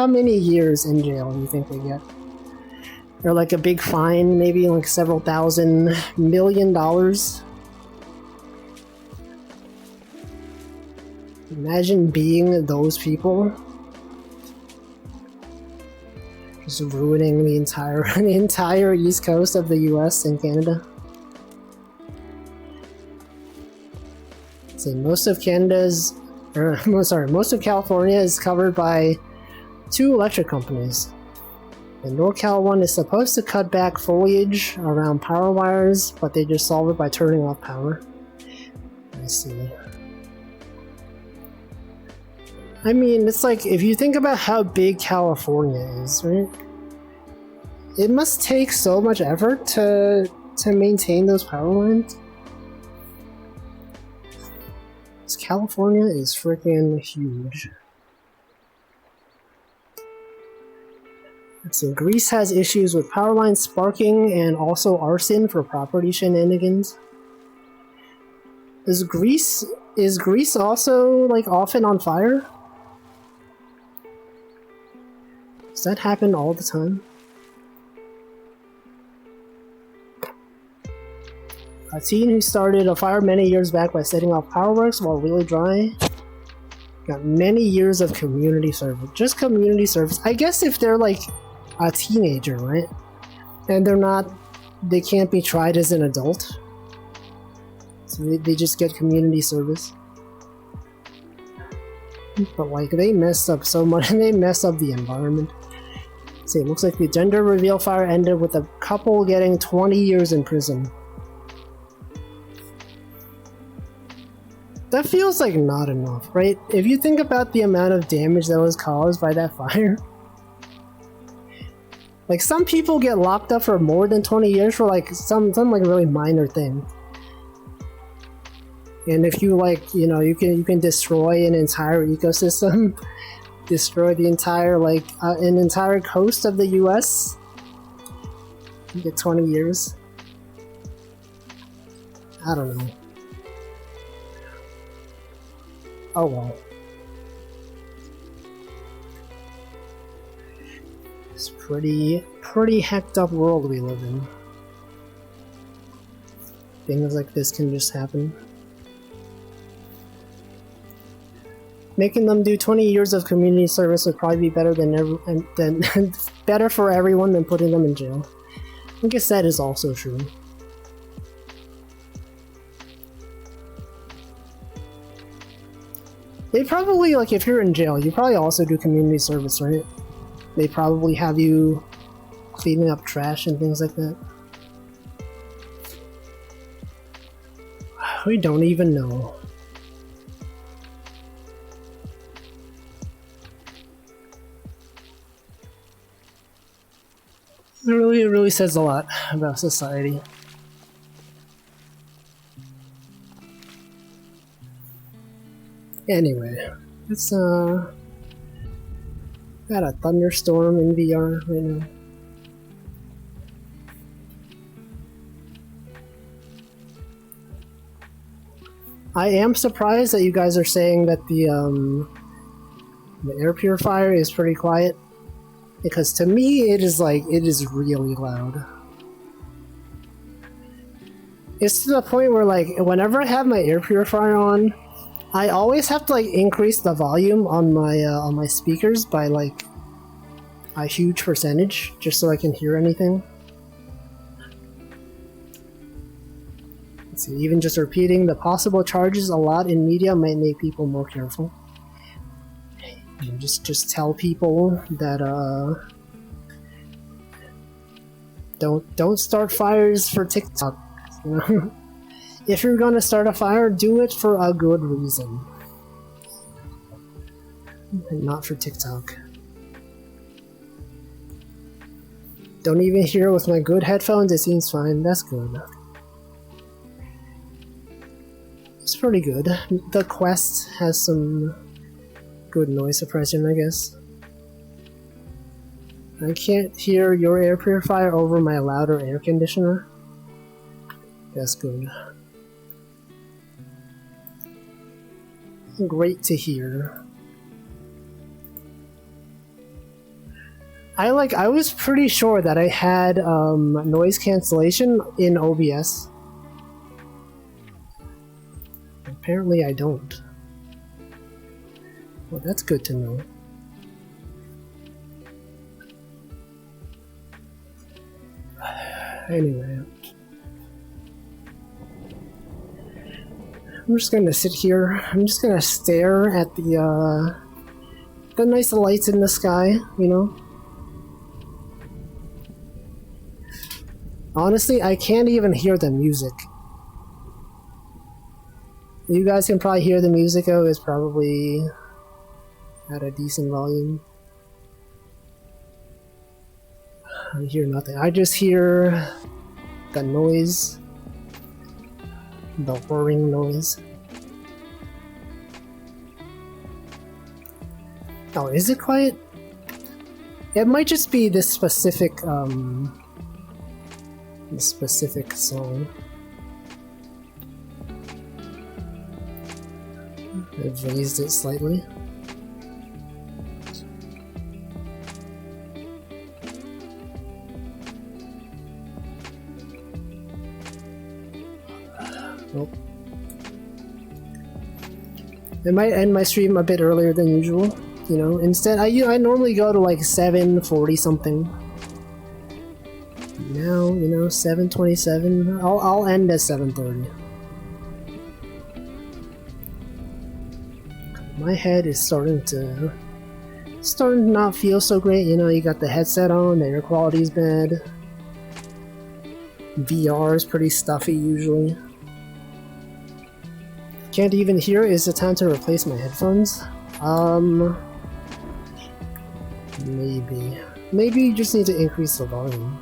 many years in jail do you think they get? Or like a big fine, maybe like several $1,000 million? Imagine being those people. Just ruining the entire East Coast of the US and Canada. See, most of California is covered by 2 electric companies. The NorCal one is supposed to cut back foliage around power wires, but they just solve it by turning off power. I see. I mean, it's like, if you think about how big California is, right? It must take so much effort to maintain those power lines. California is freaking huge. Let's see, Greece has issues with power lines sparking and also arson for property shenanigans. Is Greece also like often on fire? Does that happen all the time? A teen who started a fire many years back by setting off powerworks while really dry. Got many years of community service. Just community service. I guess if they're like a teenager, right? And they can't be tried as an adult. So they just get community service. But like, they messed up so much, and they messed up the environment. See, it looks like the gender reveal fire ended with a couple getting 20 years in prison. That feels like not enough, right? If you think about the amount of damage that was caused by that fire. Like, some people get locked up for more than 20 years for like some like really minor thing. And if you like, you know, you can destroy an entire ecosystem, destroy the entire like an entire coast of the US. You get 20 years. I don't know. Oh well. It's pretty hecked up world we live in. Things like this can just happen. Making them do 20 years of community service would probably be better than better for everyone than putting them in jail. I guess that is also true. They probably, like, if you're in jail, you probably also do community service, right? They probably have you cleaning up trash and things like that. We don't even know. It really says a lot about society. Anyway, it's got a thunderstorm in VR right now. I am surprised that you guys are saying that the air purifier is pretty quiet, because to me it is really loud. It's to the point where, like, whenever I have my air purifier on, I always have to like increase the volume on my speakers by like a huge percentage just so I can hear anything. Let's see, even just repeating the possible charges a lot in media might make people more careful. And just tell people that don't start fires for TikTok. You know? If you're gonna start a fire, do it for a good reason. And not for TikTok. Don't even hear with my good headphones, it seems fine. That's good. It's pretty good. The Quest has some good noise suppression, I guess. I can't hear your air purifier over my louder air conditioner. That's good. Great to hear. I was pretty sure that I had noise cancellation in OBS. Apparently I don't. Well, that's good to know. Anyway. I'm just gonna sit here. I'm just gonna stare at the nice lights in the sky, you know? Honestly, I can't even hear the music. You guys can probably hear the music, though. It's probably at a decent volume. I hear nothing. I just hear the noise. The whirring noise. Oh, is it quiet? It might just be this specific song. I've raised it slightly. Nope. I might end my stream a bit earlier than usual. You know, instead I normally go to like 7:40 something. Now, you know, 7:27. I'll end at 7:30. My head is starting to not feel so great. You know, you got the headset on, the air quality's bad. VR is pretty stuffy usually. Can't even hear. Is it time to replace my headphones? Maybe. Maybe you just need to increase the volume.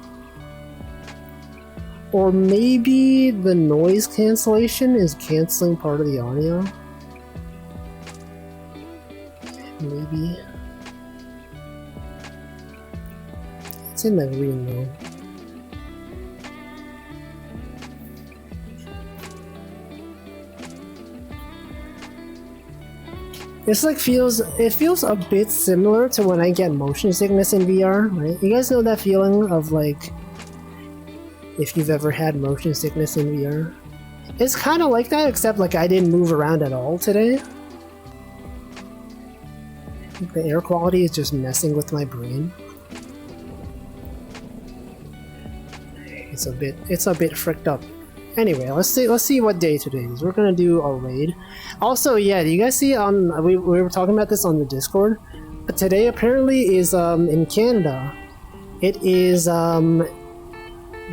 Or maybe the noise cancellation is canceling part of the audio. Maybe. It's in the green though. This like it feels a bit similar to when I get motion sickness in VR, right? You guys know that feeling of like, if you've ever had motion sickness in VR? It's kind of like that, except like I didn't move around at all today. The air quality is just messing with my brain. It's a bit fricked up. Anyway, let's see what day today is. We're gonna do a raid. Also, yeah, do you guys see on we were talking about this on the Discord? But today apparently is in Canada. It is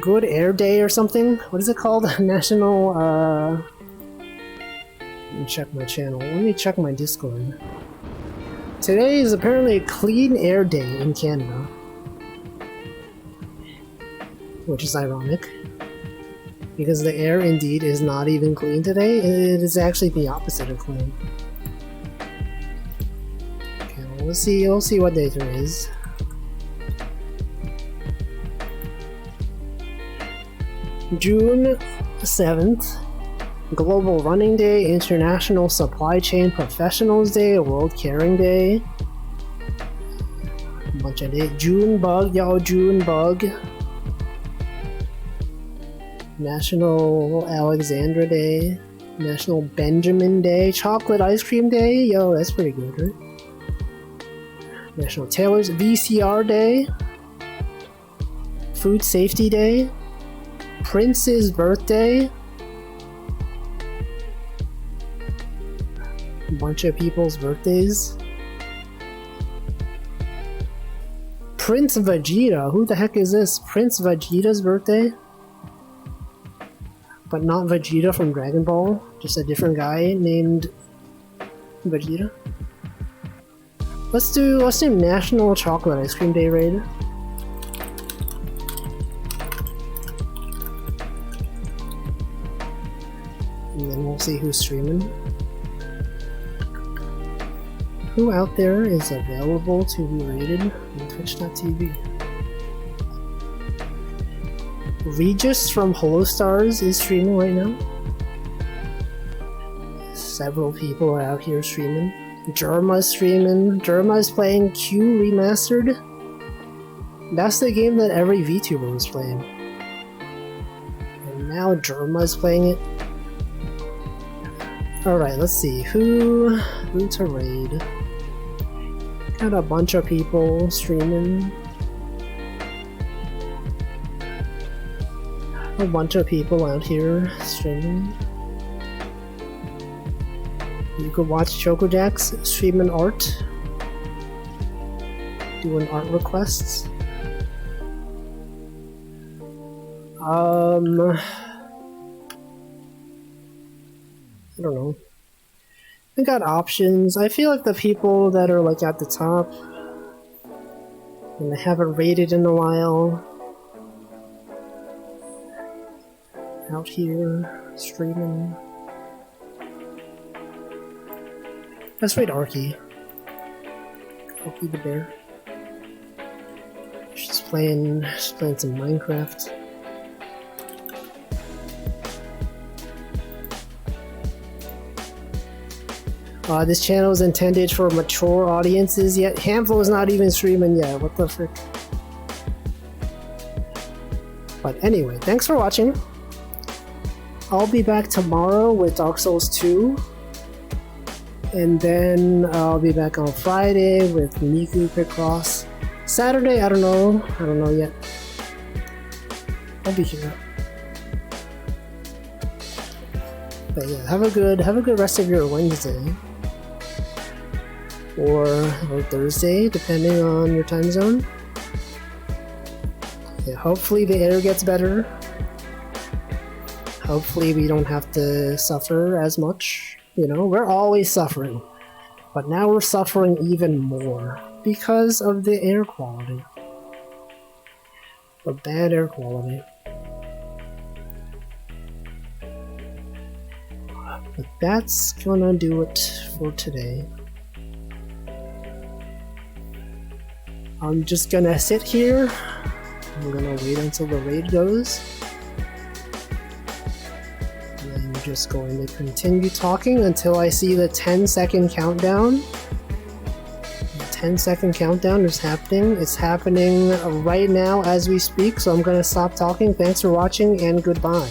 Good Air Day or something. What is it called? National let me check my channel. Let me check my Discord. Today is apparently Clean Air Day in Canada. Which is ironic. Because the air indeed is not even clean today. It is actually the opposite of clean. Okay, well, we'll see what day today is. June 7th. Global Running Day, International Supply Chain Professionals Day, World Caring Day. A bunch of days. June Bug, yo, June Bug. National Alexandra Day, National Benjamin Day, Chocolate Ice Cream Day, yo, that's pretty good, right? National Taylor's VCR Day, Food Safety Day, Prince's birthday, a bunch of people's birthdays. Prince Vegeta, who the heck is this? Prince Vegeta's birthday? But not Vegeta from Dragon Ball, just a different guy named Vegeta. Let's do National Chocolate Ice Cream Day raid. And then we'll see who's streaming. Who out there is available to be raided on Twitch.tv? Regis from HoloStars is streaming right now. Several people are out here streaming. Jerma's streaming. Jerma's playing Q Remastered. That's the game that every VTuber was playing. And now Jerma's playing it. Alright, let's see. Who to raid? Got a bunch of people streaming. A bunch of people out here streaming. You could watch ChocoJax streaming art, doing art requests. I don't know. I got options. I feel like the people that are like at the top and they haven't raided in a while, out here streaming. Let's raid Arky. Arky the bear. She's playing some Minecraft. This channel is intended for mature audiences, yet Hamflo is not even streaming yet. What the frick? But anyway, thanks for watching. I'll be back tomorrow with Dark Souls 2. And then I'll be back on Friday with Miku Picross. Saturday, I don't know yet. I'll be here. But yeah, have a good rest of your Wednesday. Or Thursday, depending on your time zone. Yeah, hopefully the air gets better. Hopefully we don't have to suffer as much. You know, we're always suffering. But now we're suffering even more because of the air quality. The bad air quality. But that's gonna do it for today. I'm just gonna sit here. I'm gonna wait until the raid goes. And I'm just going to continue talking until I see the 10-second countdown. The 10-second countdown is happening. It's happening right now as we speak, so I'm gonna stop talking. Thanks for watching and goodbye.